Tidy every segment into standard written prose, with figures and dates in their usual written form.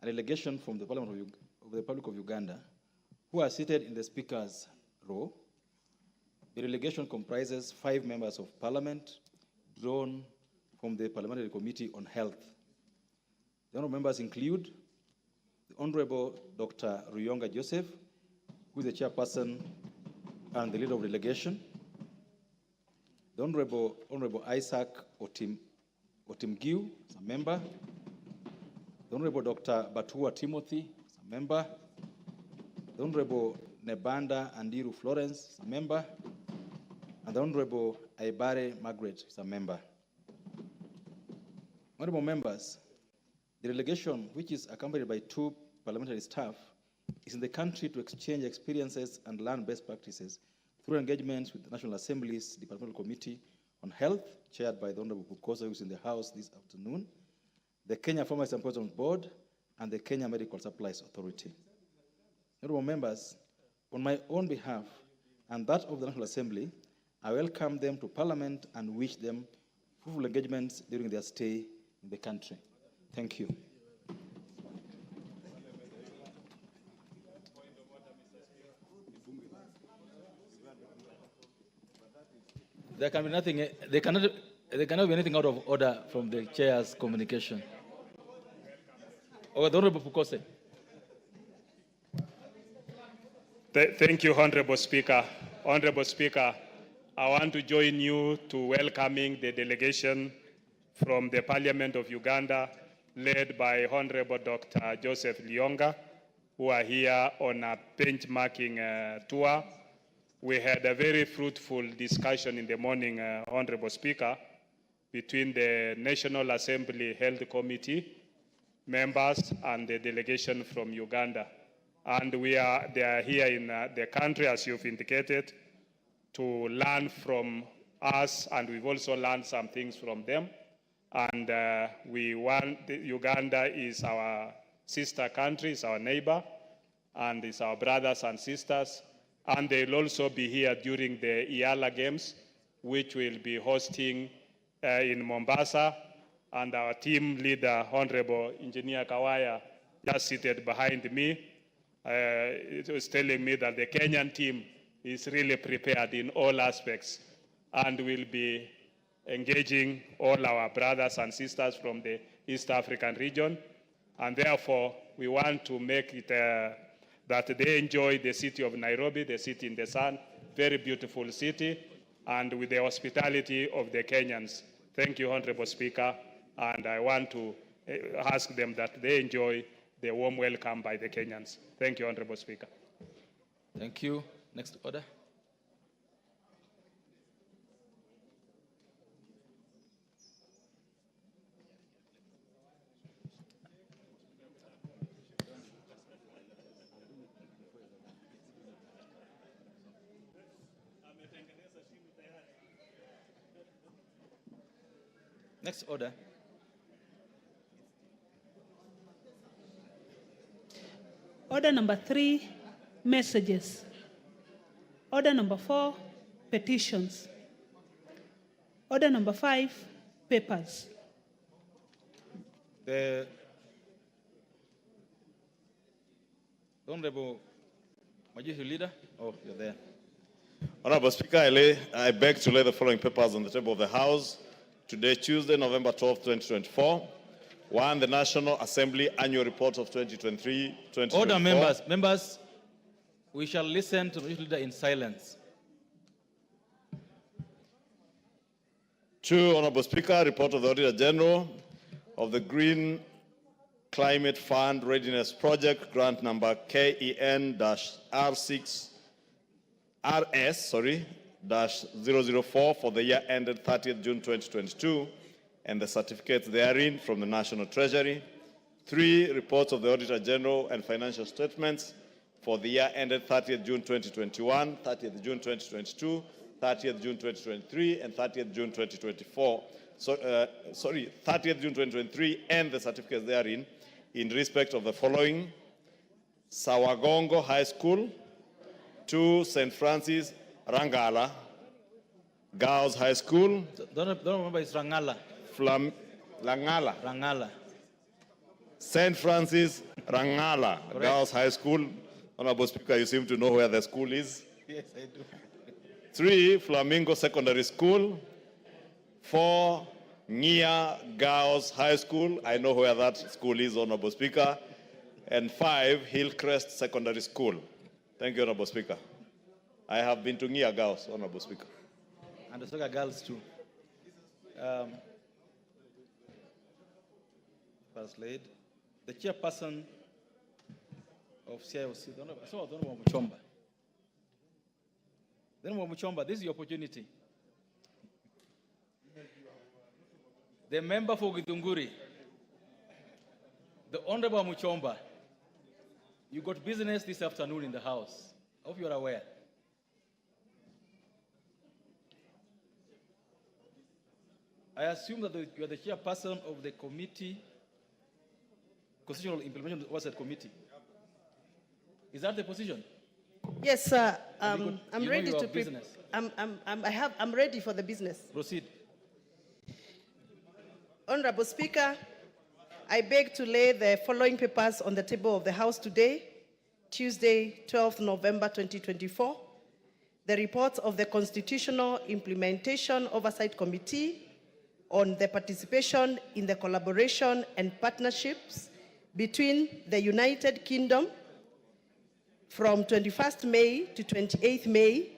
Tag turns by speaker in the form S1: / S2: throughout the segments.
S1: a delegation from the Parliament of the Republic of Uganda, who are seated in the Speaker's row. The delegation comprises 5 members of Parliament drawn from the Parliamentary Committee on Health. The honorable members include the Honorable Dr. Ruyonga Joseph, who is the chairperson and the leader of the delegation, the Honorable Isaac Otimgiu is a member, the Honorable Dr. Batua Timothy is a member, the Honorable Nebanda Andiru Florence is a member, and the Honorable Aibare Margaret is a member. Honorable members, the delegation, which is accompanied by 2 parliamentary staff, is in the country to exchange experiences and learn best practices through engagements with the National Assembly's Departmental Committee on Health, chaired by the Honorable Pukosa, who is in the House this afternoon, the Kenya Pharmacy and Poisons Board, and the Kenya Medical Supplies Authority. Honorable members, on my own behalf and that of the National Assembly, I welcome them to Parliament and wish them fruitful engagements during their stay in the country. Thank you. There can be nothing. There cannot be anything out of order from the chair's communication. Or the Honorable Pukose.
S2: Thank you, Honorable Speaker. Honorable Speaker, I want to join you to welcoming the delegation from the Parliament of Uganda, led by Honorable Dr. Joseph Lyonga, who are here on a benchmarking tour. We had a very fruitful discussion in the morning, Honorable Speaker, between the National Assembly Health Committee members and the delegation from Uganda. And they are here in the country, as you've indicated, to learn from us, and we've also learned some things from them. And Uganda is our sister country, is our neighbor, and is our brothers and sisters. And they'll also be here during the IALA Games, which will be hosting in Mombasa. And our team leader, Honorable Engineer Kawaya, just seated behind me, it was telling me that the Kenyan team is really prepared in all aspects and will be engaging all our brothers and sisters from the East African region. And therefore, we want to make it that they enjoy the city of Nairobi, the city in the sun, very beautiful city, and with the hospitality of the Kenyans. Thank you, Honorable Speaker, and I want to ask them that they enjoy the warm welcome by the Kenyans. Thank you, Honorable Speaker.
S1: Thank you. Next order. Next order.
S3: Order number 3, messages. Order number 4, petitions. Order number 5, papers.
S1: The Honorable Majority Leader. Oh, you're there.
S4: Honorable Speaker, I beg to lay the following papers on the table of the House. Today, Tuesday, November 12, 2024. 1, the National Assembly Annual Report of 2023-2024.
S1: Order, members. Members, we shall listen to the leader in silence.
S4: 2, Honorable Speaker, report of the Auditor General of the Green Climate Fund Readiness Project, grant number KEN-RS-004 for the year ended 30th June 2022, and the certificates therein from the National Treasury. 3, reports of the Auditor General and financial statements for the year ended 30th June 2021, 30th June 2022, 30th June 2023, and 30th June 2024. 30th June 2023, and the certificates therein in respect of the following: Sawagongo High School, 2, St. Francis Rangala Girls High School.
S1: Don't remember, it's Rangala.
S4: Langala.
S1: Rangala.
S4: St. Francis Rangala Girls High School. Honorable Speaker, you seem to know where the school is.
S1: Yes, I do.
S4: 3, Flamingo Secondary School. 4, Nia Girls High School. I know where that school is, Honorable Speaker. And 5, Hillcrest Secondary School. Thank you, Honorable Speaker. I have been to Nia Girls, Honorable Speaker.
S1: And the Soga girls too. First lady, the chairperson of CIOC, the Honorable Muchomba. The Honorable Muchomba, this is your opportunity. The member for Githunguri, the Honorable Muchomba, you got business this afternoon in the House. I hope you are aware. I assume that you are the chairperson of the committee, Constitutional Implementation Oversight Committee. Is that the position?
S5: Yes, sir.
S1: I'm ready to business.
S5: I'm ready for the business.
S1: Proceed.
S5: Honorable Speaker, I beg to lay the following papers on the table of the House today, Tuesday, 12th November 2024. The report of the Constitutional Implementation Oversight Committee on the participation in the collaboration and partnerships between the United Kingdom from 21st May to 28th May,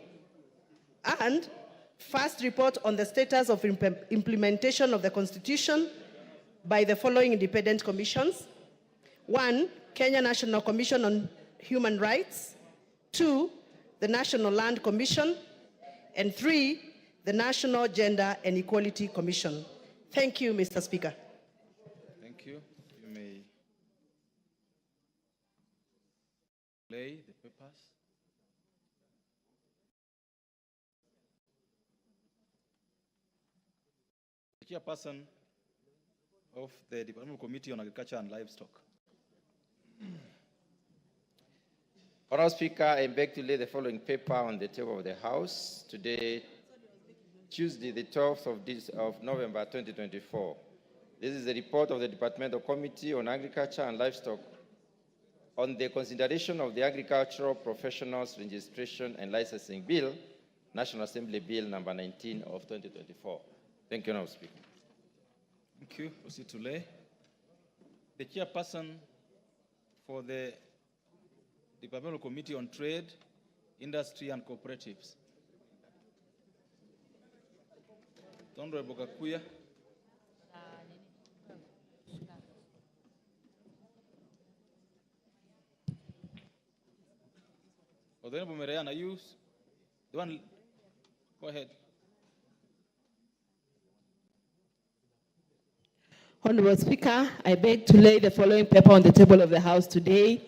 S5: and first report on the status of implementation of the Constitution by the following independent commissions. 1, Kenya National Commission on Human Rights. 2, the National Land Commission. And 3, the National Gender and Equality Commission. Thank you, Mr. Speaker.
S1: Thank you. You may lay the papers. The chairperson of the Departmental Committee on Agriculture and Livestock.
S6: Honorable Speaker, I beg to lay the following paper on the table of the House today, Tuesday, the 12th of November 2024. This is the report of the Departmental Committee on Agriculture and Livestock on the consideration of the Agricultural Professionals Registration and Licensing Bill, National Assembly Bill number 19 of 2024. Thank you, Honorable Speaker.
S1: Thank you. Proceed to lay. The chairperson for the Departmental Committee on Trade, Industry and Cooperatives. Honorable Kakuya. Honorable Merean, are you the one? Go ahead.
S7: Honorable Speaker, I beg to lay the following paper on the table of the House today,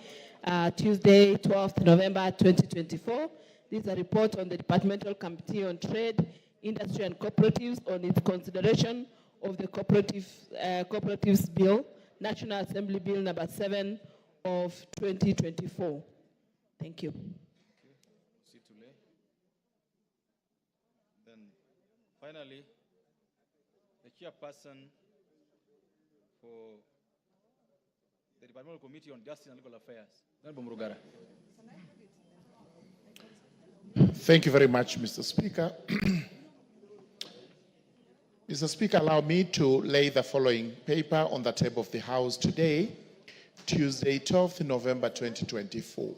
S7: Tuesday, 12th November 2024. This is a report on the Departmental Committee on Trade, Industry and Cooperatives on its consideration of the Cooperatives Bill, National Assembly Bill number 7 of 2024. Thank you.
S1: Then finally, the chairperson for the Departmental Committee on Justice and Legal Affairs, Honorable Murugara.
S8: Thank you very much, Mr. Speaker. Mr. Speaker, allow me to lay the following paper on the table of the House today, Tuesday, 12th November 2024.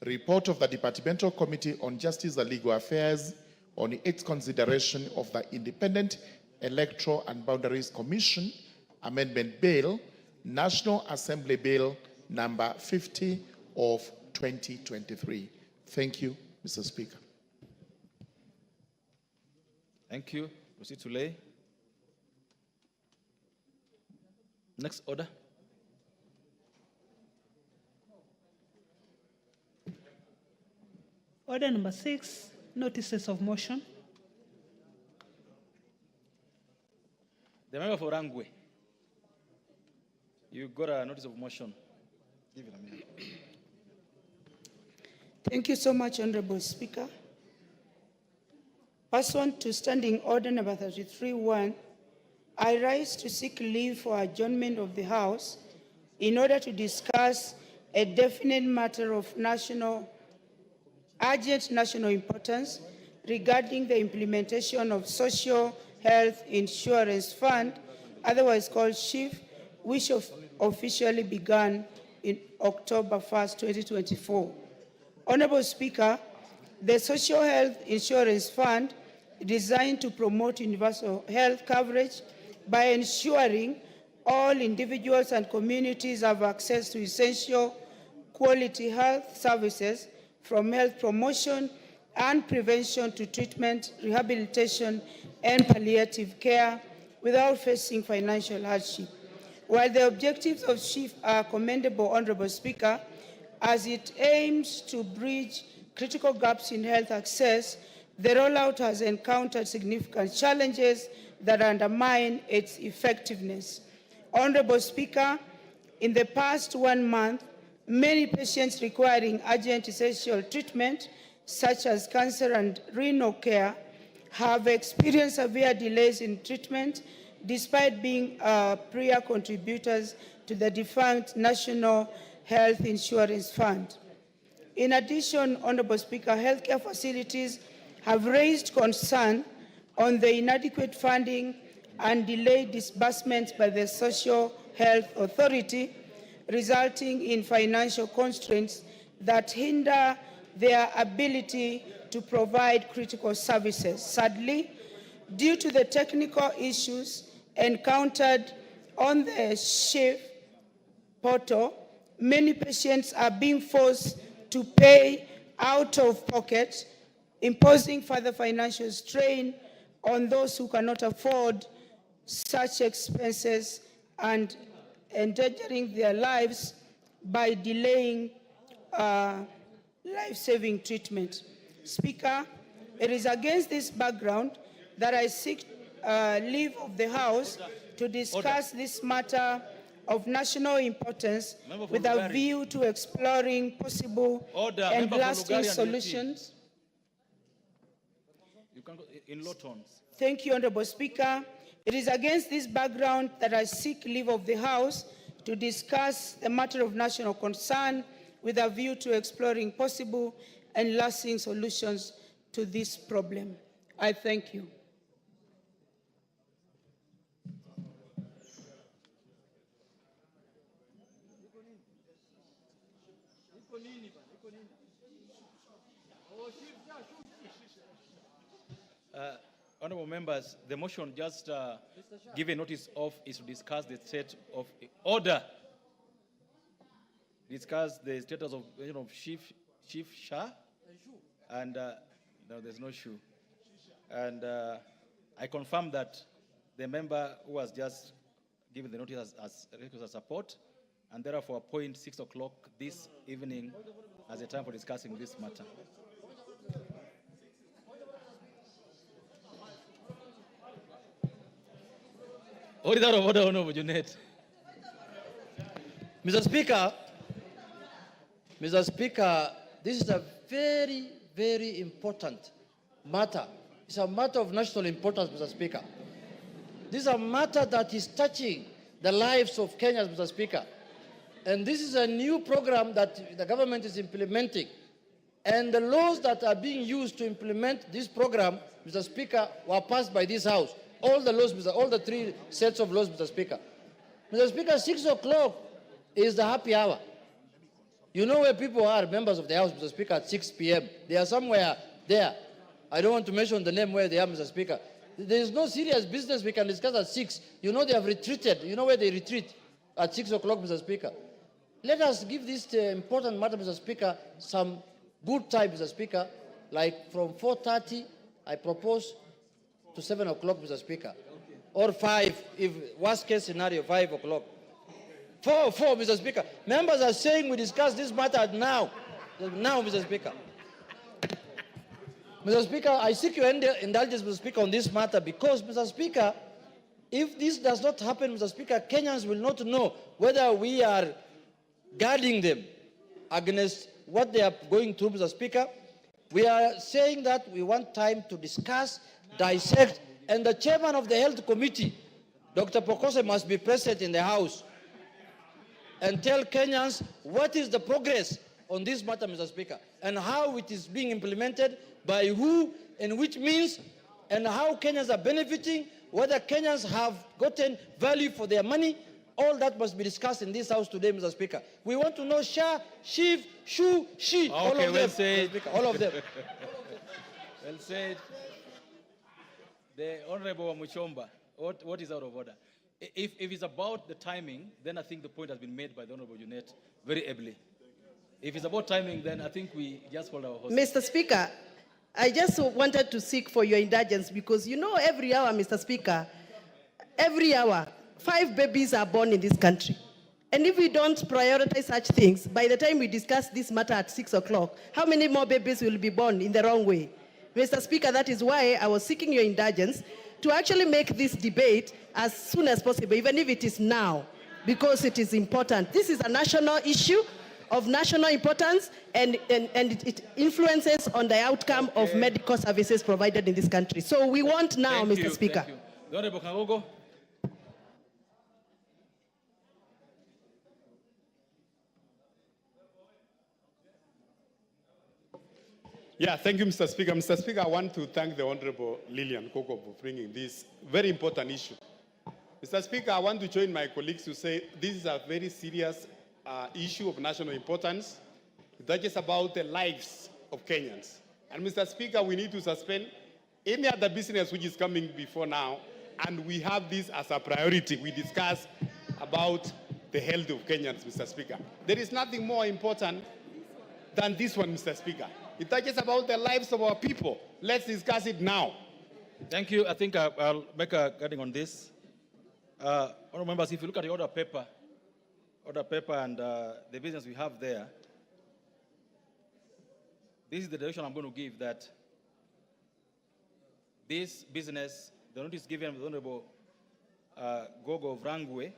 S8: Report of the Departmental Committee on Justice and Legal Affairs on its consideration of the Independent Electoral and Boundaries Commission Amendment Bill, National Assembly Bill number 50 of 2023. Thank you, Mr. Speaker.
S1: Thank you. Proceed to lay. Next order.
S3: Order number 6, notices of motion.
S1: The member for Rangwe, you got a notice of motion. Give it a minute.
S9: Thank you so much, Honorable Speaker. Pursuant to Standing Order number 33-1, I rise to seek leave for adjournment of the House in order to discuss a definite matter of urgent national importance regarding the implementation of Social Health Insurance Fund, otherwise called SHIF, which officially began in October 1st, 2024. Honorable Speaker, the Social Health Insurance Fund is designed to promote universal health coverage by ensuring all individuals and communities have access to essential quality health services, from health promotion and prevention to treatment, rehabilitation, and palliative care without facing financial hardship. While the objectives of SHIF are commendable, Honorable Speaker, as it aims to bridge critical gaps in health access, the rollout has encountered significant challenges that undermine its effectiveness. Honorable Speaker, in the past 1 month, many patients requiring urgent essential treatment, such as cancer and renal care, have experienced severe delays in treatment despite being prior contributors to the defunct National Health Insurance Fund. In addition, Honorable Speaker, healthcare facilities have raised concern on the inadequate funding and delayed disbursements by the Social Health Authority, resulting in financial constraints that hinder their ability to provide critical services. Sadly, due to the technical issues encountered on the SHIF portal, many patients are being forced to pay out of pocket, imposing further financial strain on those who cannot afford such expenses and endangering their lives by delaying life-saving treatment. Speaker, it is against this background that I seek leave of the House to discuss this matter of national importance with a view to exploring possible and lasting solutions.
S1: You can go in low tones.
S9: Thank you, Honorable Speaker. It is against this background that I seek leave of the House to discuss the matter of national concern with a view to exploring possible and lasting solutions to this problem. I thank you.
S1: Honorable members, the motion just given notice of is to discuss the state of order. Discuss the status of Chief Shah, and no, there's no shoe. And I confirm that the member who has just given the notice has requested support, and therefore appoint 6 o'clock this evening as a time for discussing this matter. Order of order, Honorable Junet.
S10: Mr. Speaker, this is a very, very important matter. It's a matter of national importance, Mr. Speaker. This is a matter that is touching the lives of Kenyans, Mr. Speaker. And this is a new program that the government is implementing. And the laws that are being used to implement this program, Mr. Speaker, were passed by this House. All the laws, all the 3 sets of laws, Mr. Speaker. Mr. Speaker, 6 o'clock is the happy hour. You know where people are, members of the House, Mr. Speaker, at 6 p.m. They are somewhere there. I don't want to mention the name where they are, Mr. Speaker. There is no serious business we can discuss at 6. You know they have retreated. You know where they retreat? At 6 o'clock, Mr. Speaker. Let us give this important matter, Mr. Speaker, some good time, Mr. Speaker. Like from 4:30, I propose to 7 o'clock, Mr. Speaker. Or 5, if worst case scenario, 5 o'clock. 4, Mr. Speaker. Members are saying we discuss this matter now. Now, Mr. Speaker. Mr. Speaker, I seek your indulgence, Mr. Speaker, on this matter because, Mr. Speaker, if this does not happen, Mr. Speaker, Kenyans will not know whether we are guarding them against what they are going through, Mr. Speaker. We are saying that we want time to discuss, dissect, and the chairman of the Health Committee, Dr. Pokose, must be present in the House. and tell Kenyans what is the progress on this matter, Mr. Speaker, and how it is being implemented, by who, and which means, and how Kenyans are benefiting, whether Kenyans have gotten value for their money. All that must be discussed in this House today, Mr. Speaker. We want to know SHA, SHIF, SHU, SHI, all of them,
S1: well said.
S10: Mr. Speaker, all of them.
S1: Well said. The Honorable Muchomba, what is out of order? If it's about the timing, then I think the point has been made by the Honorable Junet very ably. If it's about timing, then I think we just hold our horses.
S5: Mr. Speaker, I just wanted to seek for your indulgence because you know every hour, Mr. Speaker, every hour, 5 babies are born in this country. And if we don't prioritize such things, by the time we discuss this matter at 6 o'clock, how many more babies will be born in the wrong way? Mr. Speaker, that is why I was seeking your indulgence to actually make this debate as soon as possible, even if it is now, because it is important. This is a national issue of national importance, and it influences on the outcome of medical services provided in this country. So we want now, Mr. Speaker.
S1: Thank you. The Honorable Kangogo.
S11: Yeah, thank you, Mr. Speaker. Mr. Speaker, I want to thank the Honorable Lillian Koko for bringing this very important issue. Mr. Speaker, I want to join my colleagues to say this is a very serious issue of national importance. That is about the lives of Kenyans. And Mr. Speaker, we need to suspend any other business which is coming before now, and we have this as a priority. We discuss about the health of Kenyans, Mr. Speaker. There is nothing more important than this one, Mr. Speaker. It touches about the lives of our people. Let's discuss it now.
S1: Thank you. I think I'll make a guiding on this. Honourable members, if you look at the order paper and the business we have there, this is the direction I'm going to give, that this business, the notice given by the Honourable Gogo of Rangwe,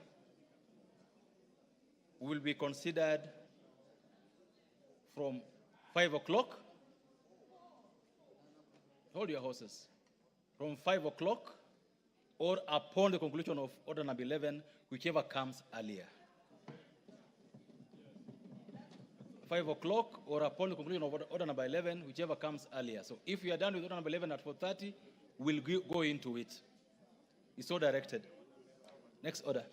S1: will be considered from 5 o'clock. Hold your horses. From 5 o'clock or upon the conclusion of order number 11, whichever comes earlier. 5 o'clock or upon the conclusion of order number 11, whichever comes earlier. So if we are done with order number 11 at 4:30, we'll go into it. It's so directed. Next order.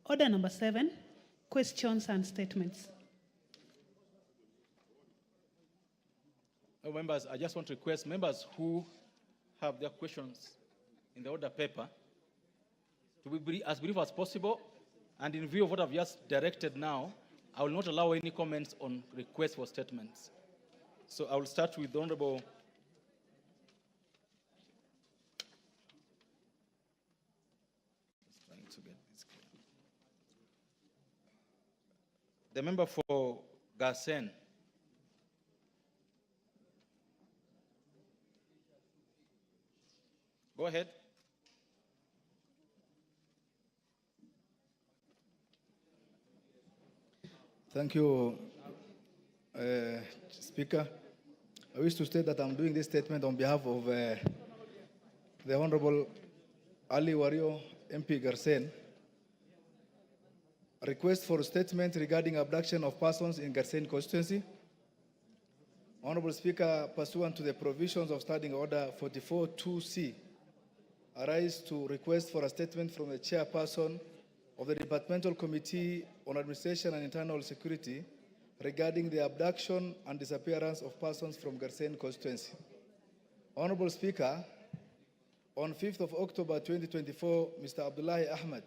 S3: Order number 7, questions and statements.
S1: Members, I just want to request members who have their questions in the order paper to be as brief as possible, and in view of what I've just directed now, I will not allow any comments on requests for statements. So I will start with the Honorable the member for Garsen. Go ahead.
S12: Thank you, Speaker. I wish to state that I'm doing this statement on behalf of the Honorable Ali Wario, MP Garsen. A request for a statement regarding abduction of persons in Garsen constituency. Honorable Speaker, pursuant to the provisions of Standing Order 44-2C, I rise to request for a statement from the chairperson of the Departmental Committee on Administration and Internal Security regarding the abduction and disappearance of persons from Garsen constituency. Honorable Speaker, on 5th of October 2024, Mr. Abdullahi Ahmed,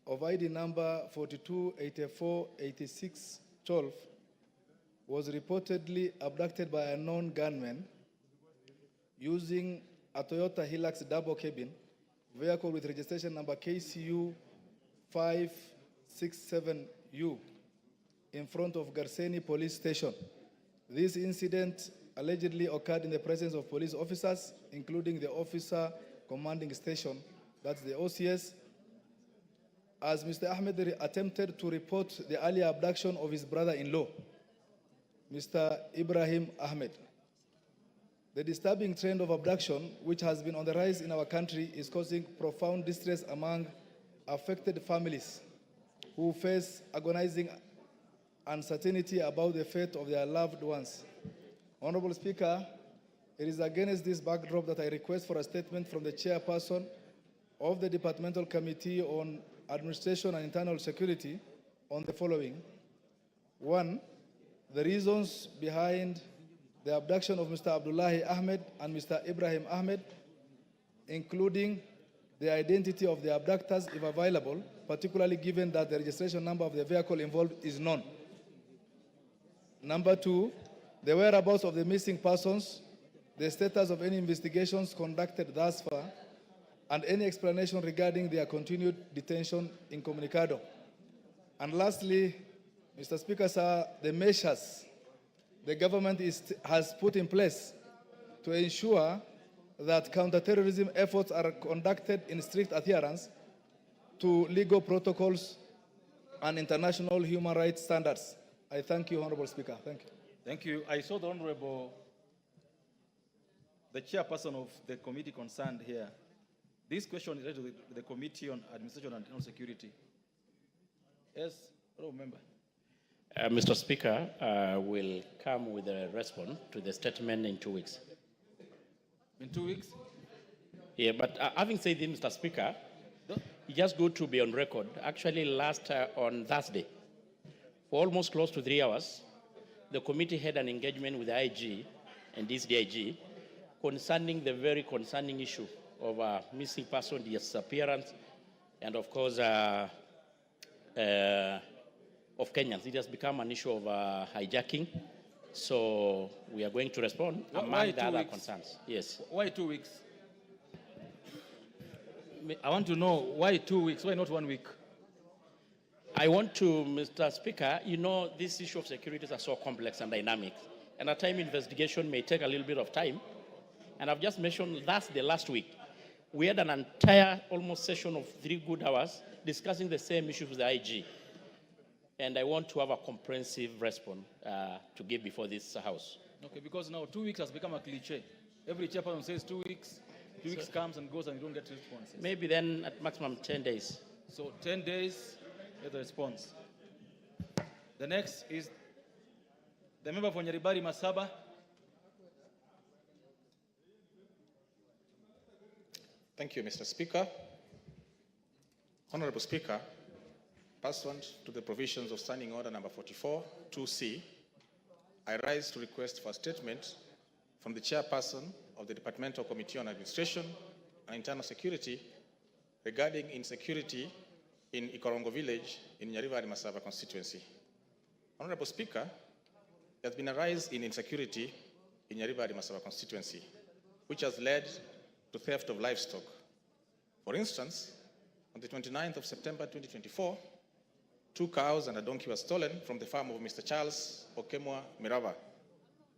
S12: of ID number 42848612, was reportedly abducted by a known gunman using a Toyota Hilux double cabin vehicle with registration number KCU 567U in front of Garseni Police Station. This incident allegedly occurred in the presence of police officers, including the officer commanding station, that's the OCS, as Mr. Ahmed attempted to report the earlier abduction of his brother-in-law, Mr. Ibrahim Ahmed. The disturbing trend of abduction, which has been on the rise in our country, is causing profound distress among affected families who face agonizing uncertainty about the fate of their loved ones. Honorable Speaker, it is against this backdrop that I request for a statement from the chairperson of the Departmental Committee on Administration and Internal Security on the following. 1, the reasons behind the abduction of Mr. Abdullahi Ahmed and Mr. Ibrahim Ahmed, including the identity of the abductors if available, particularly given that the registration number of the vehicle involved is known. Number 2, the whereabouts of the missing persons, the status of any investigations conducted thus far, and any explanation regarding their continued detention incommunicado. And lastly, Mr. Speaker, sir, the measures the government has put in place to ensure that counterterrorism efforts are conducted in strict adherence to legal protocols and international human rights standards. I thank you, Honorable Speaker. Thank you.
S1: Thank you. I saw the Honorable, the chairperson of the committee concerned here. This question is related to the Committee on Administration and Internal Security. Yes, Honorable Member.
S13: Mr. Speaker, will come with a response to the statement in 2 weeks.
S1: In 2 weeks?
S13: Yeah, but having said this, Mr. Speaker, just good to be on record. Actually, last on Thursday, for almost close to 3 hours, the committee had an engagement with the IG and this DIG concerning the very concerning issue of missing person disappearance and, of course, of Kenyans. It has become an issue of hijacking. So we are going to respond among the other concerns. Yes.
S1: Why 2 weeks? I want to know why 2 weeks, why not 1 week?
S13: I want to, Mr. Speaker, you know, this issue of securities are so complex and dynamic. And at time investigation may take a little bit of time. And I've just mentioned the last week, we had an entire almost session of 3 good hours discussing the same issues with the IG. And I want to have a comprehensive response to give before this House.
S1: Okay, because now 2 weeks has become a cliche. Every chairperson says 2 weeks, 2 weeks comes and goes and you don't get responses.
S13: Maybe then at maximum 10 days.
S1: So 10 days, get the response. The next is the member for Nyaribari Masaba.
S14: Thank you, Mr. Speaker. Honorable Speaker, pursuant to the provisions of Standing Order number 44, 2C, I rise to request for a statement from the chairperson of the Departmental Committee on Administration and Internal Security regarding insecurity in Ikorongo village in Nyaribari Masaba constituency. Honorable Speaker, there has been a rise in insecurity in Nyaribari Masaba constituency, which has led to theft of livestock. For instance, on the 29th of September 2024, 2 cows and a donkey were stolen from the farm of Mr. Charles Okemwa Mirava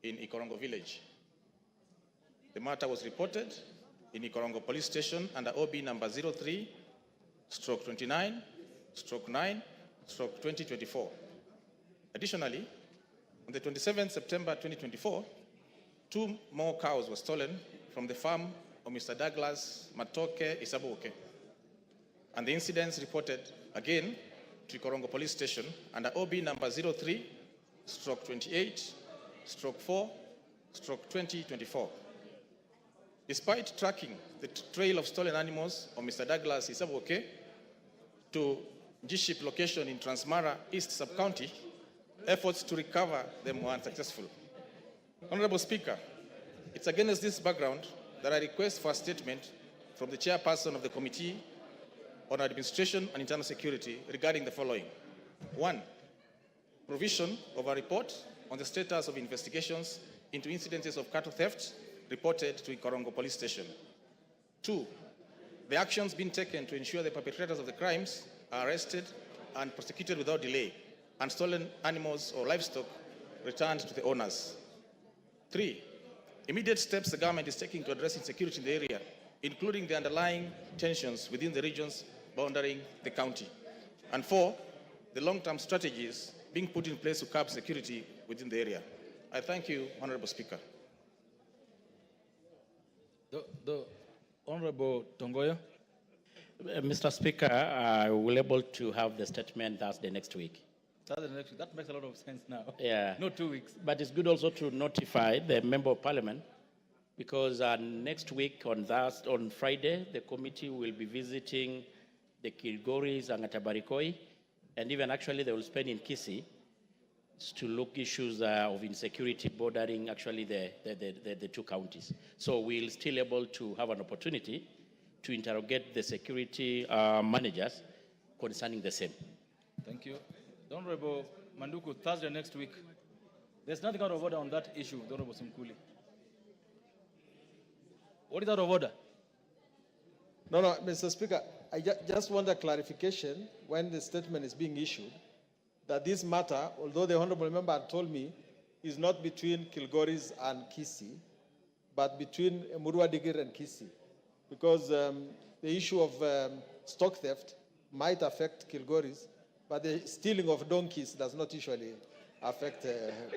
S14: in Ikorongo village. The matter was reported in Ikorongo police station under OB number 03/29/9/2024. Additionally, on the 27th September 2024, 2 more cows were stolen from the farm of Mr. Douglas Matoke Isabuoke. And the incidents reported again to Ikorongo police station under OB number 03/28/4/2024. Despite tracking the trail of stolen animals of Mr. Douglas Isabuoke to SHIF location in Transmara East Sub-County, efforts to recover them were unsuccessful. Honorable Speaker, it's against this background that I request for a statement from the chairperson of the Committee on Administration and Internal Security regarding the following. 1, provision of a report on the status of investigations into incidences of cattle theft reported to Ikorongo police station. 2, the actions being taken to ensure the perpetrators of the crimes are arrested and prosecuted without delay, and stolen animals or livestock returned to the owners. 3, immediate steps the government is taking to address insecurity in the area, including the underlying tensions within the regions boundary the county. And 4, the long-term strategies being put in place to curb security within the area. I thank you, Honorable Speaker.
S1: The Honorable Tongoyo.
S13: Mr. Speaker, I will be able to have the statement Thursday next week.
S1: Thursday next week. That makes a lot of sense now.
S13: Yeah.
S1: Not 2 weeks.
S13: But it's good also to notify the Member of Parliament because next week on Friday, the committee will be visiting the Kilgoris and Atabarikoi, and even actually they will spend in Kisii to look issues of insecurity bordering actually the two counties. So we'll still able to have an opportunity to interrogate the security managers concerning the same.
S1: Thank you. The Honorable Manduku, Thursday next week. There's nothing out of order on that issue, the Honorable Simkuli. What is out of order?
S15: No, Mr. Speaker, I just want a clarification when the statement is being issued that this matter, although the Honorable Member had told me, is not between Kilgoris and Kisii, but between Murwa Digir and Kisii. Because the issue of stock theft might affect Kilgoris, but the stealing of donkeys does not usually affect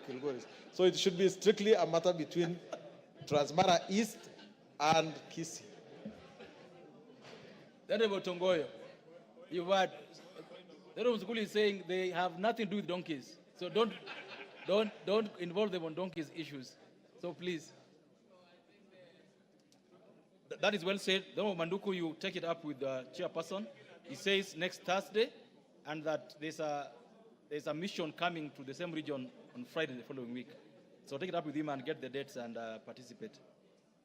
S15: Kilgoris. So it should be strictly a matter between Transmara East and Kisii.
S1: The Honorable Tongoyo, you've heard. The Honorable Simkuli is saying they have nothing to do with donkeys. So don't involve them on donkeys issues. So please. That is well said. The Honorable Manduku, you take it up with the chairperson. He says next Thursday, and that there's a mission coming to the same region on Friday the following week. So take it up with him and get the dates and participate,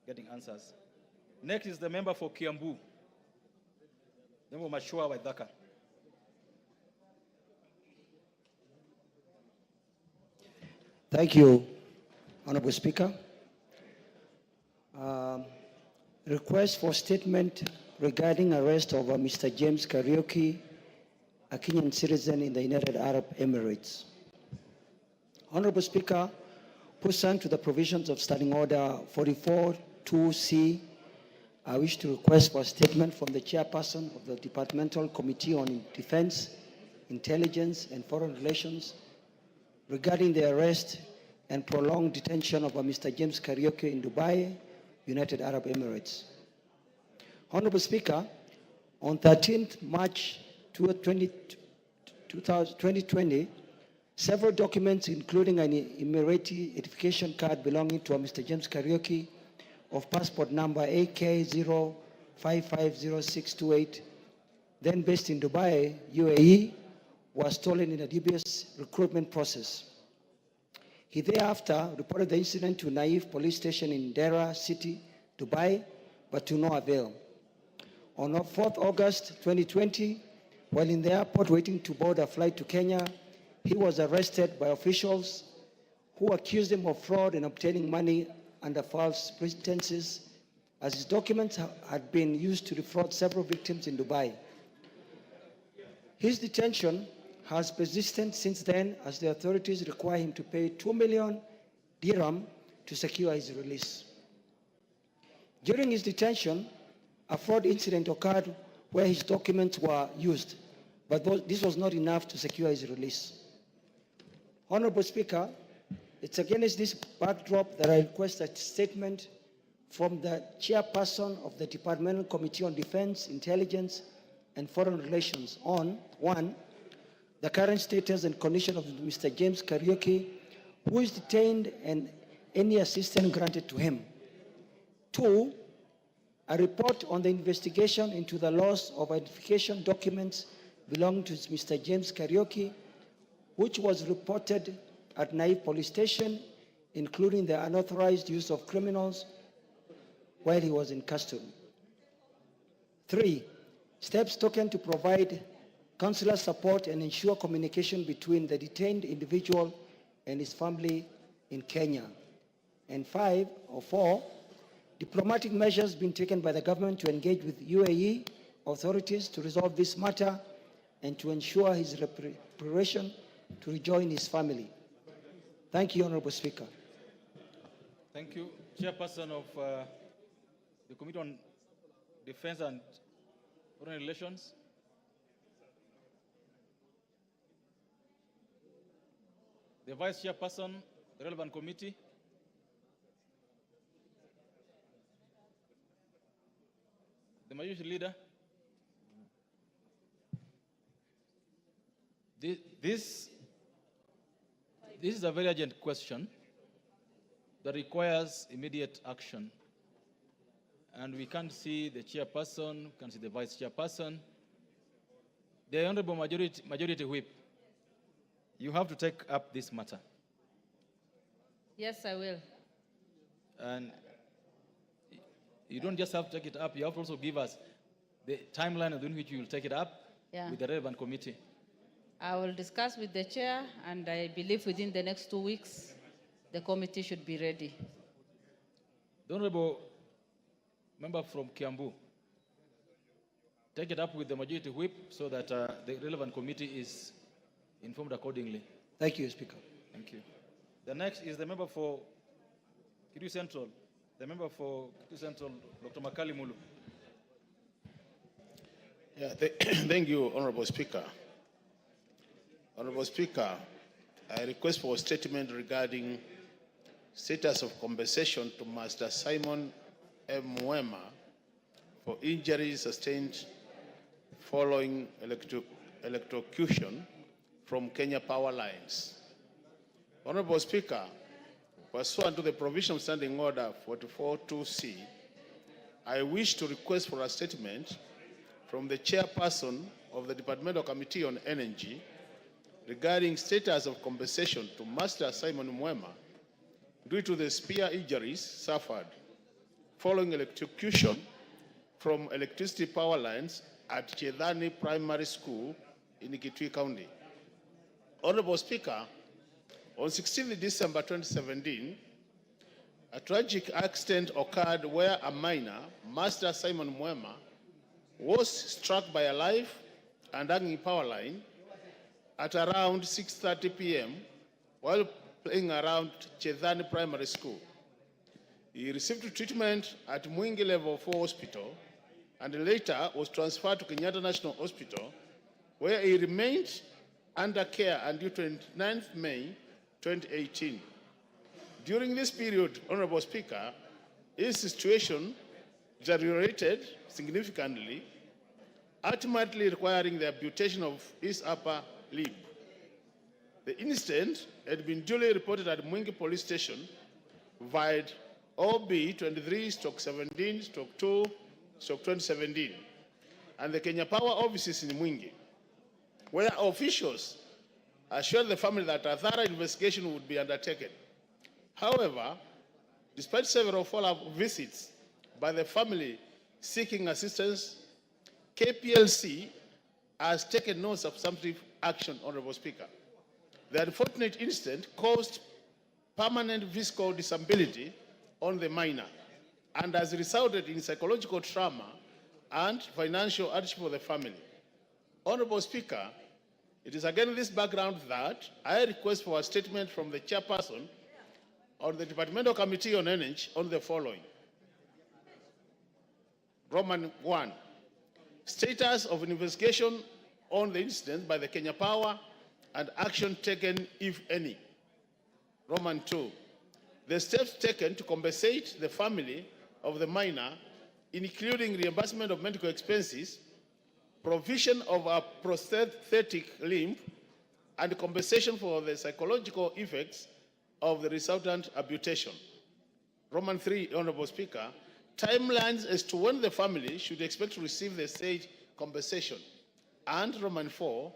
S1: getting answers. Next is the member for Kiambu, the member Mashua Waithaka.
S16: Thank you, Honorable Speaker. Request for statement regarding arrest of Mr. James Kariuki, a Kenyan citizen in the United Arab Emirates. Honorable Speaker, pursuant to the provisions of Standing Order 44-2C, I wish to request for a statement from the chairperson of the Departmental Committee on Defense, Intelligence, and Foreign Relations regarding the arrest and prolonged detention of Mr. James Kariuki in Dubai, United Arab Emirates. Honorable Speaker, on 13th March 2020, several documents, including an Emirati identification card belonging to Mr. James Kariuki of passport number AK0550628, then based in Dubai, UAE, was stolen in a dubious recruitment process. He thereafter reported the incident to Naif police station in Dera City, Dubai, but to no avail. On 4th August 2020, while in the airport waiting to board a flight to Kenya, he was arrested by officials who accused him of fraud in obtaining money under false pretenses, as his documents had been used to defraud several victims in Dubai. His detention has persisted since then, as the authorities require him to pay 2 million dirham to secure his release. During his detention, a fraud incident occurred where his documents were used, but this was not enough to secure his release. Honorable Speaker, it's against this backdrop that I request a statement from the chairperson of the Departmental Committee on Defense, Intelligence, and Foreign Relations on, 1, the current status and condition of Mr. James Kariuki, who is detained, and any assistance granted to him. 2, a report on the investigation into the loss of identification documents belonging to Mr. James Kariuki, which was reported at Naif police station, including the unauthorized use of criminals while he was in custody. 3, steps taken to provide consular support and ensure communication between the detained individual and his family in Kenya. And 4, diplomatic measures being taken by the government to engage with UAE authorities to resolve this matter and to ensure his repatriation to rejoin his family. Thank you, Honorable Speaker.
S1: Thank you. Chairperson of the Committee on Defense and Foreign Relations. The Vice Chairperson, the relevant committee. Majority Leader. This is a very urgent question that requires immediate action. And we can't see the chairperson, we can't see the vice chairperson. The Honorable Majority Whip, you have to take up this matter.
S17: Yes, I will.
S1: And you don't just have to take it up, you have to also give us the timeline within which you will take it up with the relevant committee.
S17: I will discuss with the chair, and I believe within the next 2 weeks, the committee should be ready.
S1: The Honorable Member from Kiambu, take it up with the Majority Whip so that the relevant committee is informed accordingly.
S16: Thank you, Speaker.
S1: Thank you. The next is the member for Kitui Central. The member for Kitui Central, Dr. Makali Mulu.
S18: Yeah, thank you, Honorable Speaker. Honorable Speaker, I request for a statement regarding status of compensation to Master Simon M. Mwema for injuries sustained following electrocution from Kenya Power Lines. Honorable Speaker, pursuant to the provision of Standing Order 44.2c, I wish to request for a statement from the chairperson of the Departmental Committee on Energy regarding status of compensation to Master Simon Mwema due to the spear injuries suffered following electrocution from electricity power lines at Chedani Primary School in Kitui County. Honorable Speaker, on 16 December 2017, a tragic accident occurred where a minor, Master Simon Mwema, was struck by a live and hanging power line at around 6:30 p.m. while playing around Chedani Primary School. He received treatment at Mwingi Level 4 Hospital and later was transferred to Kenyatta National Hospital, where he remained under care until 29th May 2018. During this period, Honorable Speaker, his situation deteriorated significantly, ultimately requiring the amputation of his upper limb. The incident had been duly reported at Mwingi Police Station via OB 23/17/2/2017 and the Kenya Power offices in Mwingi, where officials assured the family that a thorough investigation would be undertaken. However, despite several follow-up visits by the family seeking assistance, KPLC has taken no substantive action, Honorable Speaker. The unfortunate incident caused permanent physical disability on the minor and has resulted in psychological trauma and financial hardship for the family. Honorable Speaker, it is again this background that I request for a statement from the chairperson on the Departmental Committee on Energy on the following. Roman 1, status of an investigation on the incident by the Kenya Power and action taken, if any. Roman 2, the steps taken to compensate the family of the minor, including reimbursement of medical expenses, provision of a prosthetic limb, and compensation for the psychological effects of the resultant amputation. Roman 3, Honorable Speaker, timelines as to when the family should expect to receive the said compensation. And Roman 4,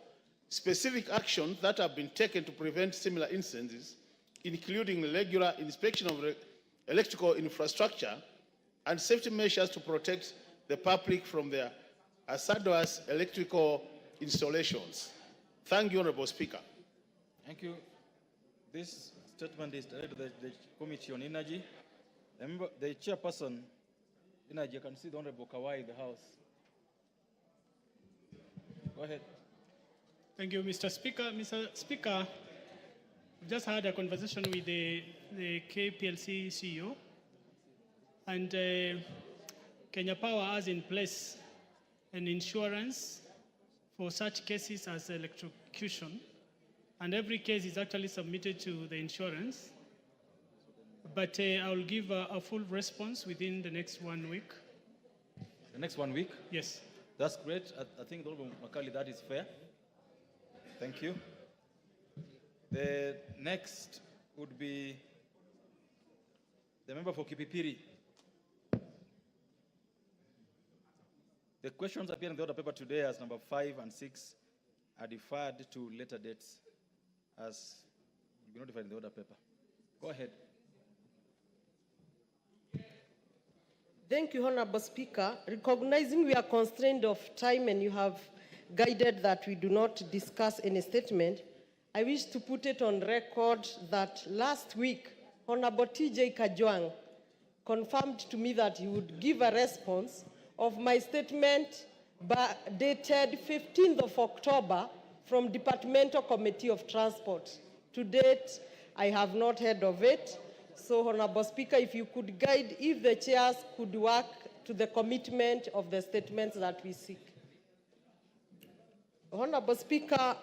S18: specific actions that have been taken to prevent similar incidents, including regular inspection of electrical infrastructure and safety measures to protect the public from their hazardous electrical installations. Thank you, Honorable Speaker.
S1: Thank you. This statement is directed to the Committee on Energy. The chairperson, Energy, you can see the Honorable Kawai in the House. Go ahead.
S19: Thank you, Mr. Speaker. Mr. Speaker, we just had a conversation with the KPLC CEO, and Kenya Power has in place an insurance for such cases as electrocution, and every case is actually submitted to the insurance. But I will give a full response within the next 1 week.
S1: The next 1 week?
S19: Yes.
S1: That's great. I think, Honorable Makali, that is fair. Thank you. The next would be the member for Kipipiri. The questions appearing in the order paper today as number 5 and 6 are deferred to later dates as will be notified in the order paper. Go ahead.
S5: Thank you, Honorable Speaker. Recognizing we are constrained of time and you have guided that we do not discuss any statement, I wish to put it on record that last week, Honorable TJ Kajwang confirmed to me that he would give a response of my statement dated 15th of October from Departmental Committee of Transport. To date, I have not heard of it. So, Honorable Speaker, if you could guide, if the chairs could work to the commitment of the statements that we seek. Honorable Speaker,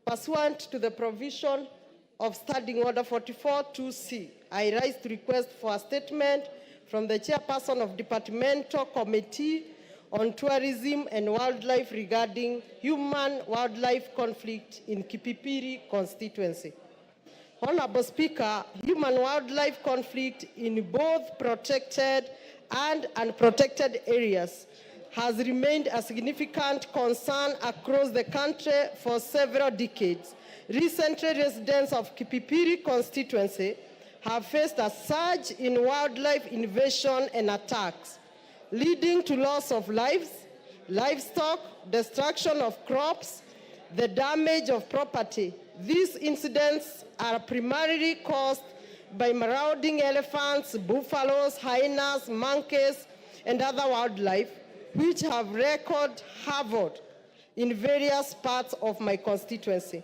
S5: pursuant to the provision of Standing Order 44-2C, I rise to request for a statement from the Chairperson of Departmental Committee on Tourism and Wildlife regarding human-wildlife conflict in Kipipiri constituency. Honorable Speaker, human-wildlife conflict in both protected and unprotected areas has remained a significant concern across the country for several decades. Recently, residents of Kipipiri constituency have faced a surge in wildlife invasion and attacks, leading to loss of lives, livestock, destruction of crops, the damage of property. These incidents are primarily caused by marauding elephants, buffaloes, hyenas, monkeys, and other wildlife, which have wreaked havoc in various parts of my constituency.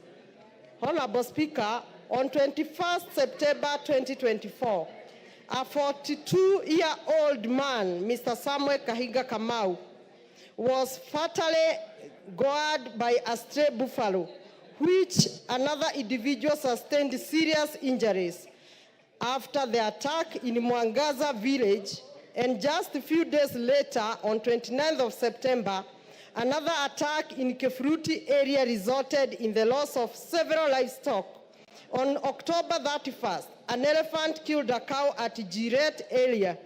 S5: Honorable Speaker, on 21st September 2024, a 42-year-old man, Mr. Samuel Kahiga Kamau, was fatally gored by a stray buffalo, which another individual sustained serious injuries after the attack in Mwangaza village, and just a few days later, on 29th of September, another attack in Kefruti area resulted in the loss of several livestock. On October 31st, an elephant killed a cow at Jiret area.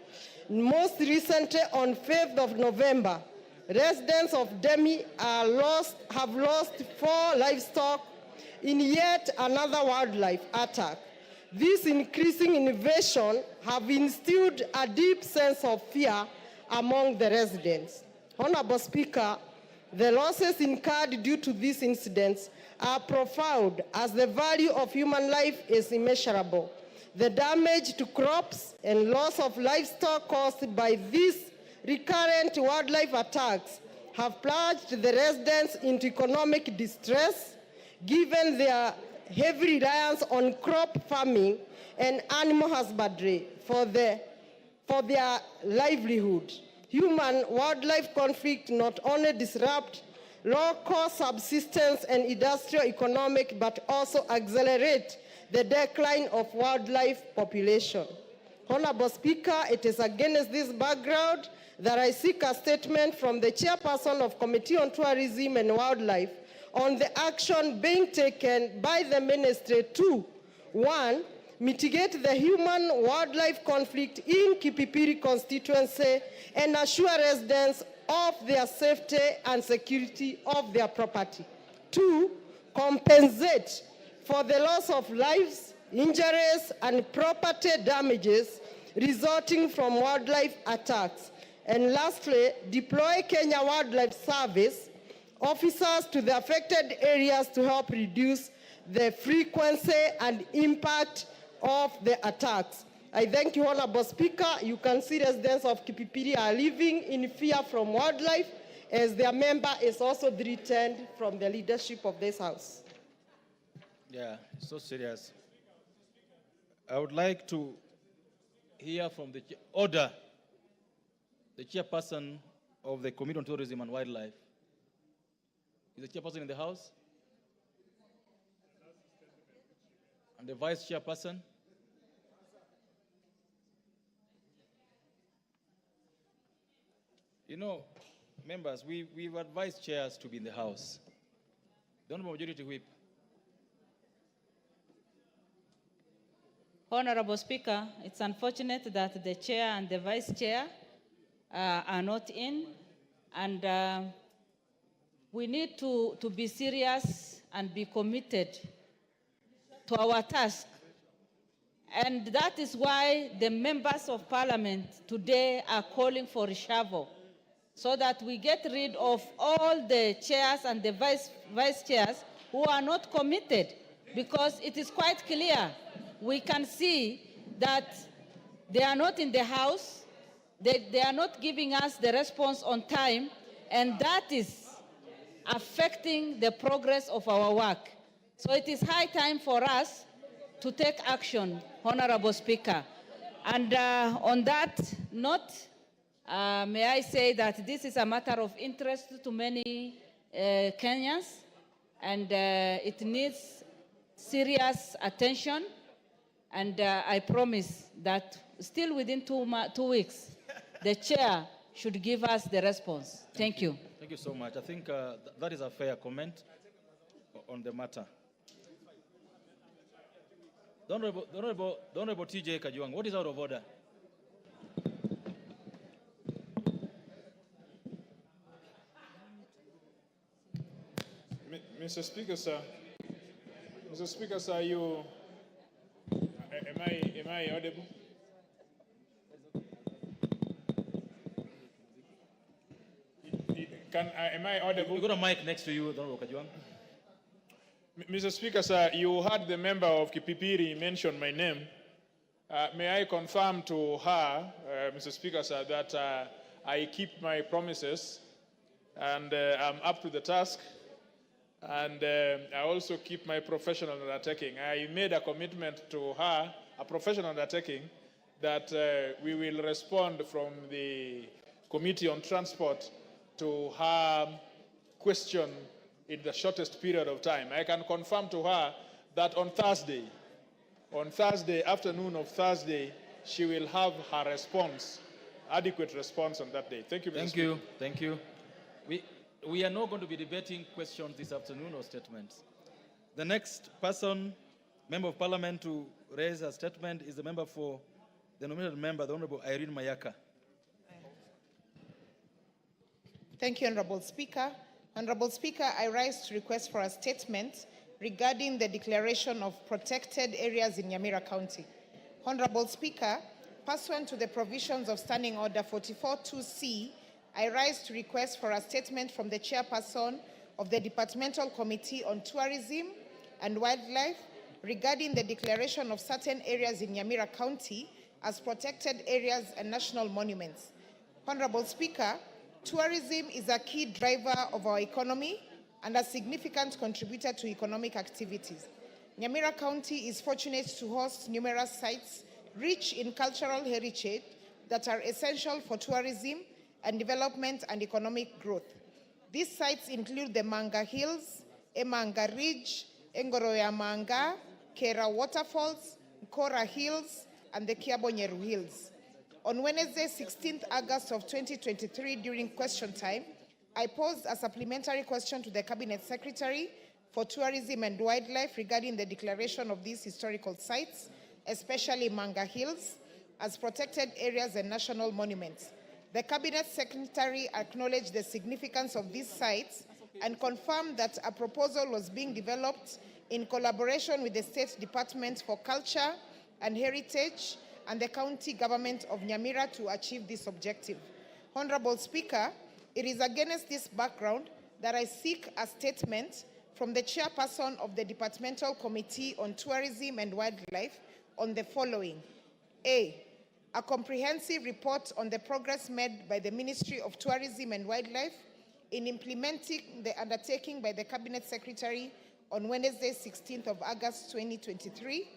S5: Most recently, on 5th of November, residents of Demi have lost 4 livestock in yet another wildlife attack. This increasing invasion have instilled a deep sense of fear among the residents. Honorable Speaker, the losses incurred due to these incidents are profound, as the value of human life is immeasurable. The damage to crops and loss of livestock caused by these recurrent wildlife attacks have plunged the residents into economic distress, given their heavy reliance on crop farming and animal husbandry for their livelihood. Human-wildlife conflict not only disrupt local subsistence and industrial economic, but also accelerate the decline of wildlife population. Honorable Speaker, it is against this background that I seek a statement from the Chairperson of Committee on Tourism and Wildlife on the action being taken by the Ministry to, 1, mitigate the human-wildlife conflict in Kipipiri constituency and assure residents of their safety and security of their property. 2, compensate for the loss of lives, injuries, and property damages resulting from wildlife attacks. And lastly, deploy Kenya Wildlife Service officers to the affected areas to help reduce the frequency and impact of the attacks. I thank you, Honorable Speaker. You can see residents of Kipipiri are living in fear from wildlife, as their member is also threatened from the leadership of this House.
S1: Yeah, so serious. I would like to hear from the the chairperson of the Committee on Tourism and Wildlife. Is the chairperson in the House? And the vice chairperson? You know, members, we've advised chairs to be in the House. The Honorable Majority Whip.
S17: Honorable Speaker, it's unfortunate that the chair and the vice chair are not in, and we need to be serious and be committed to our task. And that is why the members of parliament today are calling for reshuffle, so that we get rid of all the chairs and the vice chairs who are not committed, because it is quite clear. We can see that they are not in the House, they are not giving us the response on time, and that is affecting the progress of our work. So it is high time for us to take action, Honorable Speaker. And on that note, may I say that this is a matter of interest to many Kenyans, and it needs serious attention. And I promise that still within 2 weeks, the chair should give us the response. Thank you.
S1: Thank you so much. I think that is a fair comment on the matter. The Honorable TJ Kajuang, what is out of order?
S20: Mr. Speaker, sir. Mr. Speaker, sir, am I audible? Am I audible?
S1: We've got a mic next to you, Honorable Kajuang.
S20: Mr. Speaker, sir, you heard the member of Kipipiri mention my name. May I confirm to her, Mr. Speaker, sir, that I keep my promises and I'm up to the task, and I also keep my professional undertaking. I made a commitment to her, a professional undertaking, that we will respond from the Committee on Transport to her question in the shortest period of time. I can confirm to her that on Thursday, afternoon of Thursday, she will have her response, adequate response on that day. Thank you, Mr. Speaker.
S1: Thank you. We are not going to be debating questions this afternoon or statements. The next person, Member of Parliament, to raise a statement is the member for the nominated member, the Honorable Irene Mayaka.
S5: Thank you, Honorable Speaker. Honorable Speaker, I rise to request for a statement regarding the declaration of protected areas in Nyamira County. Honorable Speaker, pursuant to the provisions of Standing Order 44.2c, I rise to request for a statement from the chairperson of the Departmental Committee on Tourism and Wildlife regarding the declaration of certain areas in Nyamira County as protected areas and national monuments. Honorable Speaker, tourism is a key driver of our economy and a significant contributor to economic activities. Nyamira County is fortunate to host numerous sites rich in cultural heritage that are essential for tourism and development and economic growth. These sites include the Manga Hills, Emanga Ridge, Engoroya Manga, Kera Waterfalls, Kora Hills, and the Kiabonyeru Hills. On Wednesday, 16th August of 2023, during question time, I posed a supplementary question to the Cabinet Secretary for Tourism and Wildlife regarding the declaration of these historical sites, especially Manga Hills, as protected areas and national monuments. The Cabinet Secretary acknowledged the significance of these sites and confirmed that a proposal was being developed in collaboration with the State Department for Culture and Heritage and the County Government of Nyamira to achieve this objective. Honorable Speaker, it is against this background that I seek a statement from the chairperson of the Departmental Committee on Tourism and Wildlife on the following. A comprehensive report on the progress made by the Ministry of Tourism and Wildlife in implementing the undertaking by the Cabinet Secretary on Wednesday, 16th of August 2023,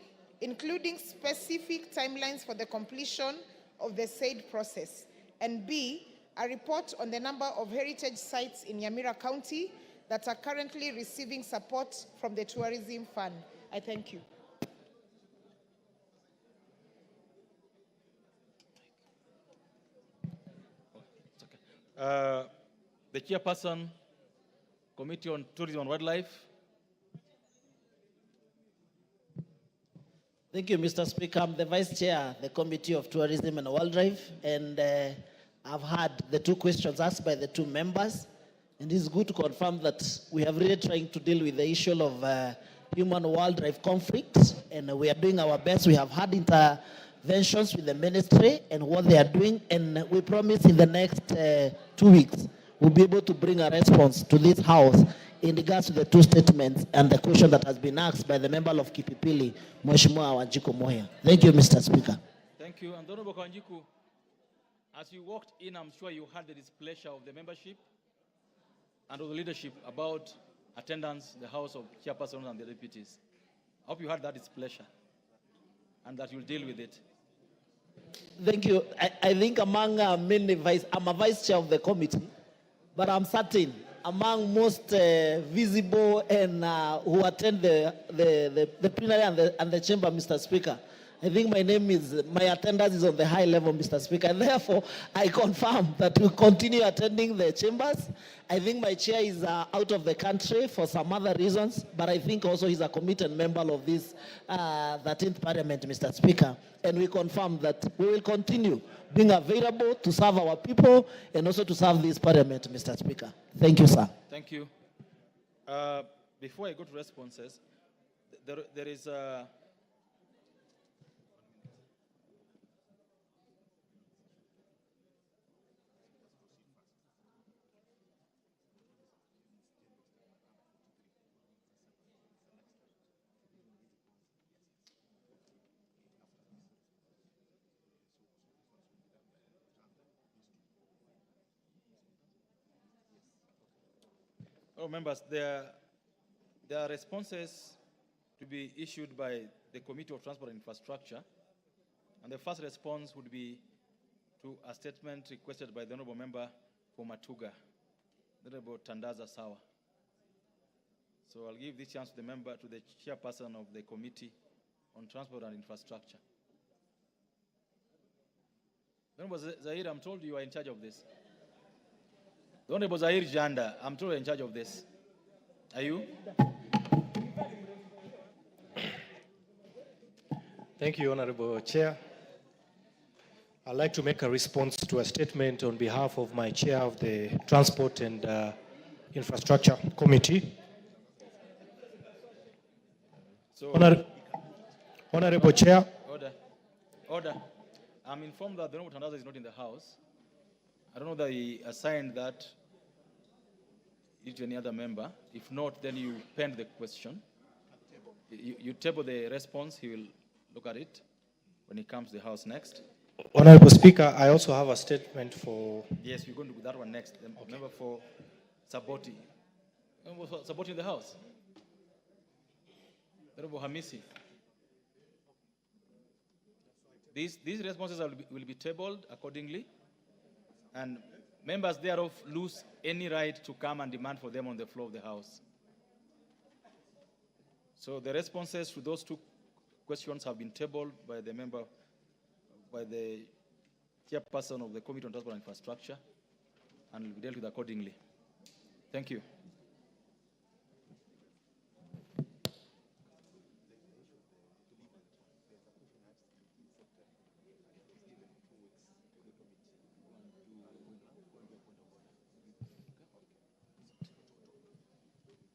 S5: including specific timelines for the completion of the said process. And B, a report on the number of heritage sites in Nyamira County that are currently receiving support from the Tourism Fund. I thank you.
S1: The chairperson, Committee on Tourism and Wildlife.
S21: Thank you, Mr. Speaker. I'm the Vice Chair, the Committee of Tourism and Wildlife, and I've had the two questions asked by the two members, and it's good to confirm that we have really trying to deal with the issue of human-wildlife conflict, and we are doing our best. We have had interventions with the ministry and what they are doing, and we promise in the next 2 weeks, we'll be able to bring a response to this House in regards to the two statements and the question that has been asked by the member of Kipipili, Mheshimiwa Wanjiku Moya. Thank you, Mr. Speaker.
S1: Thank you. And Honorable Wanjiku, as you walked in, I'm sure you had the displeasure of the membership and of the leadership about attendance, the House of Chairpersons and the deputies. I hope you had that displeasure and that you'll deal with it.
S21: Thank you. I think among many I'm a vice chair of the committee, but I'm certain among most visible and who attend the plenary and the chamber, Mr. Speaker, I think my attendance is on the high level, Mr. Speaker, and therefore I confirm that we'll continue attending the chambers. I think my chair is out of the country for some other reasons, but I think also he's a committed member of this 13th Parliament, Mr. Speaker, and we confirm that we will continue being available to serve our people and also to serve this Parliament, Mr. Speaker. Thank you, sir.
S1: Thank you. Before I go to responses, there is a... members, there are responses to be issued by the Committee of Transport and Infrastructure. And the first response would be to a statement requested by the Honorable Member for Matuga, the Honorable Tandaza Sawa. So I'll give this chance to the chairperson of the Committee on Transport and Infrastructure. The Honorable Zahir, I'm told you are in charge of this. The Honorable Zahir Janda, I'm told you're in charge of this. Are you?
S22: Thank you, Honorable Chair. I'd like to make a response to a statement on behalf of my chair of the Transport and Infrastructure Committee.
S1: So,
S22: Honorable Chair.
S1: Order. I'm informed that the Honorable Tandaza is not in the House. I don't know that he assigned that to any other member. If not, then you pen the question. You table the response. He will look at it when he comes to the House next.
S22: Honorable Speaker, I also have a statement for...
S1: Yes, we're going to do that one next. The member for Saboti. Member for Saboti in the House. Honorable Hamisi. These responses will be tabled accordingly, and members thereof lose any right to come and demand for them on the floor of the House. So the responses to those two questions have been tabled by the chairperson of the Committee on Transport and Infrastructure, and will be dealt with accordingly. Thank you.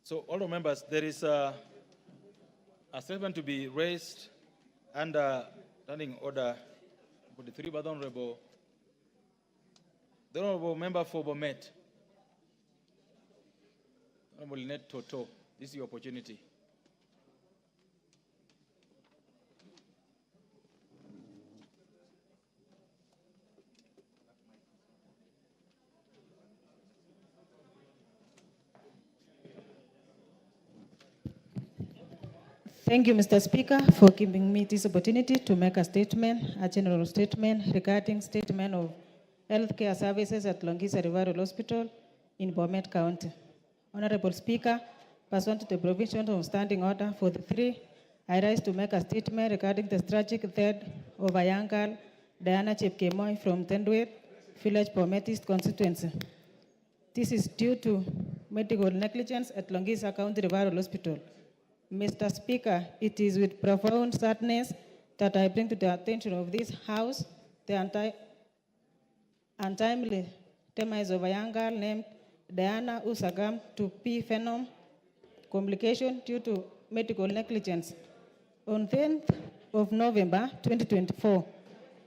S1: So, all the members, there is a statement to be raised under Standing Order 43 by the Honorable Member for Bomet, Honorable Lynette Toto. This is your opportunity.
S23: Thank you, Mr. Speaker, for giving me this opportunity to make a general statement regarding statement of healthcare services at Longisa Referral Hospital in Bomet County. Honorable Speaker, pursuant to the provision of Standing Order 43, I rise to make a statement regarding the tragic death of a young girl, Diana Chepkemoi from Tendwet, Village Bomet East constituency. This is due to medical negligence at Longisa County Referral Hospital. Mr. Speaker, it is with profound sadness that I bring to the attention of this House the untimely demise of a young girl named Diana who succumbed to P-phenom complication due to medical negligence. On 10th of November 2024,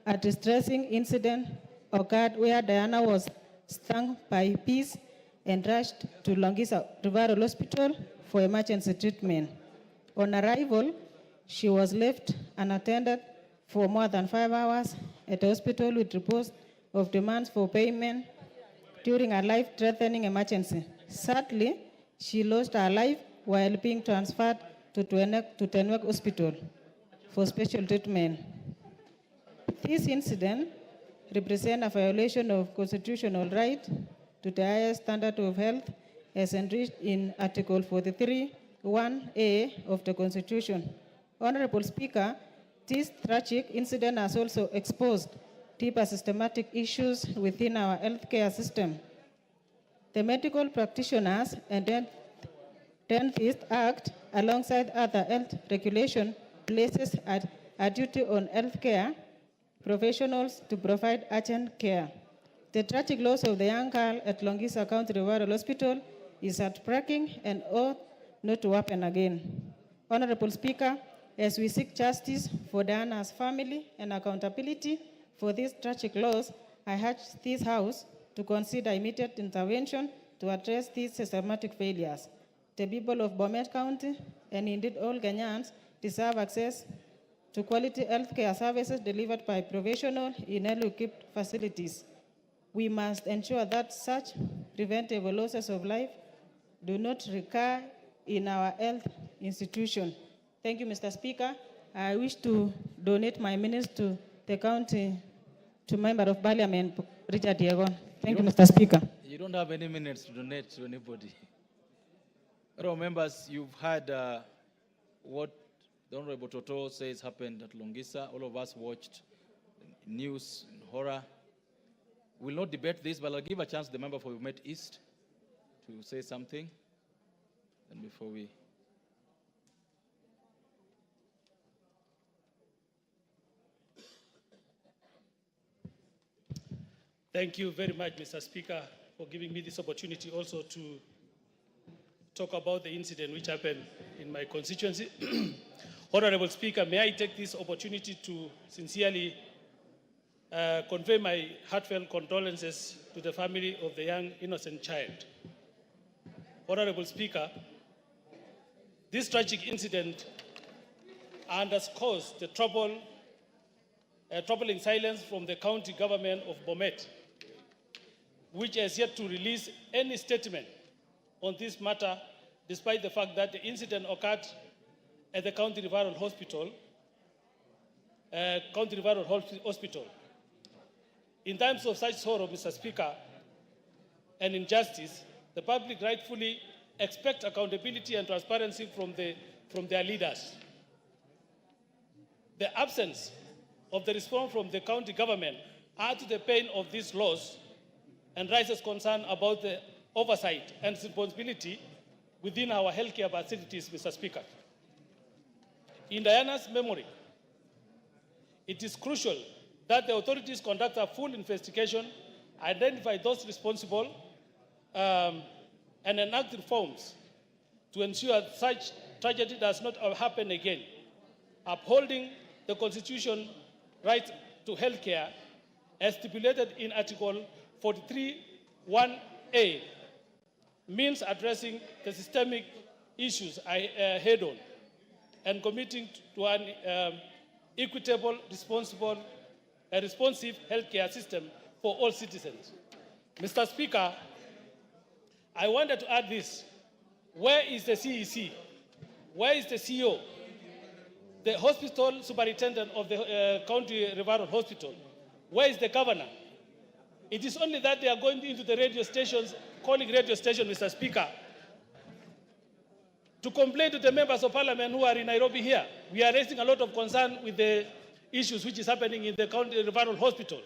S23: a distressing incident occurred where Diana was stung by bees and rushed to Longisa Referral Hospital for emergency treatment. On arrival, she was left unattended for more than 5 hours at the hospital with reports of demands for payment during a life-threatening emergency. Sadly, she lost her life while being transferred to Tenwek Hospital for special treatment. This incident represents a violation of constitutional right to the highest standard of health as enriched in Article 43(1)(a) of the Constitution. Honorable Speaker, this tragic incident has also exposed deeper systematic issues within our healthcare system. The Medical Practitioners and Dentists Act, alongside other health regulation, places a duty on healthcare professionals to provide urgent care. The tragic loss of the young girl at Longisa County Referral Hospital is heartbreaking and ought not to happen again. Honorable Speaker, as we seek justice for Diana's family and accountability for this tragic loss, I urge this House to consider immediate intervention to address these systematic failures. The people of Bomet County, and indeed all Kenyans, deserve access to quality healthcare services delivered by professionals in well-equipped facilities. We must ensure that such preventable losses of life do not recur in our health institution. Thank you, Mr. Speaker. I wish to donate my minutes to the county, to Member of Parliament, Richard Yegon. Thank you, Mr. Speaker.
S1: You don't have any minutes to donate to anybody. Honourable members, you've heard what the Honourable Toto says happened at Longisa. All of us watched news in horror. We'll not debate this, but I'll give a chance to the member for Bomet East to say something. And before we...
S2: Thank you very much, Mr. Speaker, for giving me this opportunity also to talk about the incident which happened in my constituency. Honorable Speaker, may I take this opportunity to sincerely convey my heartfelt condolences to the family of the young innocent child. Honorable Speaker, this tragic incident underscores the troubling silence from the county government of Bomet, which has yet to release any statement on this matter, despite the fact that the incident occurred at the County Referral Hospital. In times of such sorrow, Mr. Speaker, and injustice, the public rightfully expect accountability and transparency from their leaders. The absence of the response from the county government adds to the pain of this loss and raises concern about the oversight and responsibility within our healthcare facilities, Mr. Speaker. In Diana's memory, it is crucial that the authorities conduct a full investigation, identify those responsible, and enact reforms to ensure such tragedy does not happen again. Upholding the Constitution right to health care as stipulated in Article 43(1)(a) means addressing the systemic issues head on and committing to an equitable, responsive healthcare system for all citizens. Mr. Speaker, I wanted to add this. Where is the CEC? Where is the CEO? The hospital superintendent of the County Referral Hospital? Where is the governor? It is only that they are going into the radio stations, calling radio station, Mr. Speaker, to complain to the members of parliament who are in Nairobi here. We are raising a lot of concern with the issues which is happening in the County Referral Hospital.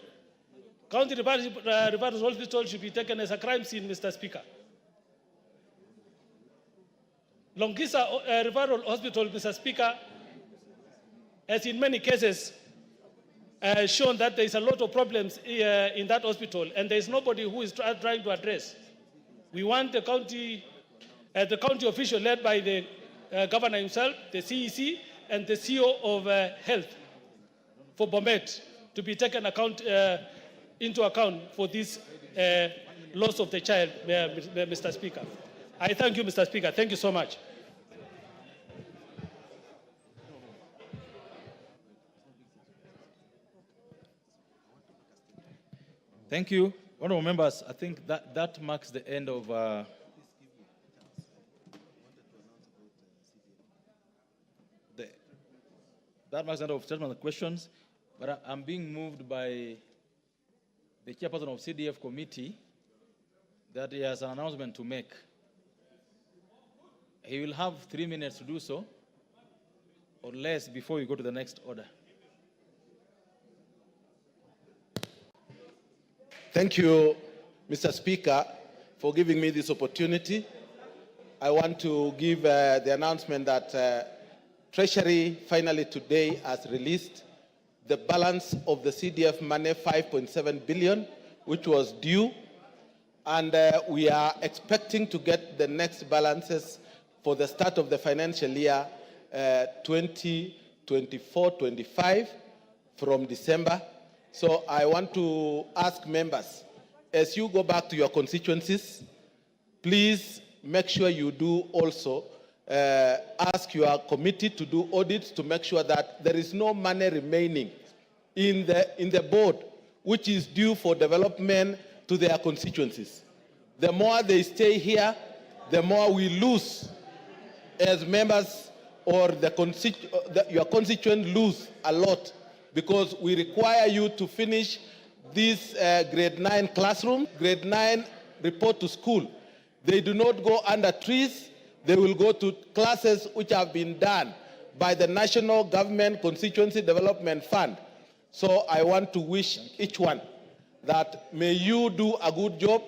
S2: County Referral Hospital should be taken as a crime scene, Mr. Speaker. Longisa Referral Hospital, Mr. Speaker, has in many cases shown that there is a lot of problems in that hospital, and there is nobody who is trying to address. We want the county official led by the governor himself, the CEC, and the CEO of Health for Bomet to be taken into account for this loss of the child, Mr. Speaker. I thank you, Mr. Speaker. Thank you so much.
S1: Thank you. Honorable members, I think that marks the end of statement and questions, but I'm being moved by the chairperson of CDF committee that he has an announcement to make. He will have 3 minutes to do so, or less, before we go to the next order.
S4: Thank you, Mr. Speaker, for giving me this opportunity. I want to give the announcement that Treasury finally today has released the balance of the CDF money, 5.7 billion, which was due. And we are expecting to get the next balances for the start of the financial year 2024-25 from December. So I want to ask members, as you go back to your constituencies, please make sure you do also ask your committee to do audits to make sure that there is no money remaining in the board which is due for development to their constituencies. The more they stay here, the more we lose as members, or your constituents lose a lot, because we require you to finish this grade 9 classroom. Grade 9 report to school. They do not go under trees. They will go to classes which have been done by the National Government Constituency Development Fund. So I want to wish each one that may you do a good job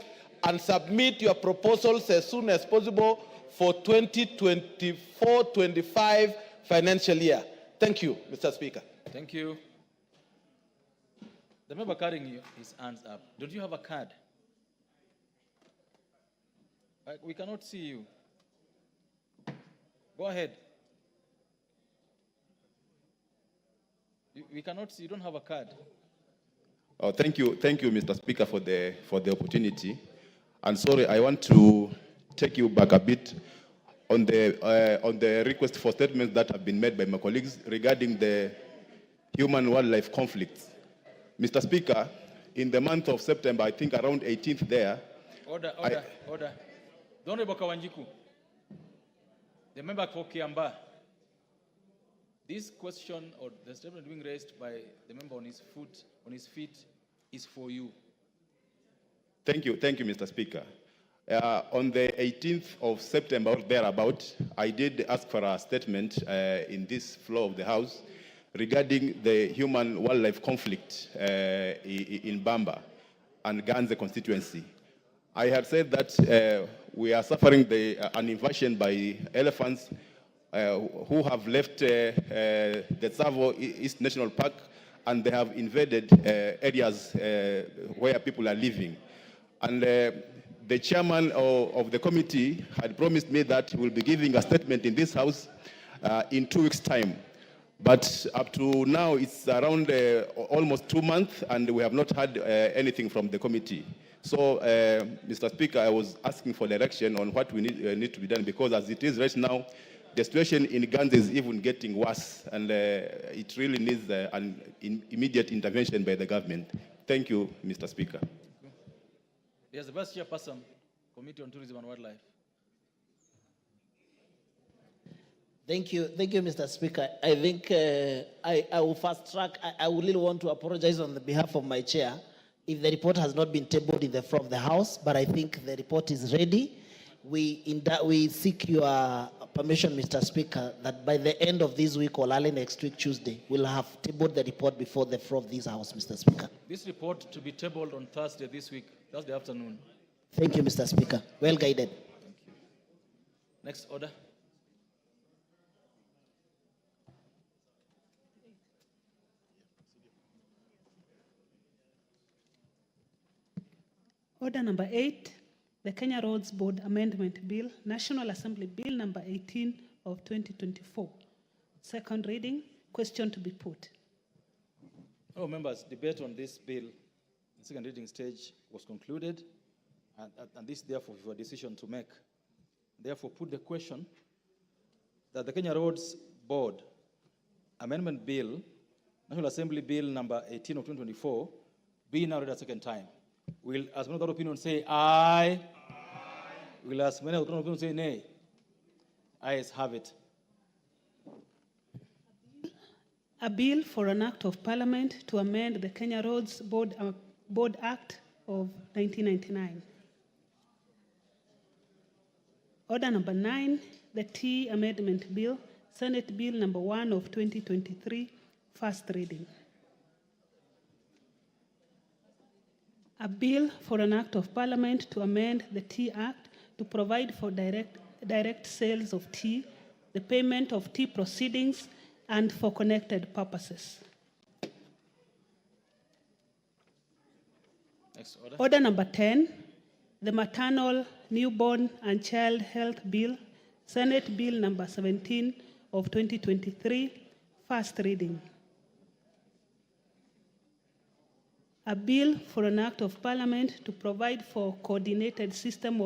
S4: and submit your proposals as soon as possible for 2024-25 financial year. Thank you, Mr. Speaker.
S1: Thank you. The member carrying his hands up, don't you have a card? We cannot see you. Go ahead. We cannot see, you don't have a card.
S6: Oh, thank you, Mr. Speaker, for the opportunity. And sorry, I want to take you back a bit on the request for statements that have been made by my colleagues regarding the human-wildlife conflicts. Mr. Speaker, in the month of September, I think around 18th there.
S1: Order. The Honorable Kawanjiku, the member for Kiamba. This question or the statement being raised by the member on his feet is for you.
S6: Thank you, Mr. Speaker. On the 18th of September, thereabout, I did ask for a statement in this floor of the House regarding the human-wildlife conflict in Bamba and Ganze constituency. I had said that we are suffering an invasion by elephants who have left the Tsavo East National Park, and they have invaded areas where people are living. And the chairman of the committee had promised me that he will be giving a statement in this House in 2 weeks' time. But up to now, it's around almost 2 months, and we have not had anything from the committee. So, Mr. Speaker, I was asking for direction on what we need to be done, because as it is right now, the situation in Ganze is even getting worse, and it really needs an immediate intervention by the government. Thank you, Mr. Speaker.
S1: Yes, the Vice Chairperson, Committee on Tourism and Wildlife.
S21: Thank you, Mr. Speaker. I think I will fast track. I would really want to apologize on the behalf of my chair if the report has not been tabled in the floor of the House, but I think the report is ready. We seek your permission, Mr. Speaker, that by the end of this week or early next week, Tuesday, we'll have tabled the report before the floor of this House, Mr. Speaker.
S1: This report to be tabled on Thursday this week, Thursday afternoon.
S21: Thank you, Mr. Speaker. Well guided.
S1: Next order.
S3: Order number 8, the Kenya Roads Board Amendment Bill, National Assembly Bill number 18 of 2024. Second reading, question to be put.
S1: Oh, members, debate on this bill in second reading stage was concluded, and this therefore is a decision to make. Therefore, put the question that the Kenya Roads Board Amendment Bill, National Assembly Bill number 18 of 2024, be now read a second time. Will, as many other opinions say aye? Will, as many other opinions say nay? Ayes have it.
S3: A bill for an act of parliament to amend the Kenya Roads Board Act of 1999. Order number 9, the Tea Amendment Bill, Senate Bill number 1 of 2023, first reading. A bill for an act of parliament to amend the Tea Act to provide for direct sales of tea, the payment of tea proceedings, and for connected purposes.
S1: Next order.
S3: Order number 10, the Maternal, Newborn, and Child Health Bill, Senate Bill number 17 of 2023, first reading. A bill for an act of parliament to provide for coordinated system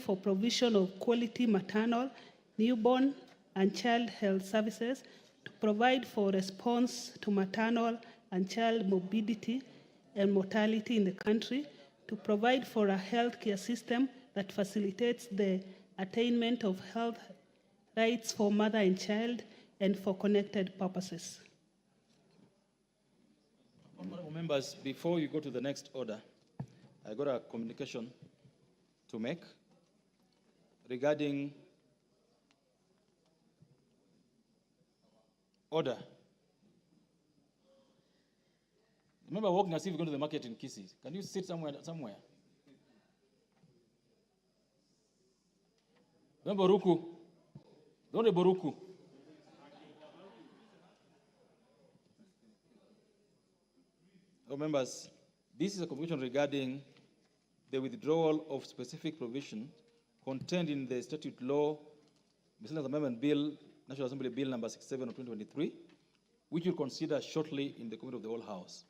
S3: for provision of quality maternal, newborn, and child health services, to provide for response to maternal and child morbidity and mortality in the country, to provide for a healthcare system that facilitates the attainment of health rights for mother and child, and for connected purposes.
S1: Honorable members, before you go to the next order, I got a communication to make regarding order. Remember walking as if you're going to the market in Kisii. Can you sit somewhere? Remember Ruku? Don't Boruku. Oh, members, this is a communication regarding the withdrawal of specific provision contained in the statute law, Miscellaneous Amendment Bill, National Assembly Bill number 67 of 2023, which we'll consider shortly in the committee of the whole House.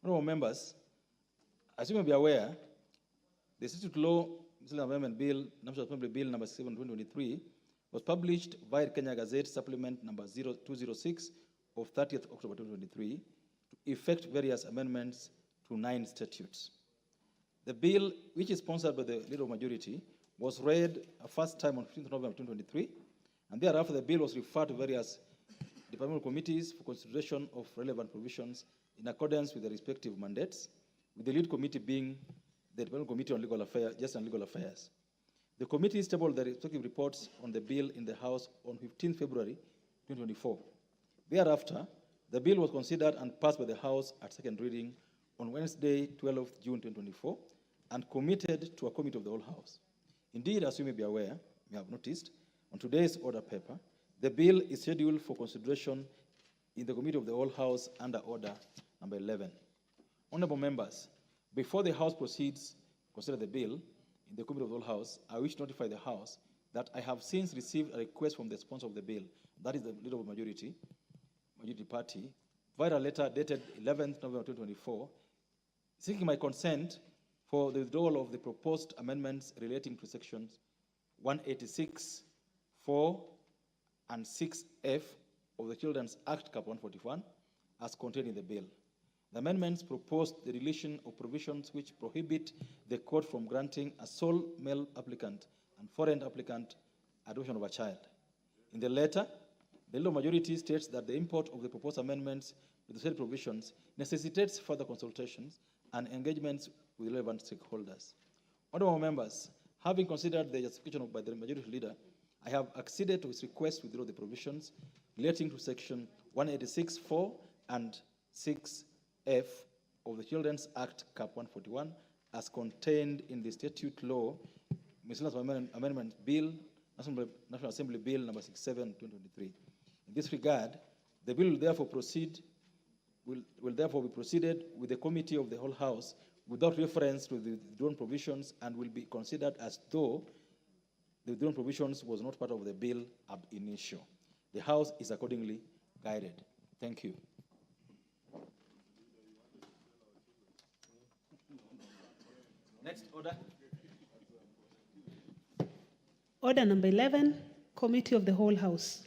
S1: Honorable members, as you may be aware, the statute law, Miscellaneous Amendment Bill, National Assembly Bill number 67 of 2023, was published via Kenya Gazette Supplement number 0206 of 30th October 2023, to effect various amendments to 9 statutes. The bill, which is sponsored by the Leader of Majority, was read a first time on 15th November 2023, and thereafter the bill was referred to various departmental committees for consideration of relevant provisions in accordance with the respective mandates, with the lead committee being the Departmental Committee on Legal Affairs, Justice and Legal Affairs. The committees tabled their respective reports on the bill in the House on 15 February 2024. Thereafter, the bill was considered and passed by the House at second reading on Wednesday, 12th June 2024, and committed to a committee of the whole House. Indeed, as you may be aware, you have noticed, on today's order paper, the bill is scheduled for consideration in the committee of the whole House under order number 11. Honorable members, before the House proceeds to consider the bill in the committee of the whole House, I wish to notify the House that I have since received a request from the sponsor of the bill, that is the Leader of Majority Party, via a letter dated 11th November 2024, seeking my consent for the withdrawal of the proposed amendments relating to sections 186, 4, and 6F of the Children's Act, Cap 141, as contained in the bill. The amendments proposed the deletion of provisions which prohibit the court from granting a sole male applicant and foreign applicant adoption of a child. In the letter, the Leader of Majority states that the import of the proposed amendments to the said provisions necessitates further consultations and engagements with relevant stakeholders. Honorable members, having considered the justification by the Majority Leader, I have acceded to his request to withdraw the provisions relating to section 186(4) and 6F of the Children's Act, Cap 141, as contained in the statute law, Miscellaneous Amendment Bill, National Assembly Bill number 67, 2023. In this regard, the bill will therefore be proceeded with the Committee of the Whole House without reference to the withdrawn provisions and will be considered as though the withdrawn provisions was not part of the bill ab initio. The House is accordingly guided. Thank you. Next order.
S3: Order number 11, Committee of the Whole House.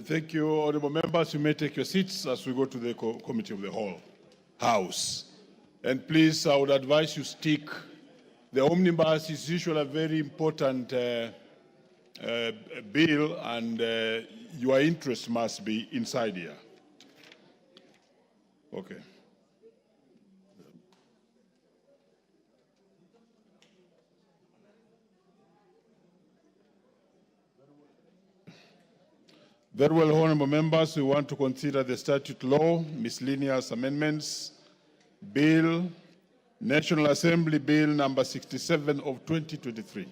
S7: Thank you, honorable members. You may take your seats as we go to the Committee of the Whole House. And please, I would advise you stick. The omnibus is usually a very important bill, and your interest must be inside here. Okay. Very well, honorable members, we want to consider the statute law, miscellaneous amendments, bill, National Assembly Bill number 67 of 2023.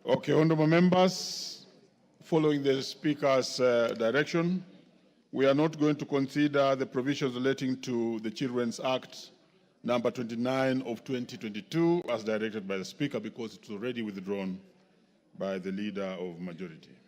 S7: Okay, honorable members, following the Speaker's direction, we are not going to consider the provisions relating to the Children's Act number 29 of 2022 as directed by the Speaker because it's already withdrawn by the Leader of Majority.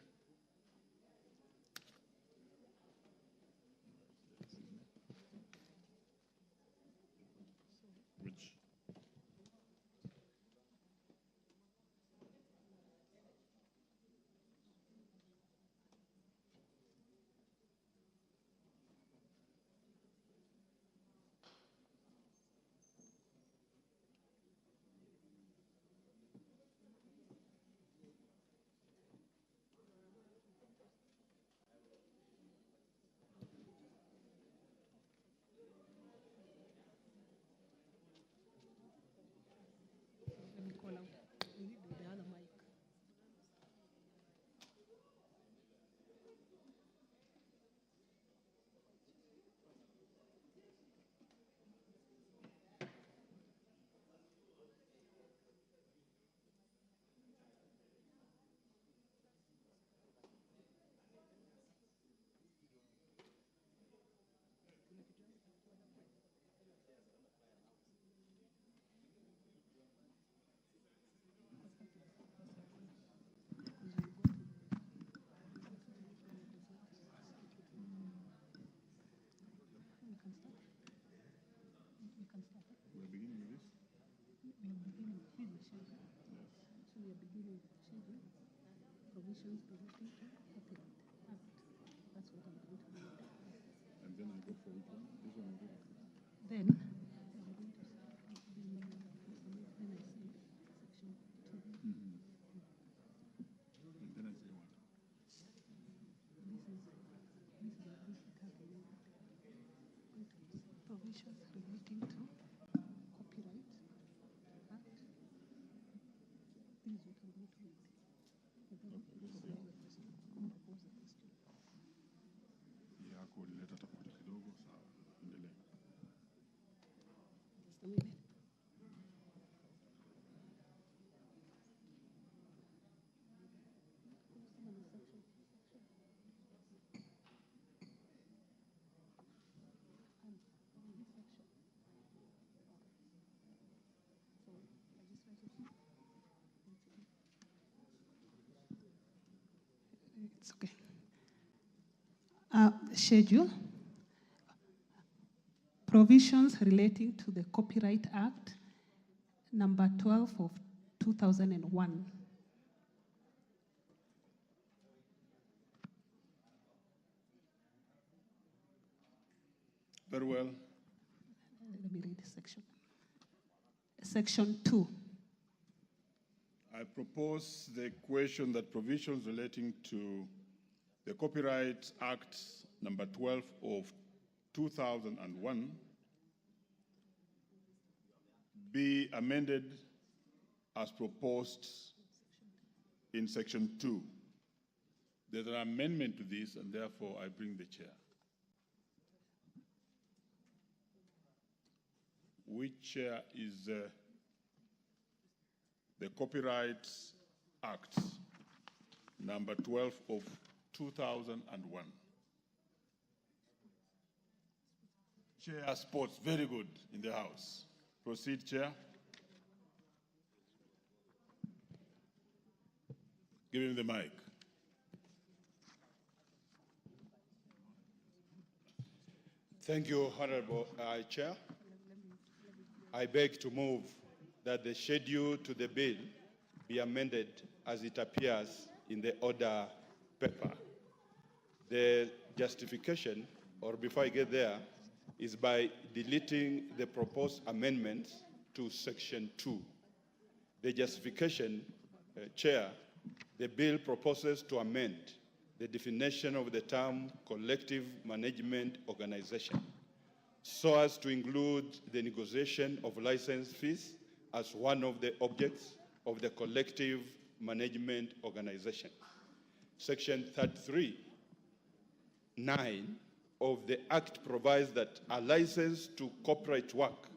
S3: It's okay. Schedule. Provisions relating to the Copyright Act, number 12 of 2001.
S7: Very well.
S3: Let me read the section. Section 2.
S7: I propose the question that provisions relating to the Copyright Act number 12 of 2001 be amended as proposed in section 2. There's an amendment to this, and therefore I bring the chair. Which chair is the Copyright Act number 12 of 2001. Chair Sports, very good in the House. Proceed, Chair. Give him the mic.
S8: Thank you, Honorable Chair. I beg to move that the schedule to the bill be amended as it appears in the order paper. The justification, or before I get there, is by deleting the proposed amendments to section 2. The justification, Chair, the bill proposes to amend the definition of the term collective management organization so as to include the negotiation of license fees as one of the objects of the collective management organization. Section 33(9) of the Act provides that a license to copyright work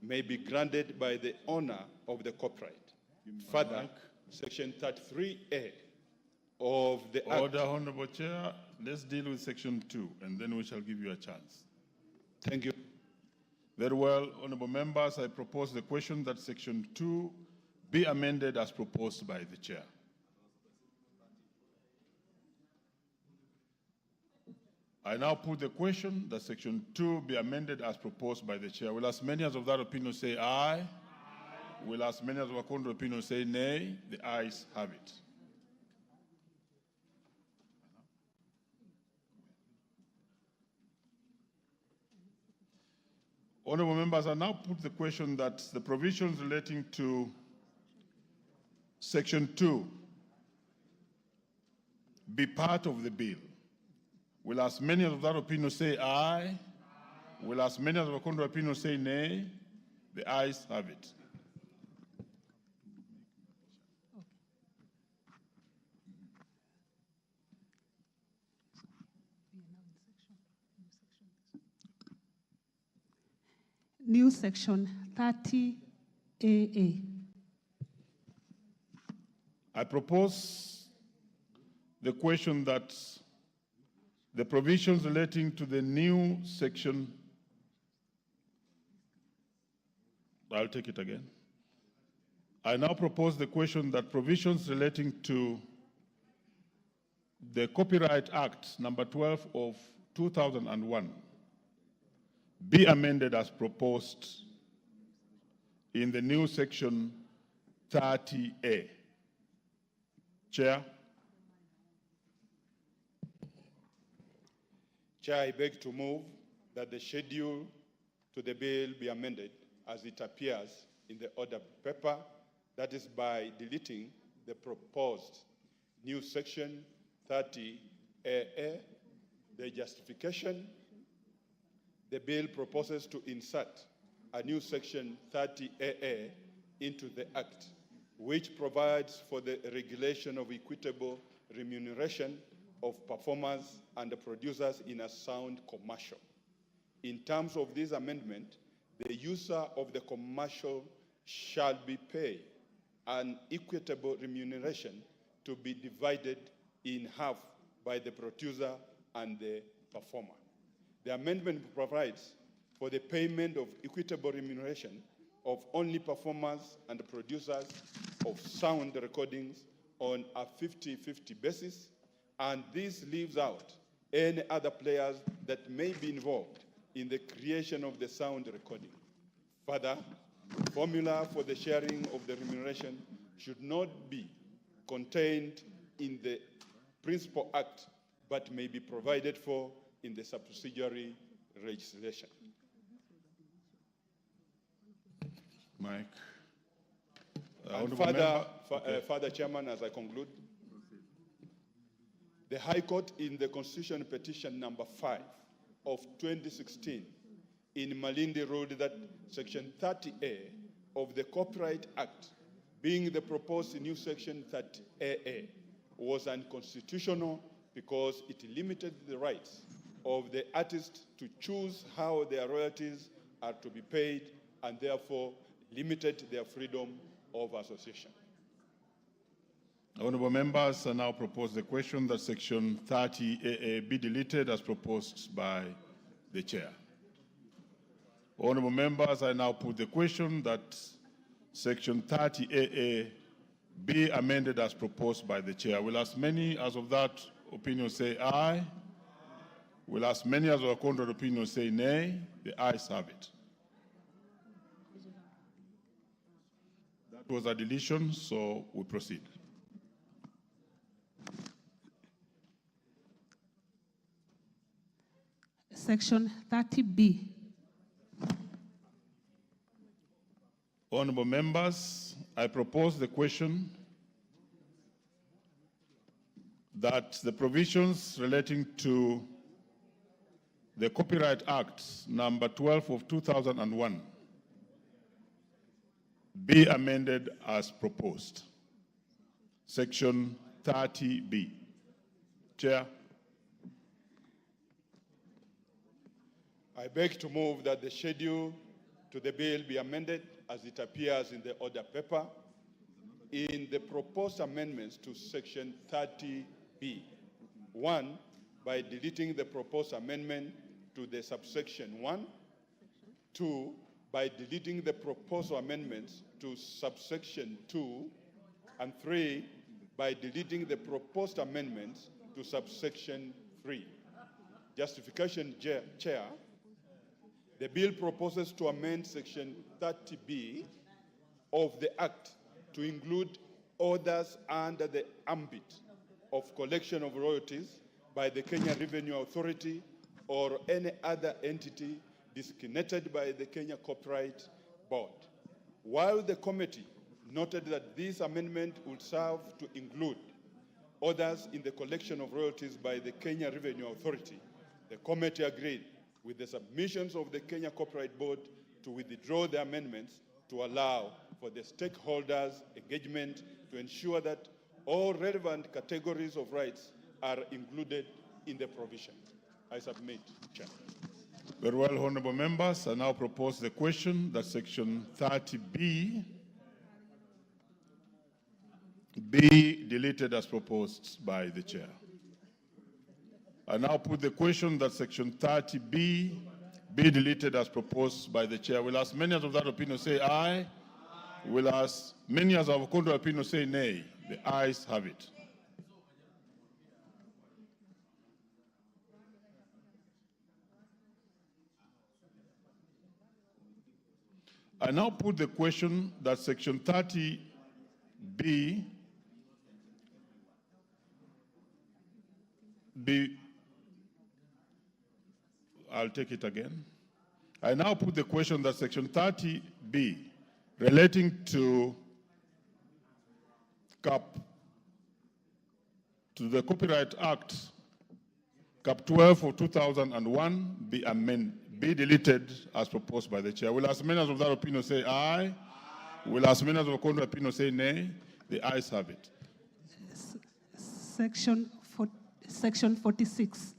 S8: may be granted by the owner of the copyright. Further, Section 33A of the Act...
S7: Order, Honorable Chair. Let's deal with Section 2, and then we shall give you a chance.
S8: Thank you.
S7: Very well, honorable members, I propose the question that Section 2 be amended as proposed by the Chair. I now put the question that Section 2 be amended as proposed by the Chair. Will as many as of that opinion say aye? Aye. Will as many as of a contrary opinion say nay? The ayes have it. Honorable members, I now put the question that the provisions relating to Section 2 be part of the bill. Will as many of that opinion say aye? Aye. Will as many of the contrary opinion say nay? The ayes have it.
S3: New section 30AA.
S7: I propose the question that the provisions relating to the new section, I'll take it again. I now propose the question that provisions relating to the Copyright Act number 12 of 2001 be amended as proposed in the new section 30A. Chair.
S8: Chair, I beg to move that the schedule to the bill be amended as it appears in the order paper, that is by deleting the proposed new section 30AA. The justification, the bill proposes to insert a new section 30AA into the Act, which provides for the regulation of equitable remuneration of performers and the producers in a sound commercial. In terms of this amendment, the user of the commercial shall be paid an equitable remuneration to be divided in half by the producer and the performer. The amendment provides for the payment of equitable remuneration of only performers and producers of sound recordings on a 50-50 basis, and this leaves out any other players that may be involved in the creation of the sound recording. Further, formula for the sharing of the remuneration should not be contained in the Principal Act, but may be provided for in the subsidiary legislation.
S7: Mike.
S8: And further, Chairman, as I conclude, the High Court in the Constitution Petition number 5 of 2016 in Malindi ruled that Section 30A of the Copyright Act, being the proposed new Section 30AA, was unconstitutional because it limited the rights of the artist to choose how their royalties are to be paid and therefore limited their freedom of association.
S7: Honourable members, I now propose the question that Section 30AA be deleted as proposed by the Chair. Honourable members, I now put the question that Section 30AA be amended as proposed by the Chair. Will as many as of that opinion say aye? Will as many as of a contrary opinion say nay? The ayes have it. That was a deletion, so we proceed.
S3: Section 30B.
S7: Honourable members, I propose the question that the provisions relating to the Copyright Act number 12 of 2001 be amended as proposed. Section 30B. Chair.
S8: I beg to move that the schedule to the bill be amended as it appears in the order paper in the proposed amendments to Section 30B. 1, by deleting the proposed amendment to the subsection 1. 2, by deleting the proposed amendments to subsection 2. And 3, by deleting the proposed amendments to subsection 3. Justification, Chair. The bill proposes to amend Section 30B of the Act to include orders under the ambit of collection of royalties by the Kenya Revenue Authority or any other entity designated by the Kenya Copyright Board. While the committee noted that this amendment would serve to include orders in the collection of royalties by the Kenya Revenue Authority, the committee agreed with the submissions of the Kenya Copyright Board to withdraw the amendments to allow for the stakeholders' engagement to ensure that all relevant categories of rights are included in the provision. I submit, Chair.
S7: Very well, honourable members. I now propose the question that Section 30B be deleted as proposed by the Chair. I now put the question that Section 30B be deleted as proposed by the Chair. Will as many as of that opinion say aye? Will as many as of contrary opinion say nay? The ayes have it. I now put the question that Section 30B be, I'll take it again. I now put the question that Section 30B relating to the Copyright Act, Cap 12 of 2001 be deleted as proposed by the Chair. Will as many as of that opinion say aye? Will as many as of the contrary opinion say nay? The ayes have it.
S3: Section 46.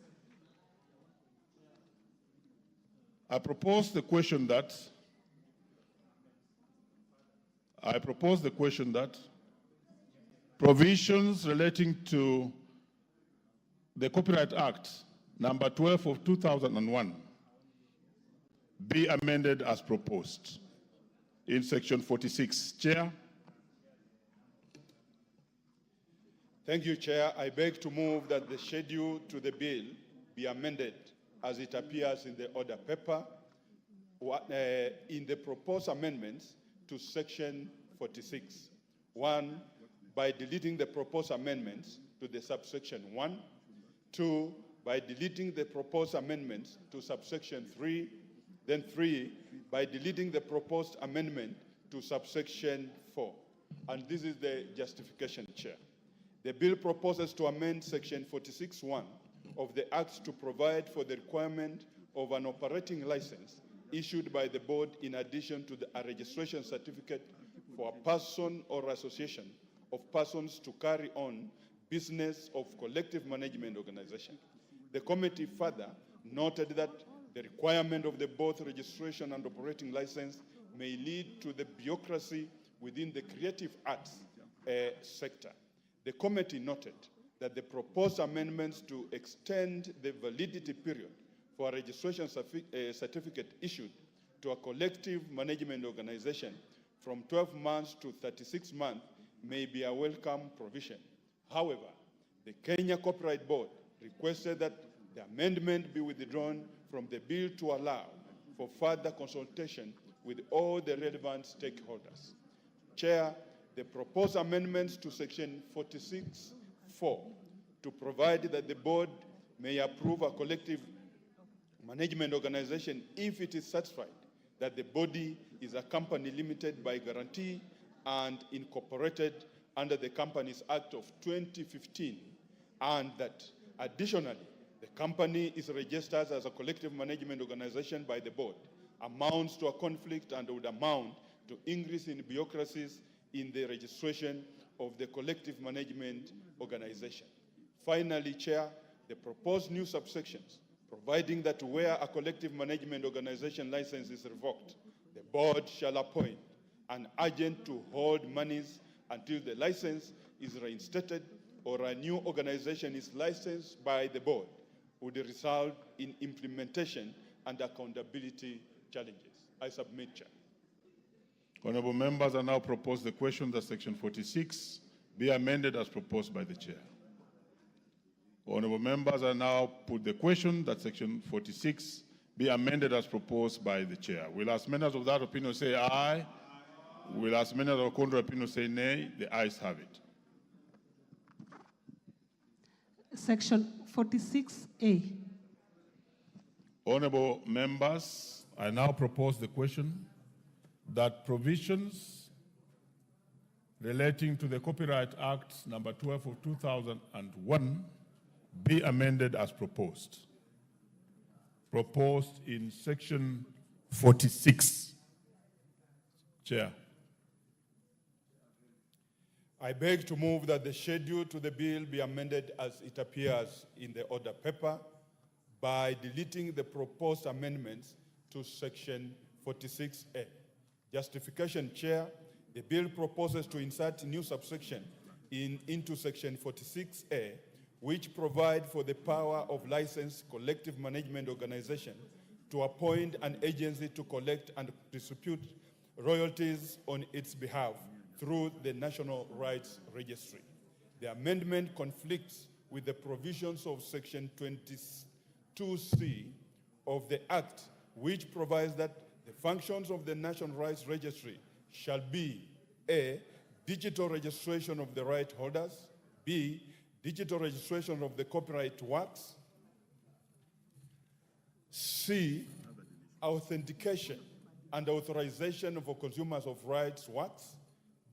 S7: I propose the question that provisions relating to the Copyright Act number 12 of 2001 be amended as proposed. in section 46. Chair.
S8: Thank you, Chair. I beg to move that the schedule to the bill be amended as it appears in the order paper in the proposed amendments to section 46. 1, by deleting the proposed amendments to the subsection 1. 2, by deleting the proposed amendments to subsection 3. Then 3, by deleting the proposed amendment to subsection 4. And this is the justification, Chair. The bill proposes to amend section 46(1) of the Act to provide for the requirement of an operating license issued by the board in addition to a registration certificate for a person or association of persons to carry on business of collective management organization. The committee further noted that the requirement of the both registration and operating license may lead to the bureaucracy within the creative arts sector. The committee noted that the proposed amendments to extend the validity period for a registration certificate issued to a collective management organization from 12 months to 36 months may be a welcome provision. However, the Kenya Copyright Board requested that the amendment be withdrawn from the bill to allow for further consultation with all the relevant stakeholders. Chair, the proposed amendments to section 46(4) to provide that the board may approve a collective management organization if it is satisfied that the body is a company limited by guarantee and incorporated under the Companies Act of 2015, and that additionally, the company is registered as a collective management organization by the board, amounts to a conflict and would amount to increase in bureaucracies in the registration of the collective management organization. Finally, Chair, the proposed new subsections, providing that where a collective management organization license is revoked, the board shall appoint an agent to hold monies until the license is reinstated or a new organization is licensed by the board, would result in implementation and accountability challenges. I submit, Chair.
S7: Honorable members, I now propose the question that section 46 be amended as proposed by the chair. Honorable members, I now put the question that section 46 be amended as proposed by the chair. Will as many of that opinion say aye? Will as many of the contrary opinion say nay? The ayes have it.
S3: Section 46A.
S7: Honorable members, I now propose the question that provisions relating to the Copyright Act number 12 of 2001 be amended as proposed. Proposed in section 46. Chair.
S8: I beg to move that the schedule to the bill be amended as it appears in the order paper by deleting the proposed amendments to section 46A. Justification, Chair, the bill proposes to insert new subsection into section 46A, which provide for the power of licensed collective management organization to appoint an agency to collect and distribute royalties on its behalf through the National Rights Registry. The amendment conflicts with the provisions of section 22C of the Act, which provides that the functions of the National Rights Registry shall be A, digital registration of the right holders, B, digital registration of the copyright works, C, authentication and authorization for consumers of rights works,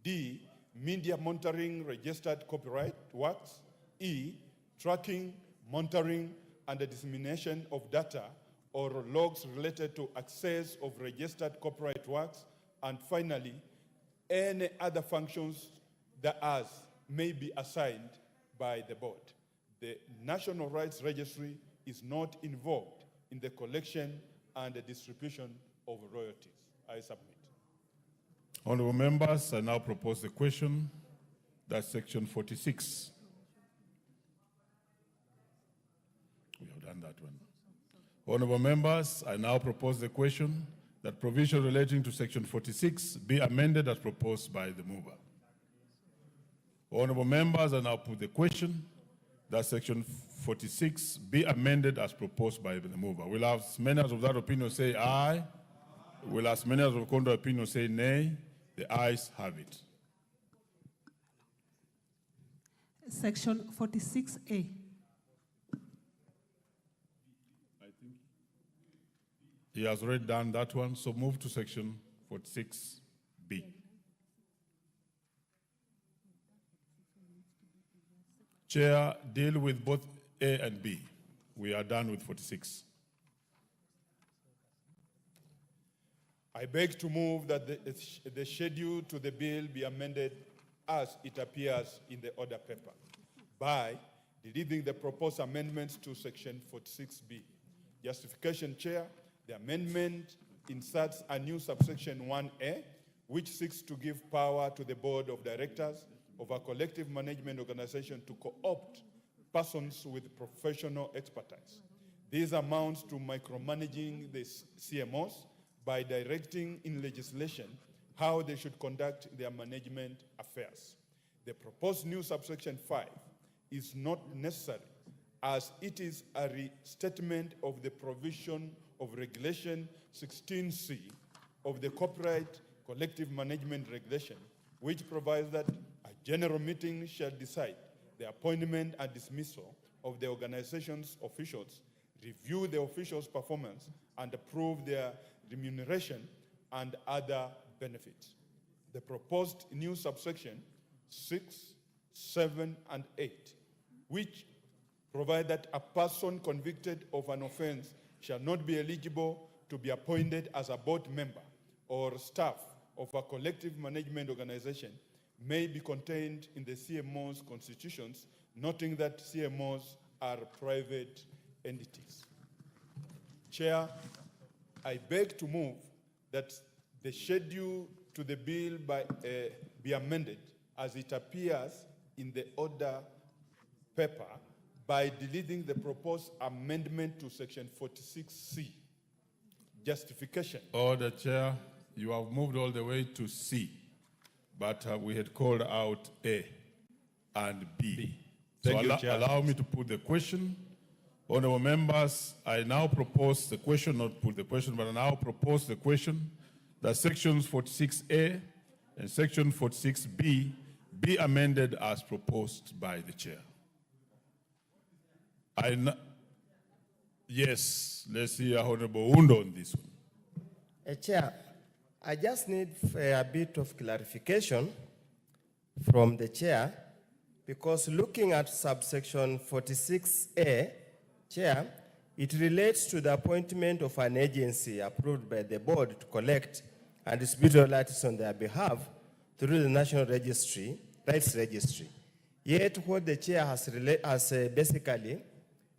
S8: D, media monitoring registered copyright works, E, tracking, monitoring, and the dissemination of data or logs related to access of registered copyright works, and finally, any other functions that may be assigned by the board. The National Rights Registry is not involved in the collection and the distribution of royalties. I submit.
S7: Honorable members, I now propose the question that section 46. We have done that one. Honorable members, I now propose the question that provision relating to section 46 be amended as proposed by the mover. Honorable members, I now put the question that section 46 be amended as proposed by the mover. Will as many as of that opinion say aye? Will as many as of contrary opinion say nay? The ayes have it.
S9: Section 46A.
S7: He has already done that one, so move to section 46B. Chair, deal with both A and B. We are done with 46.
S8: I beg to move that the schedule to the bill be amended as it appears in the order paper by deleting the proposed amendments to section 46B. Justification, Chair, the amendment inserts a new subsection 1A, which seeks to give power to the board of directors of a collective management organization to co-opt persons with professional expertise. This amounts to micromanaging the CMOs by directing in legislation how they should conduct their management affairs. The proposed new subsection 5 is not necessary, as it is a restatement of the provision of Regulation 16C of the Corporate Collective Management Regulation, which provides that a general meeting shall decide the appointment and dismissal of the organization's officials, review the officials' performance, and approve their remuneration and other benefits. The proposed new subsection 6, 7, and 8, which provide that a person convicted of an offense shall not be eligible to be appointed as a board member or staff of a collective management organization, may be contained in the CMO's constitutions, noting that CMOs are private entities. Chair, I beg to move that the schedule to the bill be amended as it appears in the order paper by deleting the proposed amendment to section 46C. Justification.
S7: Order, Chair. You have moved all the way to C, but we had called out A and B.
S10: Thank
S7: so
S10: you, Chair.
S7: Allow me to put the question. Honorable members, I now propose the question, not put the question, but I now propose the question that sections 46A and section 46B be amended as proposed by the chair. Yes, let's see Honorable Undo on this one.
S10: Chair, I just need a bit of clarification from the chair, because looking at subsection 46A, Chair, it relates to the appointment of an agency approved by the board to collect and distribute royalties on their behalf through the National Registry, Rights Registry. Yet what the chair has basically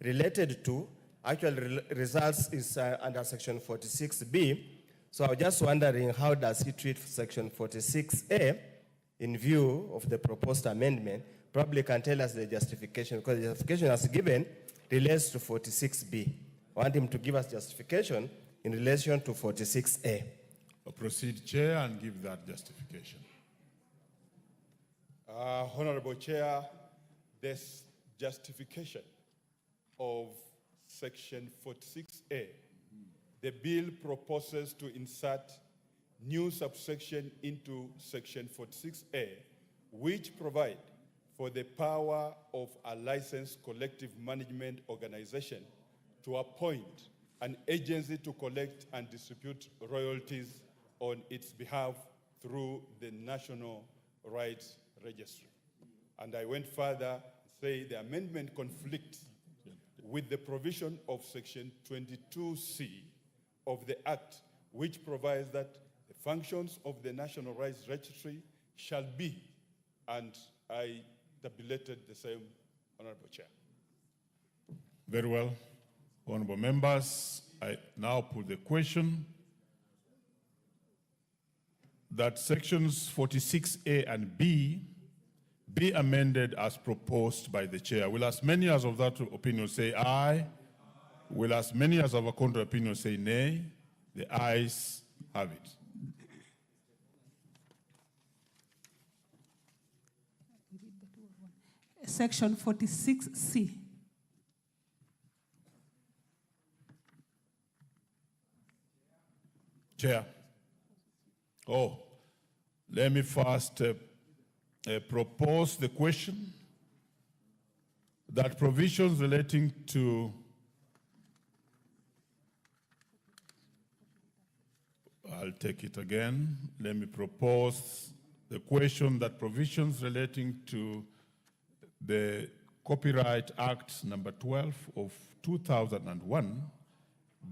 S10: related to actual results is under section 46B. So I was just wondering, how does he treat section 46A in view of the proposed amendment? Probably can tell us the justification, because the justification as given relates to 46B. I want him to give us justification in relation to 46A.
S7: Proceed, Chair, and give that justification.
S8: Honorable Chair, this justification of section 46A, the bill proposes to insert new subsection into section 46A, which provide for the power of a licensed collective management organization to appoint an agency to collect and distribute royalties on its behalf through the National Rights Registry. And I went further, say the amendment conflicts with the provision of section 22C of the Act, which provides that the functions of the National Rights Registry shall be, and I tabulated the same, Honorable Chair.
S7: Very well. Honorable members, I now put the question that sections 46A and B be amended as proposed by the chair. Will as many as of that opinion say aye? Will as many as of a contrary opinion say nay? The ayes have it.
S9: Section 46C.
S7: Chair. Oh, let me first propose the question that provisions relating to I'll take it again. Let me propose the question that provisions relating to the Copyright Act number 12 of 2001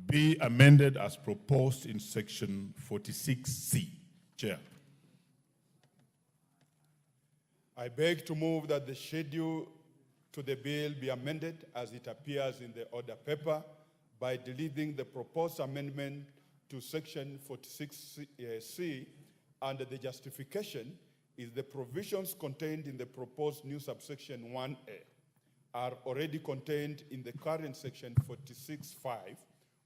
S7: be amended as proposed in section 46C. Chair.
S8: I beg to move that the schedule to the bill be amended as it appears in the order paper by deleting the proposed amendment to section 46C, and the justification is the provisions contained in the proposed new subsection 1A are already contained in the current section 46(5)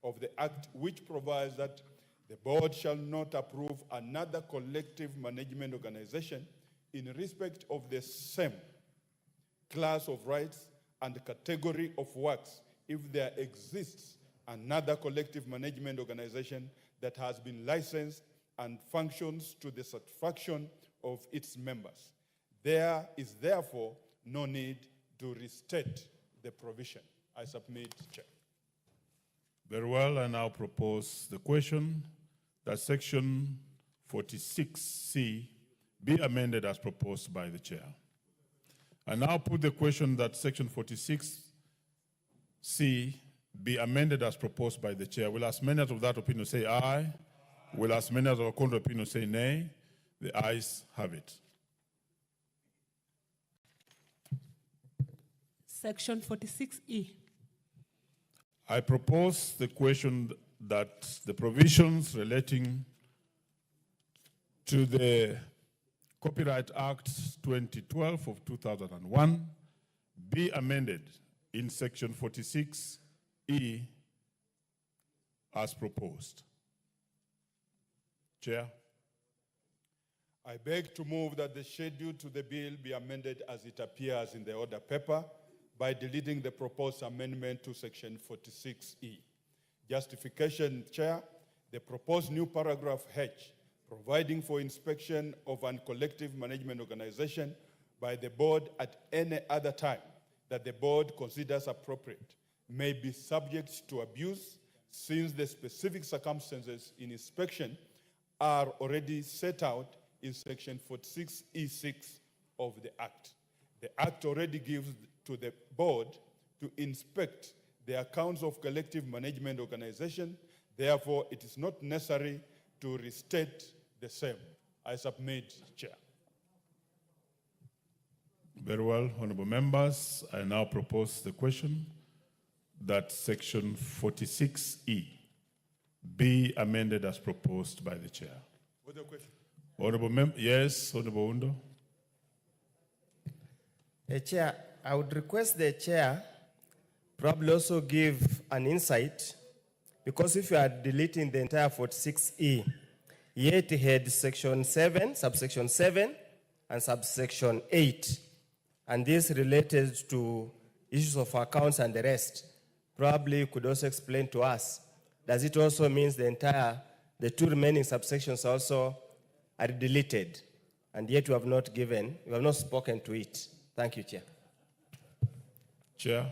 S8: of the Act, which provides that the board shall not approve another collective management organization in respect of the same class of rights and category of works if there exists another collective management organization that has been licensed and functions to the satisfaction of its members. There is therefore no need to restate the provision. I submit, Chair.
S7: Very well, I now propose the question that section 46C be amended as proposed by the chair. I now put the question that section 46C be amended as proposed by the chair. Will as many of that opinion say aye? Will as many of the contrary opinion say nay? The ayes have it.
S9: Section 46E.
S7: I propose the question that the provisions relating to the Copyright Act 2012 of 2001 be amended in section 46E as proposed. Chair.
S8: I beg to move that the schedule to the bill be amended as it appears in the order paper by deleting the proposed amendment to section 46E. Justification, Chair, the proposed new paragraph H, providing for inspection of a collective management organization by the board at any other time that the board considers appropriate, may be subject to abuse since the specific circumstances in inspection are already set out in section 46E6 of the Act. The Act already gives to the board to inspect the accounts of collective management organization. Therefore, it is not necessary to restate the same. I submit, Chair.
S7: Very well, honorable members. I now propose the question that section 46E be amended as proposed by the chair.
S8: What's the question?
S7: Honorable member, yes, honorable Undo.
S10: Chair, I would request the chair probably also give an insight, because if you are deleting the entire 46E, yet had section 7, subsection 7, and subsection 8, and this related to issues of accounts and the rest, probably you could also explain to us, does it also mean the two remaining subsections also are deleted, and yet you have not spoken to it? Thank you, Chair.
S7: Chair.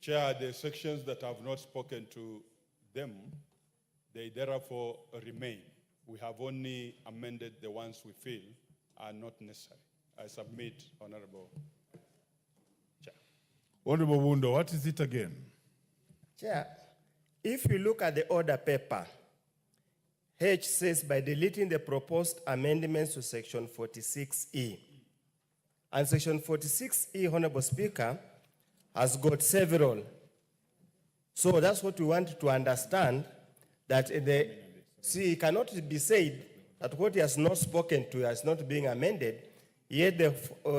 S8: Chair, the sections that have not spoken to them, they therefore remain. We have only amended the ones we feel are not necessary. I submit, Honorable Chair.
S7: Honorable Wundo, what is it again?
S10: Chair, if you look at the order paper, H says by deleting the proposed amendments to section 46E. And section 46E, Honorable Speaker, has got several. So that's what we want to understand, that it cannot be said that what he has not spoken to is not being amended, yet the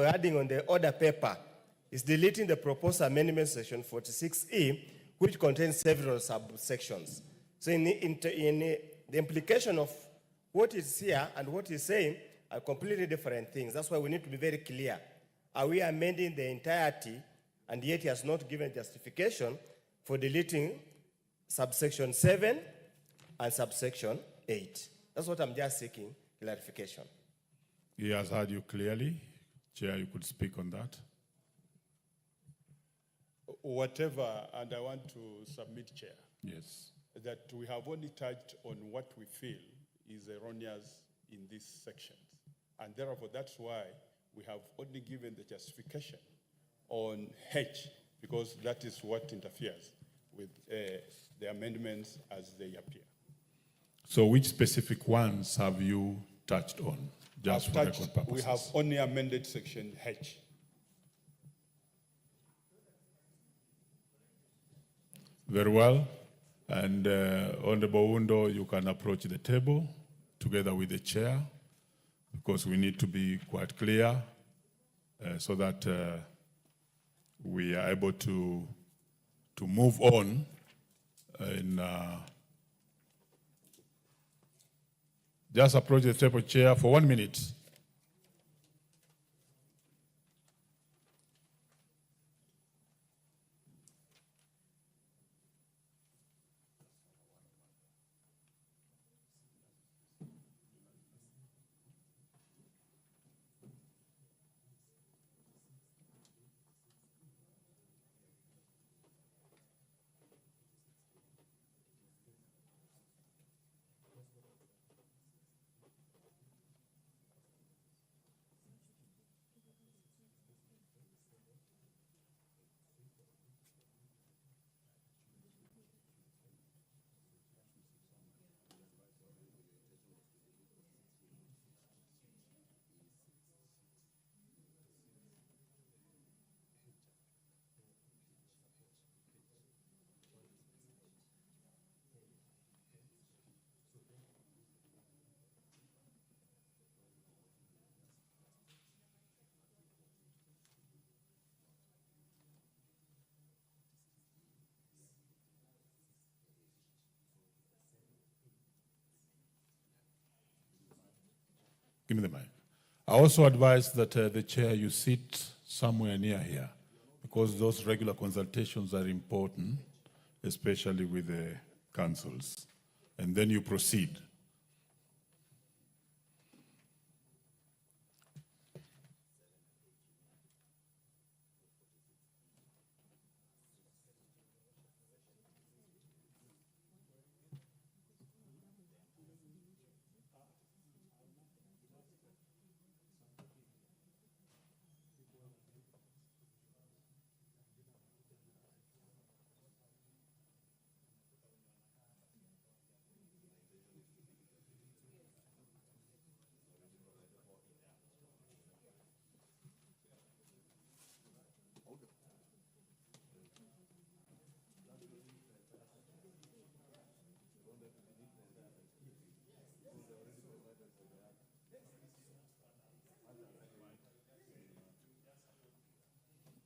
S10: adding on the order paper is deleting the proposed amendment section 46E, which contains several subsections. So in the implication of what is here and what he's saying are completely different things. That's why we need to be very clear. Are we amending the entirety, and yet he has not given justification for deleting subsection 7 and subsection 8? That's what I'm just seeking clarification.
S7: He has heard you clearly. Chair, you could speak on that.
S8: Whatever, and I want to submit, Chair.
S7: Yes.
S8: That we have only touched on what we feel is erroneous in these sections. And therefore, that's why we have only given the justification on H, because that is what interferes with the amendments as they appear.
S7: So which specific ones have you touched on? Just for record purposes.
S8: We have only amended section H.
S7: Very well. And Honorable Undo, you can approach the table together with the chair, because we need to be quite clear so that we are able to move on in just approach the table, chair, for 1 minute. Give me the mic. I also advise that the chair, you sit somewhere near here, because those regular consultations are important, especially with the councils. And then you proceed.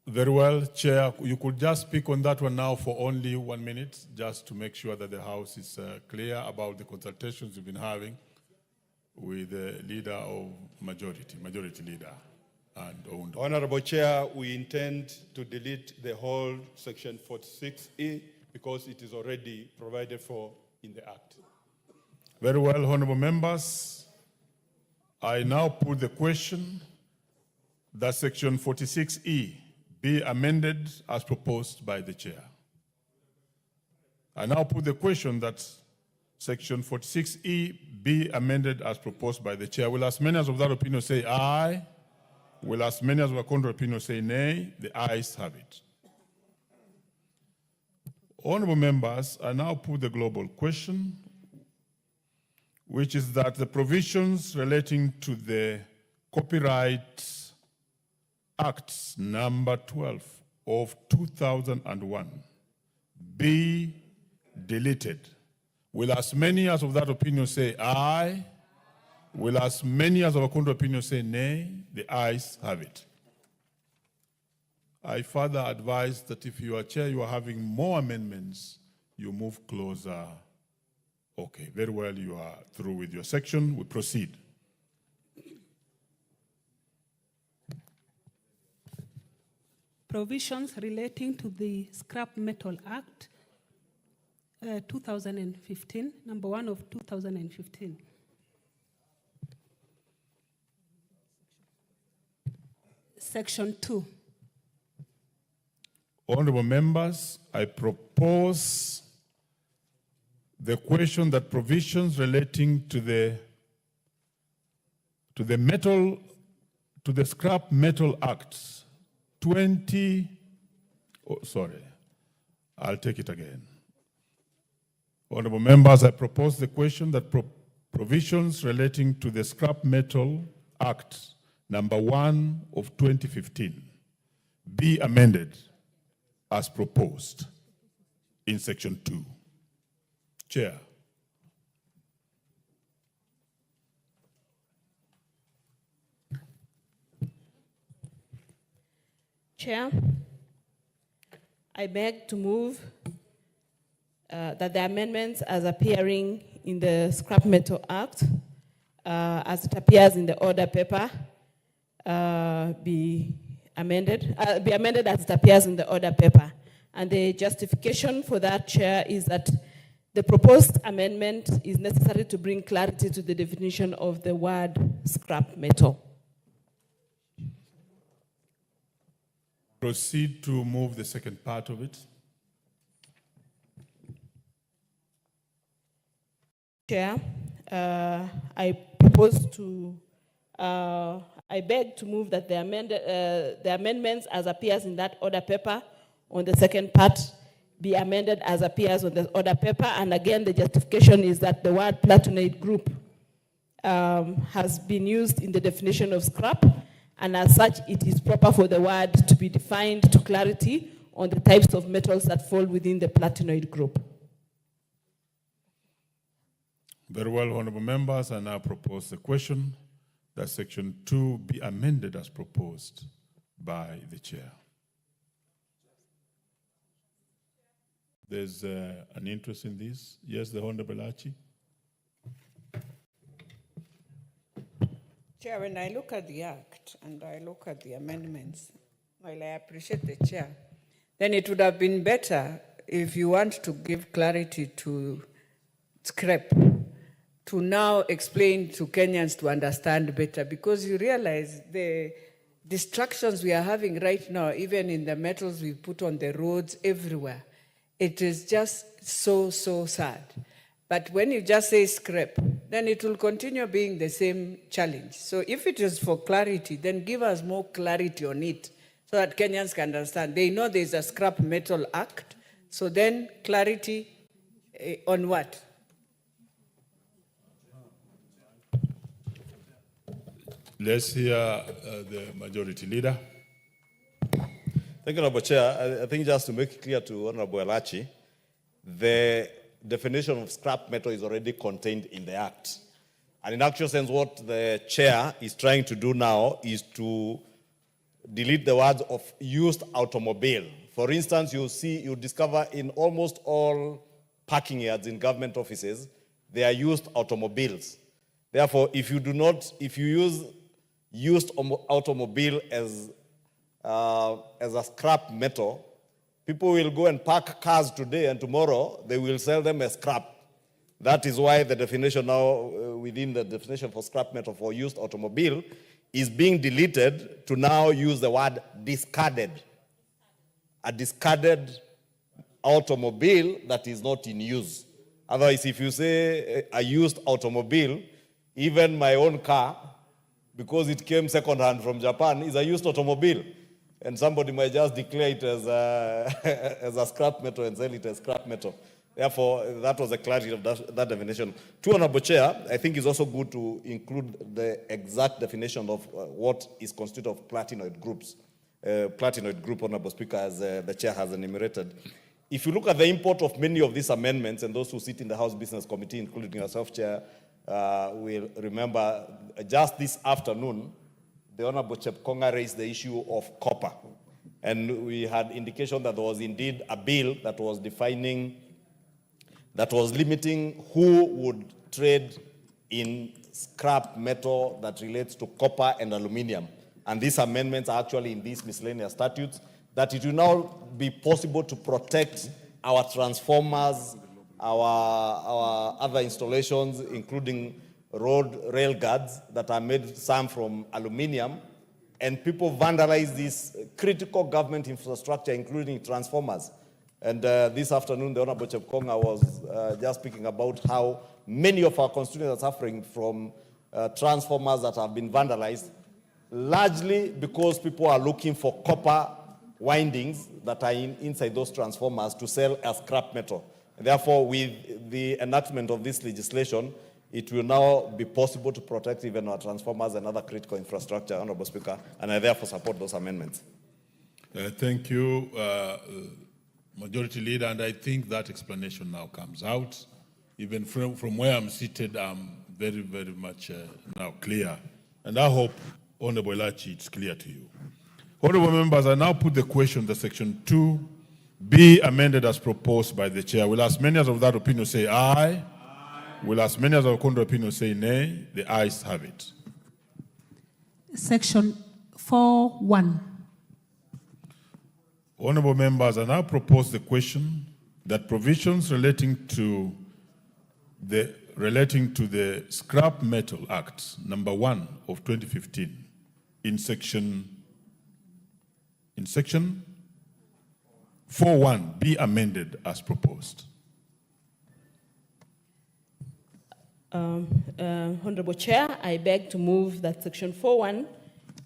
S7: Very well, Chair. You could just speak on that one now for only 1 minute, just to make sure that the House is clear about the consultations you've been having with the leader of majority leader, and Oundo.
S8: Honorable Chair, we intend to delete the whole section 46E because it is already provided for in the Act.
S7: Very well, honorable members. I now put the question that section 46E be amended as proposed by the chair. I now put the question that section 46E be amended as proposed by the chair. Will as many as of that opinion say aye? Will as many as of a contrary opinion say nay? The ayes have it. Honorable members, I now put the global question, which is that the provisions relating to the Copyright Act number 12 of 2001 be deleted. Will as many as of that opinion say aye? Will as many as of a contrary opinion say nay? The ayes have it. I further advise that if you are chair, you are having more amendments, you move closer Okay, very well. You are through with your section. We proceed.
S3: Provisions relating to the Scrap Metal Act 2015, number 1 of 2015. Section 2.
S7: Honorable members, I propose the question that provisions relating to the Scrap Metal Act I'll take it again. Honorable members, I propose the question that provisions relating to the Scrap Metal Act number 1 of 2015 be amended as proposed in section 2. Chair.
S11: Chair, I beg to move that the amendments as appearing in the Scrap Metal Act, as it appears in the order paper, be amended as it appears in the order paper. And the justification for that, Chair, is that the proposed amendment is necessary to bring clarity to the definition of the word scrap metal.
S7: Proceed to move the second part of it.
S11: Chair, I propose to, I beg to move that the amendments as appears in that order paper on the second part be amended as appears on the order paper. And again, the justification is that the word platinoid group has been used in the definition of scrap, and as such, it is proper for the word to be defined to clarity on the types of metals that fall within the platinoid group.
S7: Very well, honorable members, I now propose the question that section 2 be amended as proposed by the chair. There's an interest in this. Yes, the Honorable Archie.
S12: Chair, when I look at the Act and I look at the amendments, while I appreciate the Chair, then it would have been better if you want to give clarity to scrap, to now explain to Kenyans to understand better, because you realize the distractions we are having right now, even in the metals we put on the roads everywhere, it is just so sad. But when you just say scrap, then it will continue being the same challenge. So if it is for clarity, then give us more clarity on it so that Kenyans can understand. They know there's a Scrap Metal Act, so then clarity on what?
S7: Let's hear the majority leader.
S14: Thank you, Honorable Chair. I think just to make it clear to Honorable Elachi, the definition of scrap metal is already contained in the Act. And in actual sense, what the Chair is trying to do now is to delete the words of used automobile. For instance, you discover in almost all parking yards in government offices, they are used automobiles. Therefore, if you use used automobile as a scrap metal, people will go and park cars today and tomorrow they will sell them as scrap. That is why the definition now within the definition for scrap metal for used automobile is being deleted to now use the word discarded. A discarded automobile that is not in use. Otherwise, if you say a used automobile, even my own car, because it came second-hand from Japan, is a used automobile. And somebody might just declare it as a scrap metal and sell it as scrap metal. Therefore, that was the clarity of that definition. To Honorable Chair, I think it's also good to include the exact definition of what is constituted of platinoid groups. Platinoid group, Honorable Speaker, as the Chair has enumerated. If you look at the import of many of these amendments, and those who sit in the House Business Committee, including yourself, Chair, will remember just this afternoon, the Honorable Chepkonga raised the issue of copper. And we had indication that there was indeed a bill that was defining that was limiting who would trade in scrap metal that relates to copper and aluminium. And these amendments are actually in these miscellaneous statutes, that it will now be possible to protect our transformers, our other installations, including rail guards that are made some from aluminium, and people vandalize this critical government infrastructure, including transformers. And this afternoon, the Honorable Chepkonga was just speaking about how many of our constituents are suffering from transformers that have been vandalized, largely because people are looking for copper windings that are inside those transformers to sell as scrap metal. And therefore, with the enactment of this legislation, it will now be possible to protect even our transformers and other critical infrastructure, Honorable Speaker, and I therefore support those amendments.
S7: Thank you, Majority Leader, and I think that explanation now comes out. Even from where I'm seated, I'm very, very much now clear. And I hope, Honorable Elachi, it's clear to you. Honorable members, I now put the question that Section 2 be amended as proposed by the Chair. Will as many as of that opinion say aye? Aye. Will as many as of contrary opinion say nay? The ayes have it.
S9: Section 4.1.
S7: Honorable members, I now propose the question that provisions relating to the Scrap Metal Act, number 1 of 2015, in section 4.1 be amended as proposed.
S11: Honorable Chair, I beg to move that Section 4.1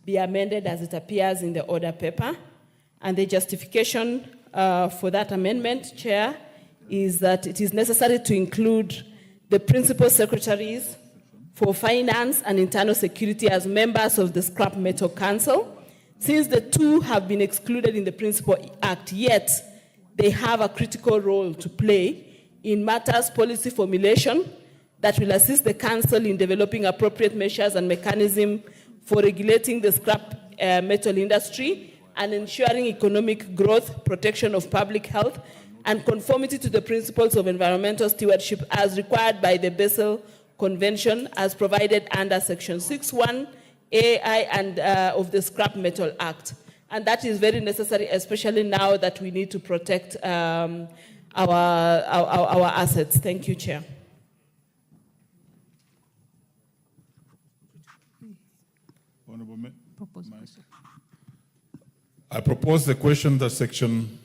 S11: be amended as it appears in the order paper. And the justification for that amendment, Chair, is that it is necessary to include the principal secretaries for finance and internal security as members of the Scrap Metal Council. Since the two have been excluded in the Principal Act, yet they have a critical role to play in matters policy formulation that will assist the Council in developing appropriate measures and mechanisms for regulating the scrap metal industry and ensuring economic growth, protection of public health, and conformity to the principles of environmental stewardship as required by the Basel Convention as provided under Section 6.1 AI and of the Scrap Metal Act. And that is very necessary, especially now that we need to protect our assets. Thank you, Chair.
S7: I propose the question that Section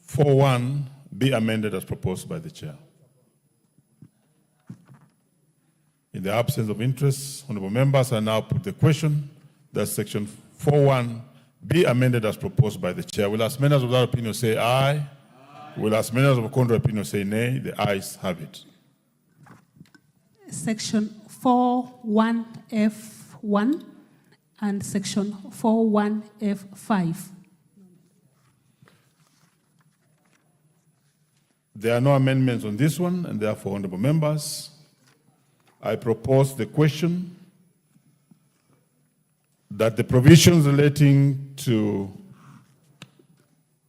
S7: 4.1 be amended as proposed by the Chair. In the absence of interest, honorable members, I now put the question that Section 4.1 be amended as proposed by the Chair. Will as many as of that opinion say aye? Aye. Will as many as of the contrary opinion say nay? The ayes have it.
S9: Section 4.1F1 and Section 4.1F5.
S7: There are no amendments on this one, and therefore, honorable members, I propose the question that the provisions relating to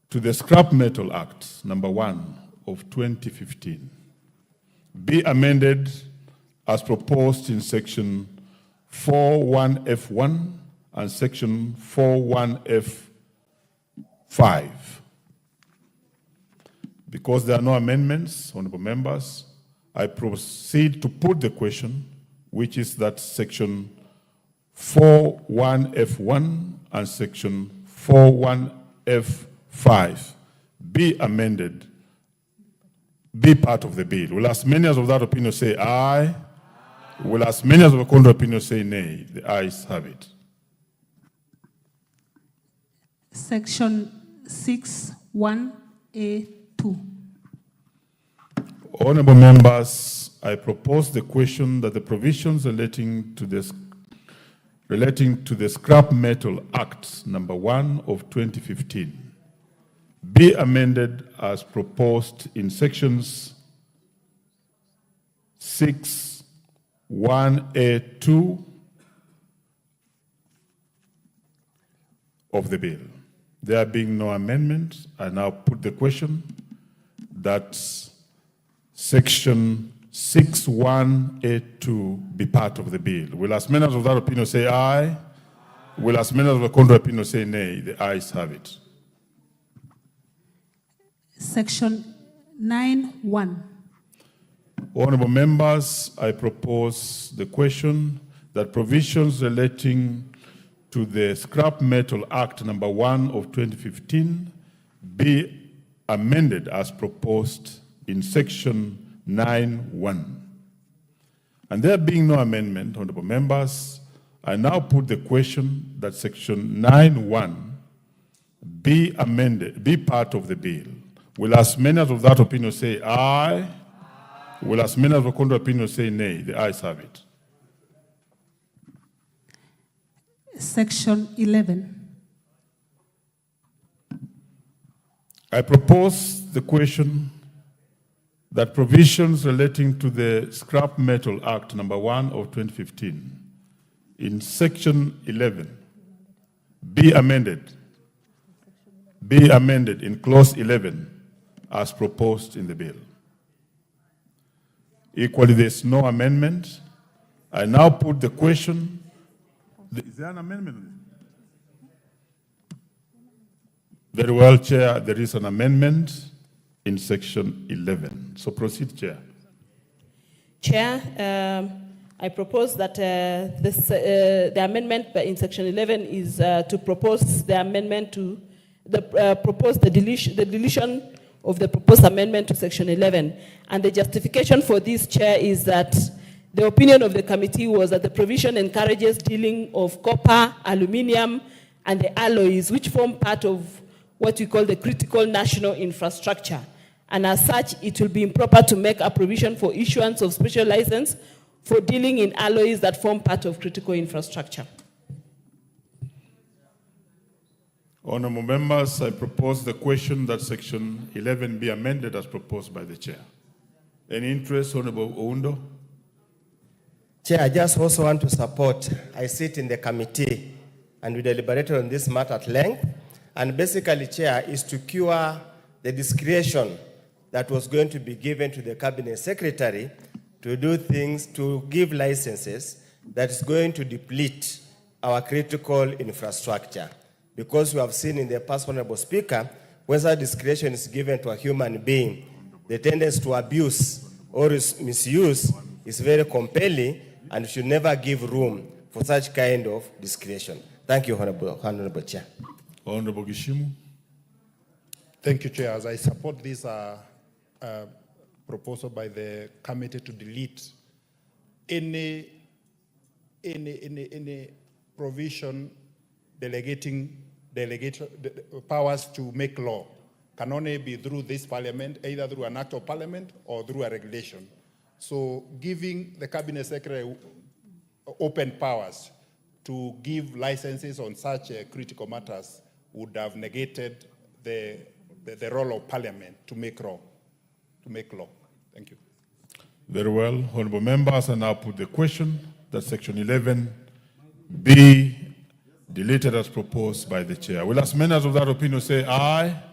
S7: the Scrap Metal Act, number 1 of 2015, be amended as proposed in Section 4.1F1 and Section 4.1F5. Because there are no amendments, honorable members, I proceed to put the question, which is that Section 4.1F1 and Section 4.1F5 be amended, be part of the bill. Will as many as of that opinion say aye? Aye. Will as many as of the contrary opinion say nay? The ayes have it.
S9: Section 6.1A2.
S7: Honorable members, I propose the question that the provisions relating to the Scrap Metal Act, number 1 of 2015, be amended as proposed in sections 6.1A2 of the bill. There being no amendment, I now put the question that Section 61A2 be part of the bill. Will as many of that opinion say aye? Will as many of the contrary opinion say nay? The ayes have it.
S9: Section 9(1).
S7: Honorable members, I propose the question that provisions relating to the Scrap Metal Act number 1 of 2015 be amended as proposed in section 9(1). And there being no amendment, honorable members, I now put the question that section 9(1) be amended, be part of the bill. Will as many of that opinion say aye? Will as many of the contrary opinion say nay? The ayes have it.
S9: Section 11.
S7: I propose the question that provisions relating to the Scrap Metal Act number 1 of 2015 in section 11 be amended in clause 11 as proposed in the bill. Equally, there's no amendment. I now put the question. Is there an amendment? Very well, Chair. There is an amendment in section 11. So proceed, Chair.
S11: Chair, I propose that the amendment in section 11 is to propose the amendment to the deletion of the proposed amendment to section 11. And the justification for this, Chair, is that the opinion of the committee was that the provision encourages dealing of copper, aluminium, and the alloys, which form part of what we call the critical national infrastructure. And as such, it will be improper to make a provision for issuance of special license for dealing in alloys that form part of critical infrastructure.
S7: Honorable members, I propose the question that section 11 be amended as proposed by the Chair. Any interest, Honorable Oundo?
S10: Chair, I just also want to support. I sit in the committee and we deliberated on this matter at length. And basically, Chair, is to cure the discretion that was going to be given to the Cabinet Secretary to do things, to give licenses that is going to deplete our critical infrastructure. Because we have seen in the past, Honorable Speaker, when that discretion is given to a human being, the tendency to abuse or misuse is very compelling and should never give room for such kind of discretion. Thank you, Honorable Chair.
S7: Honorable Gishimu.
S13: Thank you, Chair. As I support this proposal by the committee to delete any provision delegating powers to make law can only be through this parliament, either through an act of parliament or through a regulation. So giving the cabinet secretary open powers to give licenses on such critical matters would have negated the role of parliament to make law. Thank you.
S7: Very well. Honorable members, I now put the question that section 11 be deleted as proposed by the Chair. Will as many as of that opinion say aye? Aye.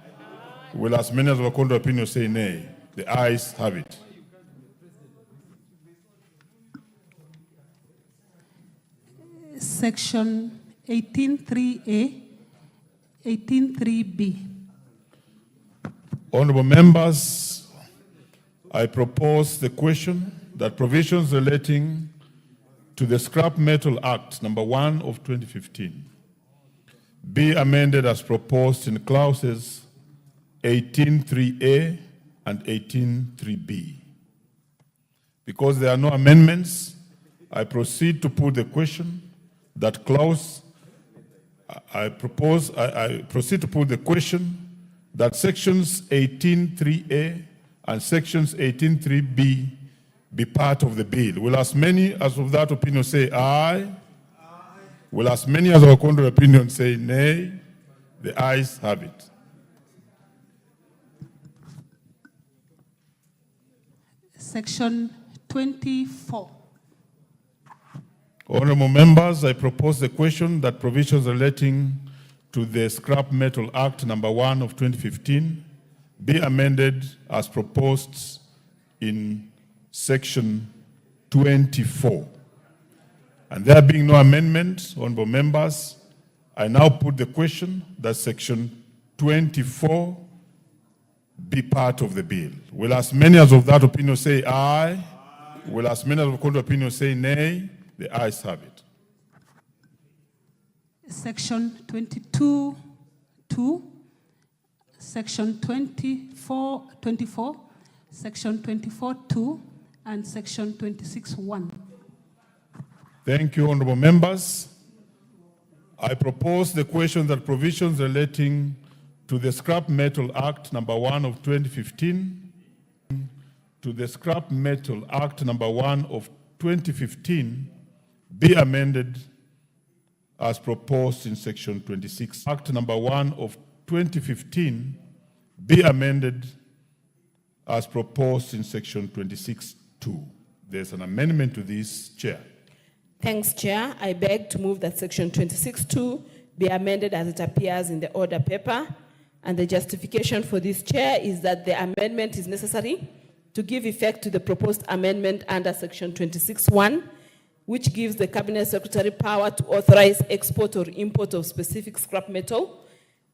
S7: Will as many as of the contrary opinion say nay? The ayes have it.
S9: Section 18(3)A, 18(3)B.
S7: Honorable members, I propose the question that provisions relating to the Scrap Metal Act number 1 of 2015 be amended as proposed in clauses 18(3)A and 18(3)B. Because there are no amendments, I proceed to put the question that clause, I proceed to put the question that sections 18(3)A and sections 18(3)B be part of the bill. Will as many as of that opinion say aye? Aye. Will as many as of the contrary opinion say nay? The ayes have it.
S9: Section 24.
S7: Honorable members, I propose the question that provisions relating to the Scrap Metal Act number 1 of 2015 be amended as proposed in section 24. And there being no amendment, honorable members, I now put the question that section 24 be part of the bill. Will as many as of that opinion say aye? Will as many as of the contrary opinion say nay? The ayes have it.
S9: Section 22(2), Section 24, Section 24(2), and Section 26(1).
S7: Thank you, honorable members. I propose the question that provisions relating to the Scrap Metal Act number 1 of 2015, to the Scrap Metal Act number 1 of 2015 be amended as proposed in section 26. Act number 1 of 2015 be amended as proposed in section 26(2). There's an amendment to this, Chair.
S11: Thanks, Chair. I beg to move that section 26(2) be amended as it appears in the order paper. And the justification for this, Chair, is that the amendment is necessary to give effect to the proposed amendment under section 26(1), which gives the Cabinet Secretary power to authorize export or import of specific scrap metal.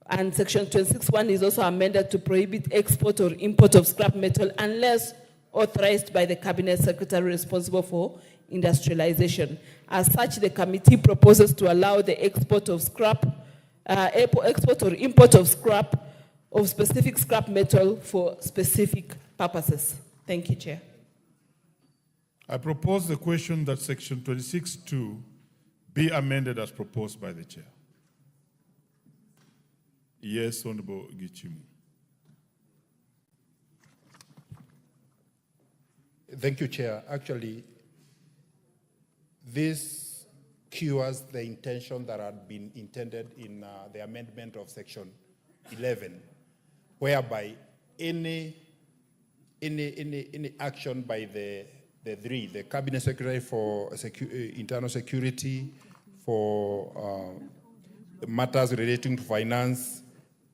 S11: And section 26(1) is also amended to prohibit export or import of scrap metal unless authorized by the Cabinet Secretary responsible for industrialization. As such, the committee proposes to allow the export of export or import of specific scrap metal for specific purposes. Thank you, Chair.
S7: I propose the question that section 26(2) be amended as proposed by the Chair. Yes, Honorable Gichimu.
S13: Thank you, Chair. Actually, this cures the intention that had been intended in the amendment of section 11, whereby any action by the Cabinet Secretary for internal security, for matters relating to finance,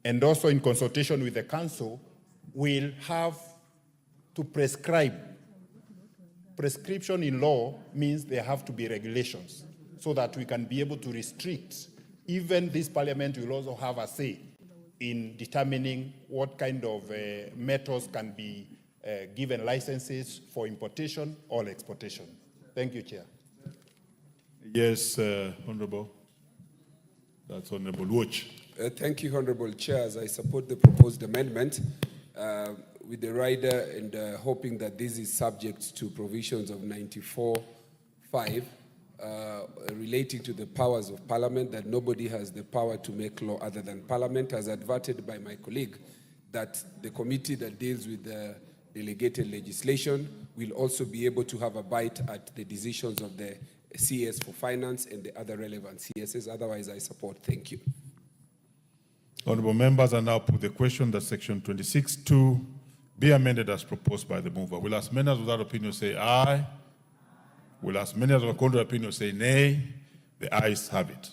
S13: and also in consultation with the Council, will have to prescribe. Prescription in law means there have to be regulations so that we can be able to restrict. Even this Parliament will also have a say in determining what kind of metals can be given licenses for importation or exportation. Thank you, Chair.
S7: Yes, Honorable. That's Honorable Watch.
S15: Thank you, Honorable Chairs. I support the proposed amendment with the rider and hoping that this is subject to provisions of 94(5) relating to the powers of Parliament, that nobody has the power to make law other than Parliament, as adverted by my colleague, that the committee that deals with the delegated legislation will also be able to have a bite at the decisions of the CS for Finance and the other relevant CSs. Otherwise, I support. Thank you.
S7: Honorable members, I now put the question that section 26(2) be amended as proposed by the mover. Will as many as without opinion say aye? Will as many as with contrary opinion say nay? The ayes have it.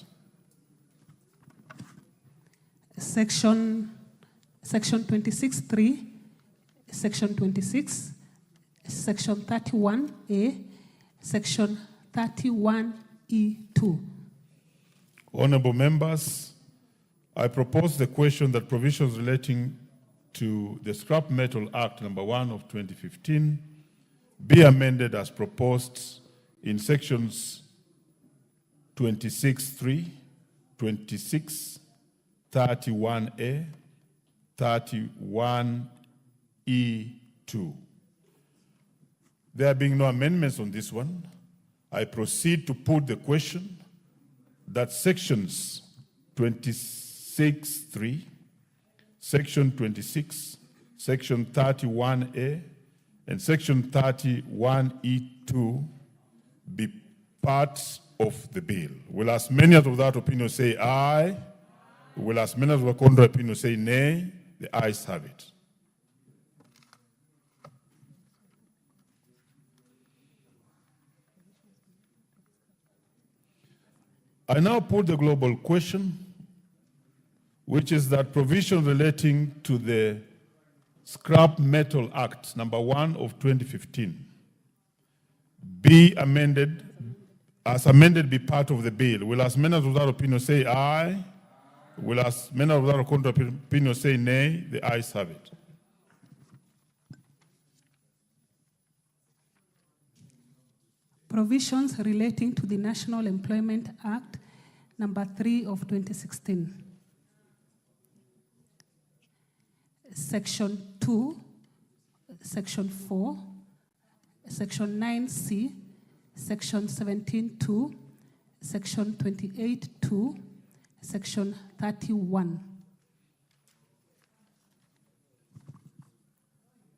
S9: Section 26(3), Section 26, Section 31A, Section 31E2.
S7: Honorable members, I propose the question that provisions relating to the Scrap Metal Act number 1 of 2015 be amended as proposed in sections 26(3), 26, 31A, 31E2. There being no amendments on this one, I proceed to put the question that sections 26(3), Section 26, Section 31A, and Section 31E2 be part of the bill. Will as many as of that opinion say aye? Will as many as of the contrary opinion say nay? The ayes have it. I now put the global question, which is that provision relating to the Scrap Metal Act, number 1 of 2015, be amended, as amended, be part of the bill. Will as many as without opinion say aye? Will as many as without counter opinion say nay? The ayes have it.
S9: Provisions relating to the National Employment Act, number 3 of 2016. Section 2, Section 4, Section 9C, Section 17.2, Section 28.2, Section 31.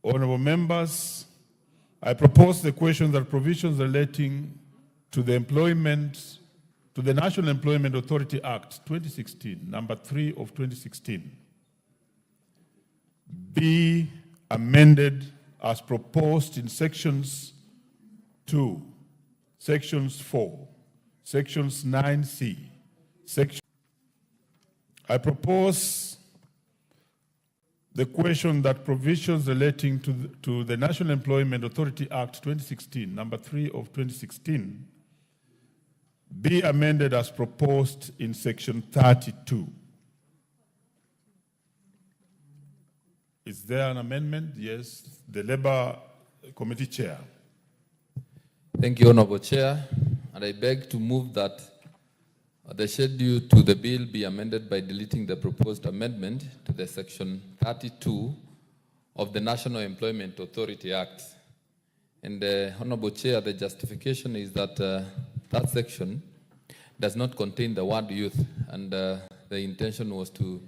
S7: Honorable members, I propose the question that provisions relating to the National Employment Authority Act 2016, number 3 of 2016, be amended as proposed in sections 2, sections 4, sections 9C, I propose the question that provisions relating to the National Employment Authority Act 2016, number 3 of 2016, be amended as proposed in section 32. Is there an amendment? Yes, the Labour Committee Chair.
S16: Thank you, Honorable Chair, and I beg to move that the schedule to the bill be amended by deleting the proposed amendment to the section 32 of the National Employment Authority Act. And Honorable Chair, the justification is that that section does not contain the word youth, and the intention was to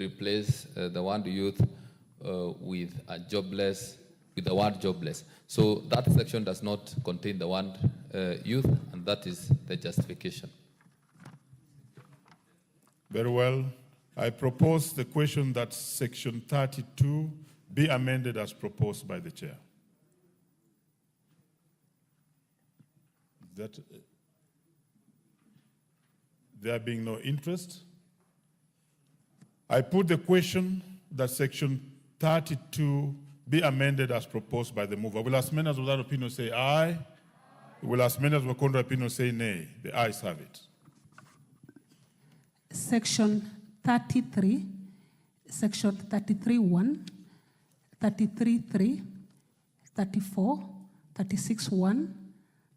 S16: replace the word youth with the word jobless. So that section does not contain the word youth, and that is the justification.
S7: Very well. I propose the question that section 32 be amended as proposed by the chair. That there being no interest, I put the question that section 32 be amended as proposed by the mover. Will as many as without opinion say aye? Will as many as with contrary opinion say nay? The ayes have it.
S9: Section 33, Section 33.1, 33.3, 34, 36.1,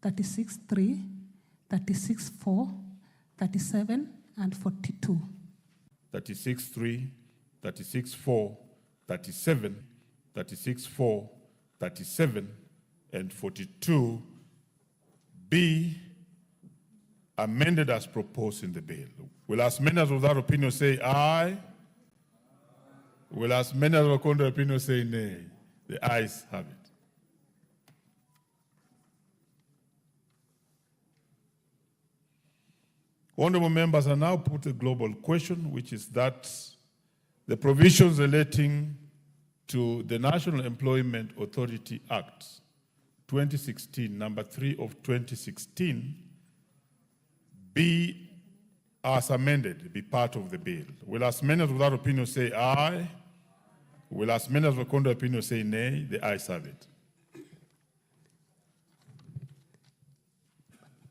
S9: 36.3, 36.4, 37, and 42.
S7: 36.3, 36.4, 37, 36.4, 37, and 42 be amended as proposed in the bill. Will as many as without opinion say aye? Will as many as with contrary opinion say nay? The ayes have it. Honorable members, I now put a global question, which is that the provisions relating to the National Employment Authority Act 2016, number 3 of 2016, be as amended, be part of the bill. Will as many as without opinion say aye? Will as many as with contrary opinion say nay? The ayes have it.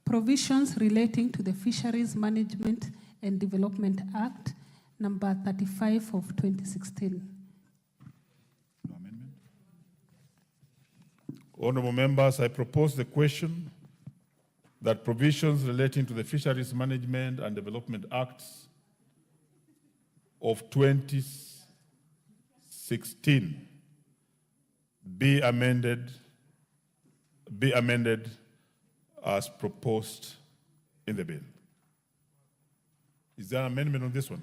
S9: Provisions relating to the Fisheries Management and Development Act, number 35 of 2016.
S7: No amendment. Honorable members, I propose the question that provisions relating to the Fisheries Management and Development Acts of 2016 be amended as proposed in the bill. Is there an amendment on this one?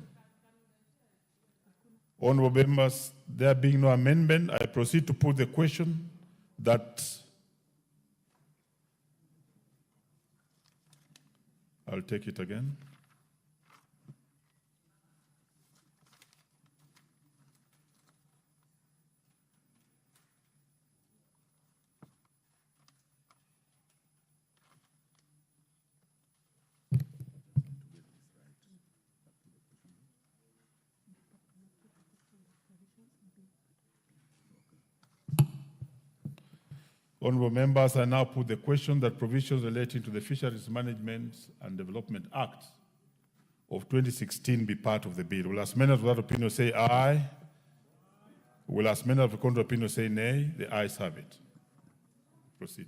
S7: Honorable members, there being no amendment, I proceed to put the question that I'll take it again. Honorable members, I now put the question that provisions relating to the Fisheries Management and Development Act of 2016 be part of the bill. Will as many of that opinion say aye? Will as many of the contrary opinion say nay? The ayes have it. Proceed.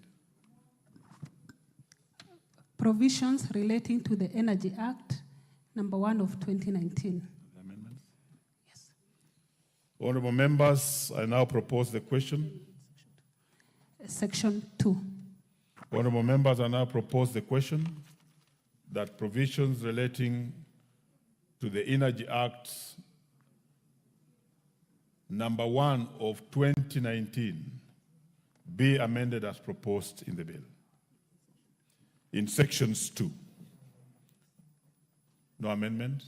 S9: Provisions relating to the Energy Act, number 1 of 2019.
S7: Amendments? Yes. Honorable members, I now propose the question.
S9: Section 2.
S7: Honorable members, I now propose the question that provisions relating to the Energy Act number 1 of 2019 be amended as proposed in the bill. In sections 2. No amendment?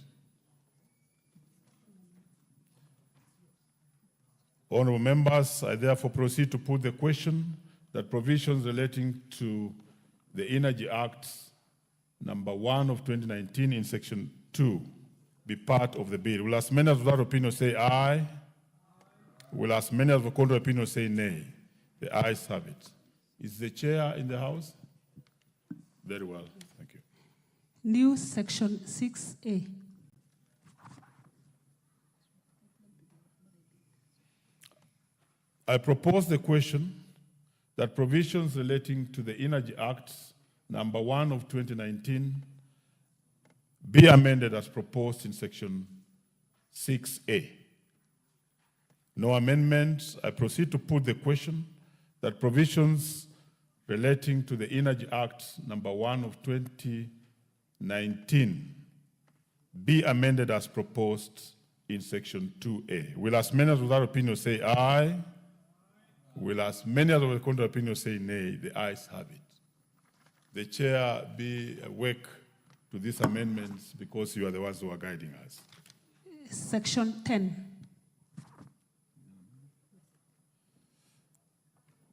S7: Honorable members, I therefore proceed to put the question that provisions relating to the Energy Act number 1 of 2019 in section 2 be part of the bill. Will as many as that opinion say aye? Will as many as the contrary opinion say nay? The ayes have it. Is the chair in the house? Very well, thank you.
S9: New section 6A.
S7: I propose the question that provisions relating to the Energy Act number 1 of 2019 be amended as proposed in section 6A. No amendments. I proceed to put the question that provisions relating to the Energy Act number 1 of 2019 be amended as proposed in section 2A. Will as many as without opinion say aye? Will as many as with the contrary opinion say nay? The ayes have it. The chair be awake to these amendments because you are the ones who are guiding us.
S9: Section 10.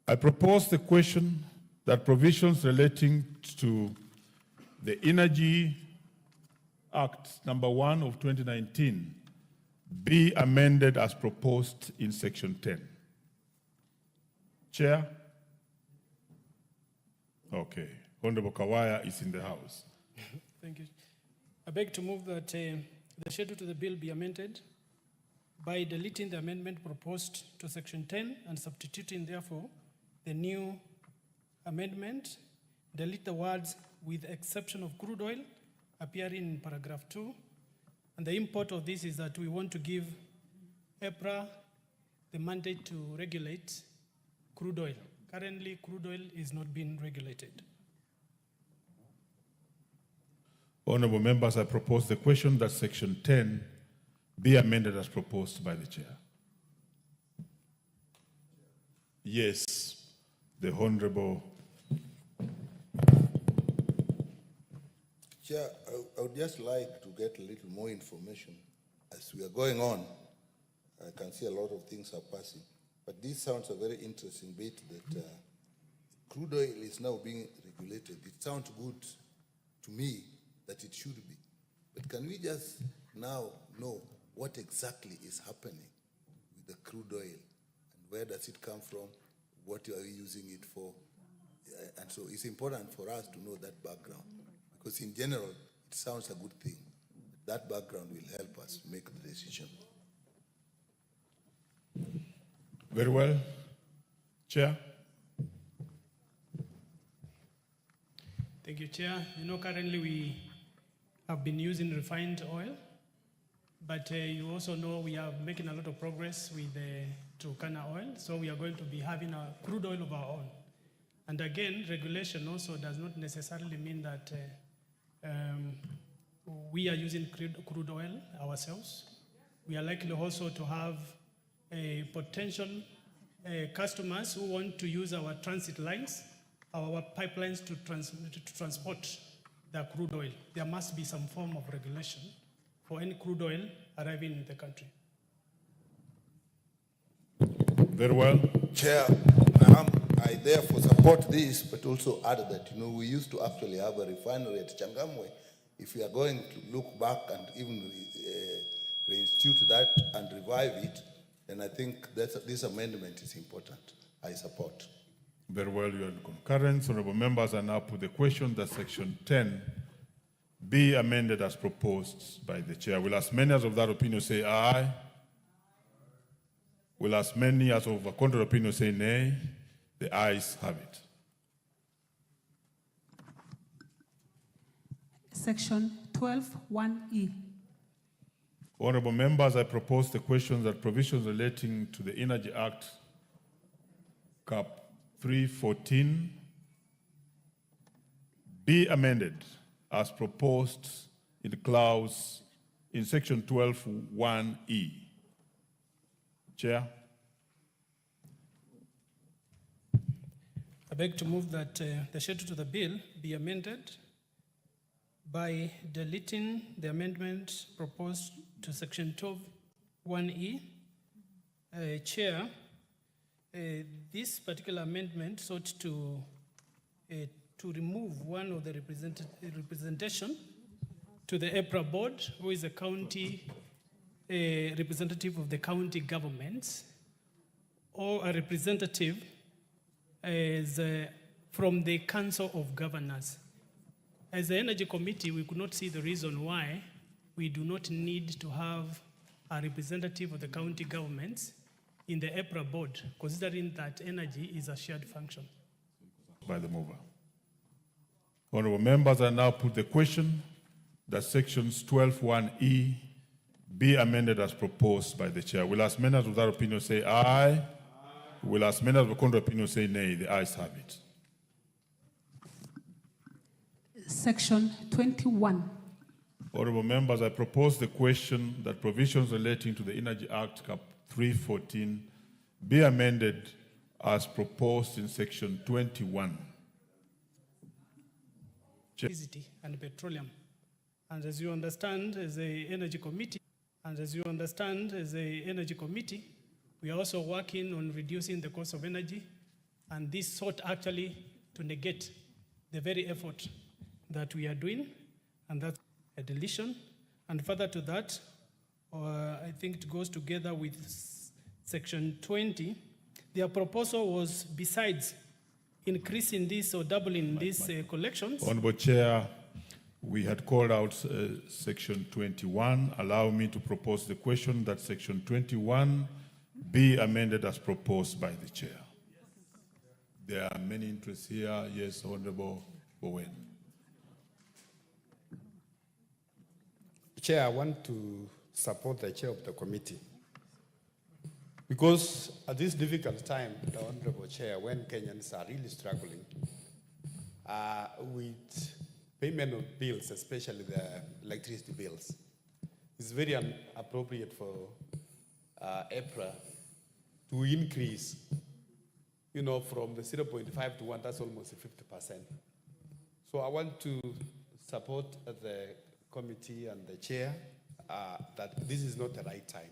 S7: I propose the question that provisions relating to the Energy Act number 1 of 2019 be amended as proposed in section 10. Chair? Okay. Honorable Kawaya is in the house.
S2: Thank you. I beg to move that the schedule to the bill be amended by deleting the amendment proposed to section 10 and substituting, therefore, the new amendment. Delete the words "with exception of crude oil" appearing in paragraph 2. And the import of this is that we want to give EPRA the mandate to regulate crude oil. Currently, crude oil is not being regulated.
S7: Honorable members, I propose the question that section 10 be amended as proposed by the chair. Yes, the Honorable.
S17: Chair, I would just like to get a little more information. As we are going on, I can see a lot of things are passing. But this sounds a very interesting bit that crude oil is now being regulated. It sounds good to me that it should be. But can we just now know what exactly is happening with the crude oil? And where does it come from? What are we using it for? And so it's important for us to know that background. Because in general, it sounds a good thing. That background will help us make the decision.
S7: Very well. Chair.
S2: Thank you, Chair. You know, currently we have been using refined oil, but you also know we are making a lot of progress with the Turkana oil, so we are going to be having a crude oil of our own. And again, regulation also does not necessarily mean that we are using crude oil ourselves. We are likely also to have potential customers who want to use our transit lines, our pipelines to transport the crude oil. There must be some form of regulation for any crude oil arriving in the country.
S7: Very well.
S17: Chair, I therefore support this, but also add that, you know, we used to actually have a refinery at Changamwe. If we are going to look back and even reinstitute that and revive it, then I think this amendment is important. I support.
S7: Very well, you are in concurrence. Honorable members, I now put the question that section 10 be amended as proposed by the chair. Will as many as of that opinion say aye? Will as many as of a contrary opinion say nay? The ayes have it.
S9: Section 12(1)(e).
S7: Honorable members, I propose the question that provisions relating to the Energy Act, Cap 314, be amended as proposed in the clause in section 12(1)(e). Chair.
S18: I beg to move that the schedule to the bill be amended by deleting the amendment proposed to section 12(1)(e). Chair, this particular amendment sought to remove one of the representation to the EPRA board, who is a county representative of the county governments, or a representative from the Council of Governors. As the Energy Committee, we could not see the reason why we do not need to have a representative of the county governments in the EPRA board, considering that energy is a shared function.
S7: By the mover. Honorable members, I now put the question that sections 12(1)(e) be amended as proposed by the chair. Will as many as of that opinion say aye? Aye. Will as many as of the contrary opinion say nay? The ayes have it.
S9: Section 21.
S7: Honorable members, I propose the question that provisions relating to the Energy Act, Cap 314, be amended as proposed in section 21.
S18: Electricity and petroleum. And as you understand, as a energy committee, we are also working on reducing the cost of energy, and this sought actually to negate the very effort that we are doing, and that's a deletion. And further to that, I think it goes together with section 20. Their proposal was, besides increasing this or doubling these collections.
S7: Honorable Chair, we had called out section 21. Allow me to propose the question that section 21 be amended as proposed by the chair. There are many interests here. Yes, Honorable Bowen.
S13: Chair, I want to support the chair of the committee. Because at this difficult time, the Honorable Chair, when Kenyans are really struggling with payment of bills, especially the electricity bills, it's very inappropriate for EPRA to increase, from the 0.5 to 1, that's almost 50%. So I want to support the committee and the chair that this is not the right time.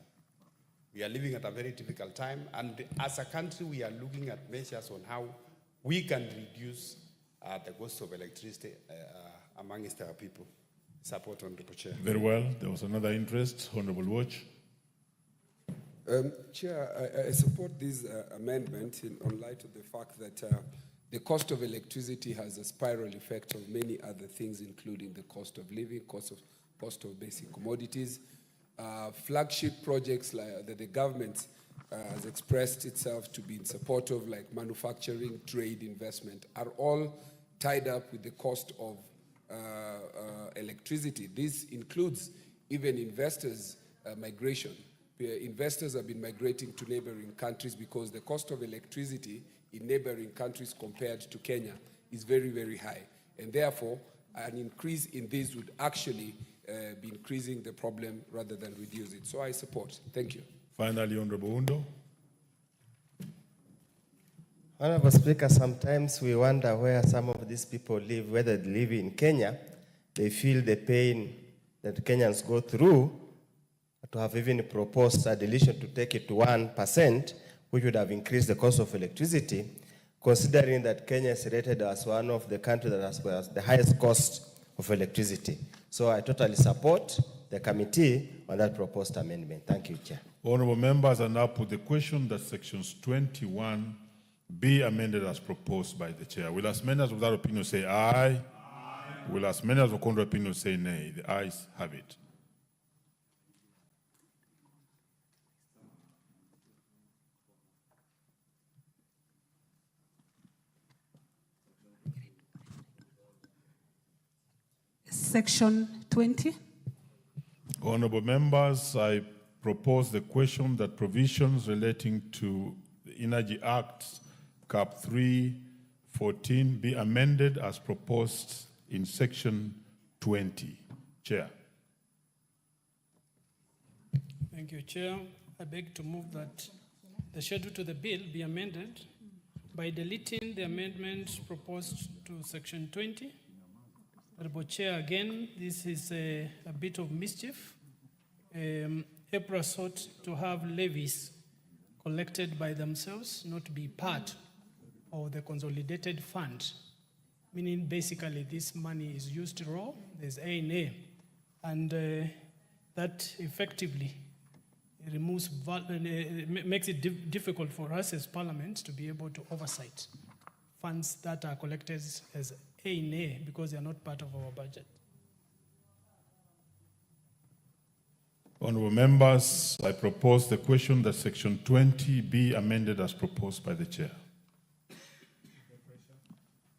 S13: We are living at a very difficult time, and as a country, we are looking at measures on how we can reduce the cost of electricity amongst our people. Support, Honorable Chair.
S7: Very well. There was another interest. Honorable Watch.
S15: Chair, I support this amendment on light of the fact that the cost of electricity has a spiral effect of many other things, including the cost of living, cost of basic commodities. Flagship projects like that the government has expressed itself to be in support of, like manufacturing, trade, investment, are all tied up with the cost of electricity. This includes even investors' migration. Investors have been migrating to neighboring countries because the cost of electricity in neighboring countries compared to Kenya is very, very high. And therefore, an increase in this would actually be increasing the problem rather than reduce it. So I support. Thank you.
S7: Finally, Honorable Undo.
S10: Honorable Speaker, sometimes we wonder where some of these people live, whether they live in Kenya. They feel the pain that Kenyans go through to have even proposed a deletion to take it to 1%, which would have increased the cost of electricity, considering that Kenya is rated as one of the countries that has the highest cost of electricity. So I totally support the committee on that proposed amendment. Thank you, Chair.
S7: Honorable members, I now put the question that sections 21 be amended as proposed by the chair. Will as many as of that opinion say aye? Aye. Will as many as of contrary opinion say nay? The ayes have it.
S9: Section 20.
S7: Honorable members, I propose the question that provisions relating to the Energy Act, Cap 314, be amended as proposed in Section 20. Chair.
S18: Thank you, Chair. I beg to move that the schedule to the bill be amended by deleting the amendment proposed to Section 20. Honorable Chair, again, this is a bit of mischief. EPRA sought to have levies collected by themselves, not to be part of the consolidated fund, meaning basically this money is used raw, there's A&A, and that effectively removes, makes it difficult for us as Parliament to be able to oversight funds that are collected as A&A because they are not part of our budget.
S7: Honorable members, I propose the question that Section 20 be amended as proposed by the chair.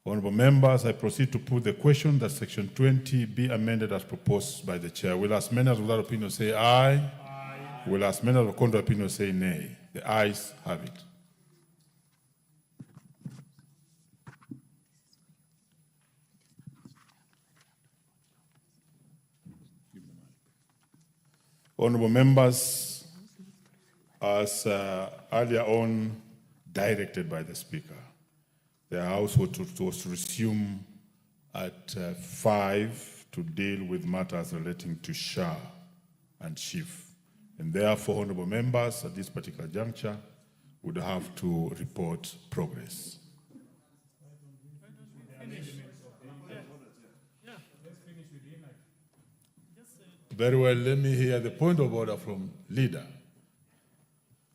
S7: Honorable members, I proceed to put the question that Section 20 be amended as proposed by the chair. Will as many as of that opinion say aye? Aye. Will as many as of contrary opinion say nay? The ayes have it. Honorable members, as earlier on directed by the Speaker, the House was to resume at 5 to deal with matters relating to SHA and SHIF. And therefore, honorable members, at this particular juncture, would have to report progress. Very well, let me hear the point of order from leader.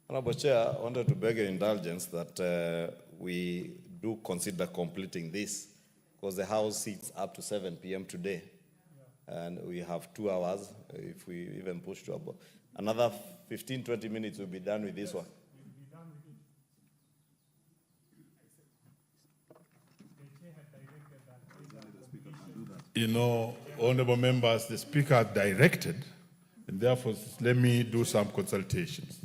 S14: Honorable Chair, I wanted to beg your indulgence that we do consider completing this because the House sits up to 7 p.m. today. And we have 2 hours. If we even push to about another 15, 20 minutes, we'll be done with this one.
S7: You know, honorable members, the Speaker directed, and therefore let me do some consultations.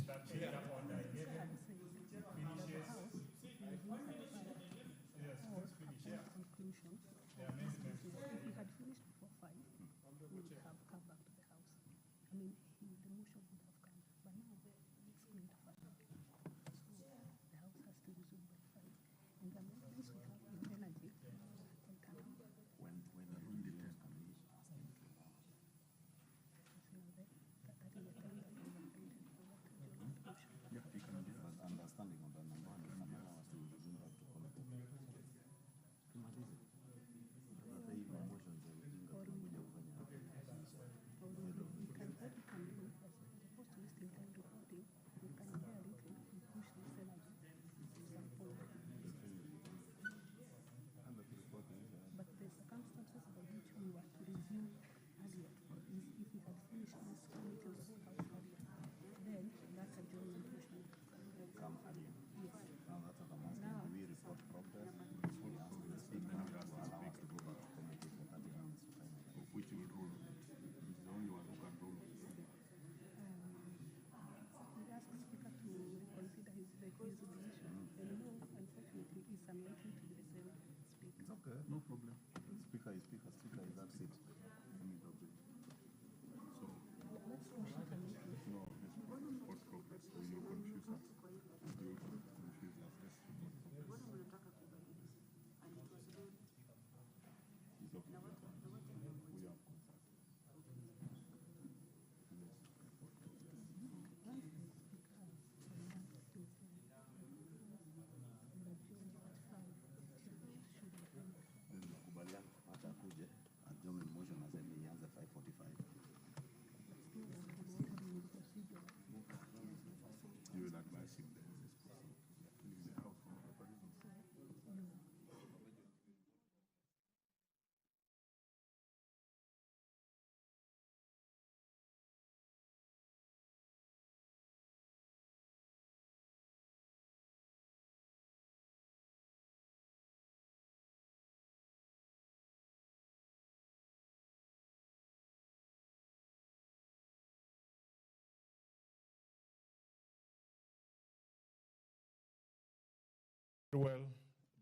S7: well.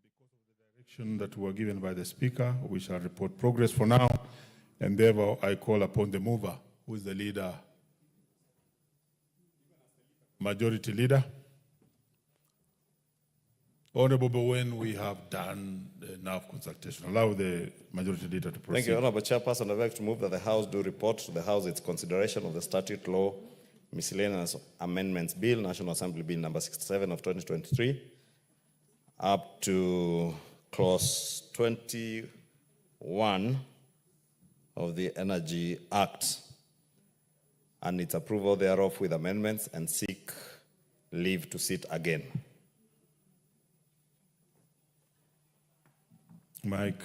S7: Because of the direction that were given by the Speaker, we shall report progress for now, and therefore I call upon the mover, who is the leader, Majority Leader. Honorable, when we have done enough consultation, allow the Majority Leader to proceed.
S14: Thank you, Honorable Chairperson. I'd like to move that the House do report to the House its consideration of the Statute Law Miscellaneous Amendments Bill, National Assembly Bill number 67 of 2023, up to clause 21 of the Energy Act, and its approval thereof with amendments, and seek leave to sit again.
S7: Mike.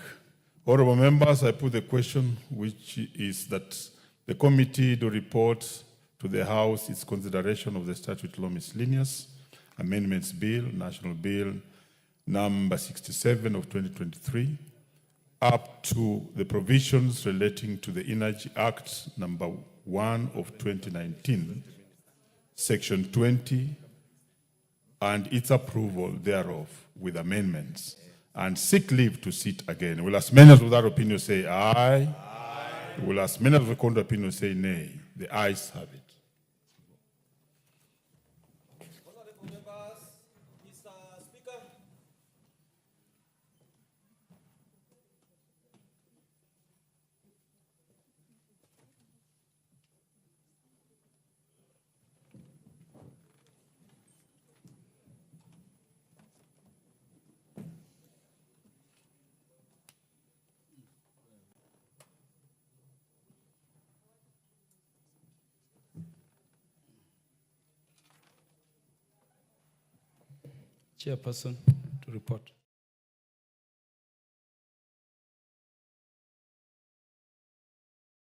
S7: Honorable members, I put the question, which is that the committee do report to the House its consideration of the Statute Law Miscellaneous Amendments Bill, National Bill number 67 of 2023, up to the provisions relating to the Energy Act number 1 of 2019, section 20, and its approval thereof with amendments, and seek leave to sit again. Will as many as of that opinion say aye? Aye. Will as many as of the contrary opinion say nay? The ayes have it.
S5: Honorable members, Mr. Speaker. Chairperson to report.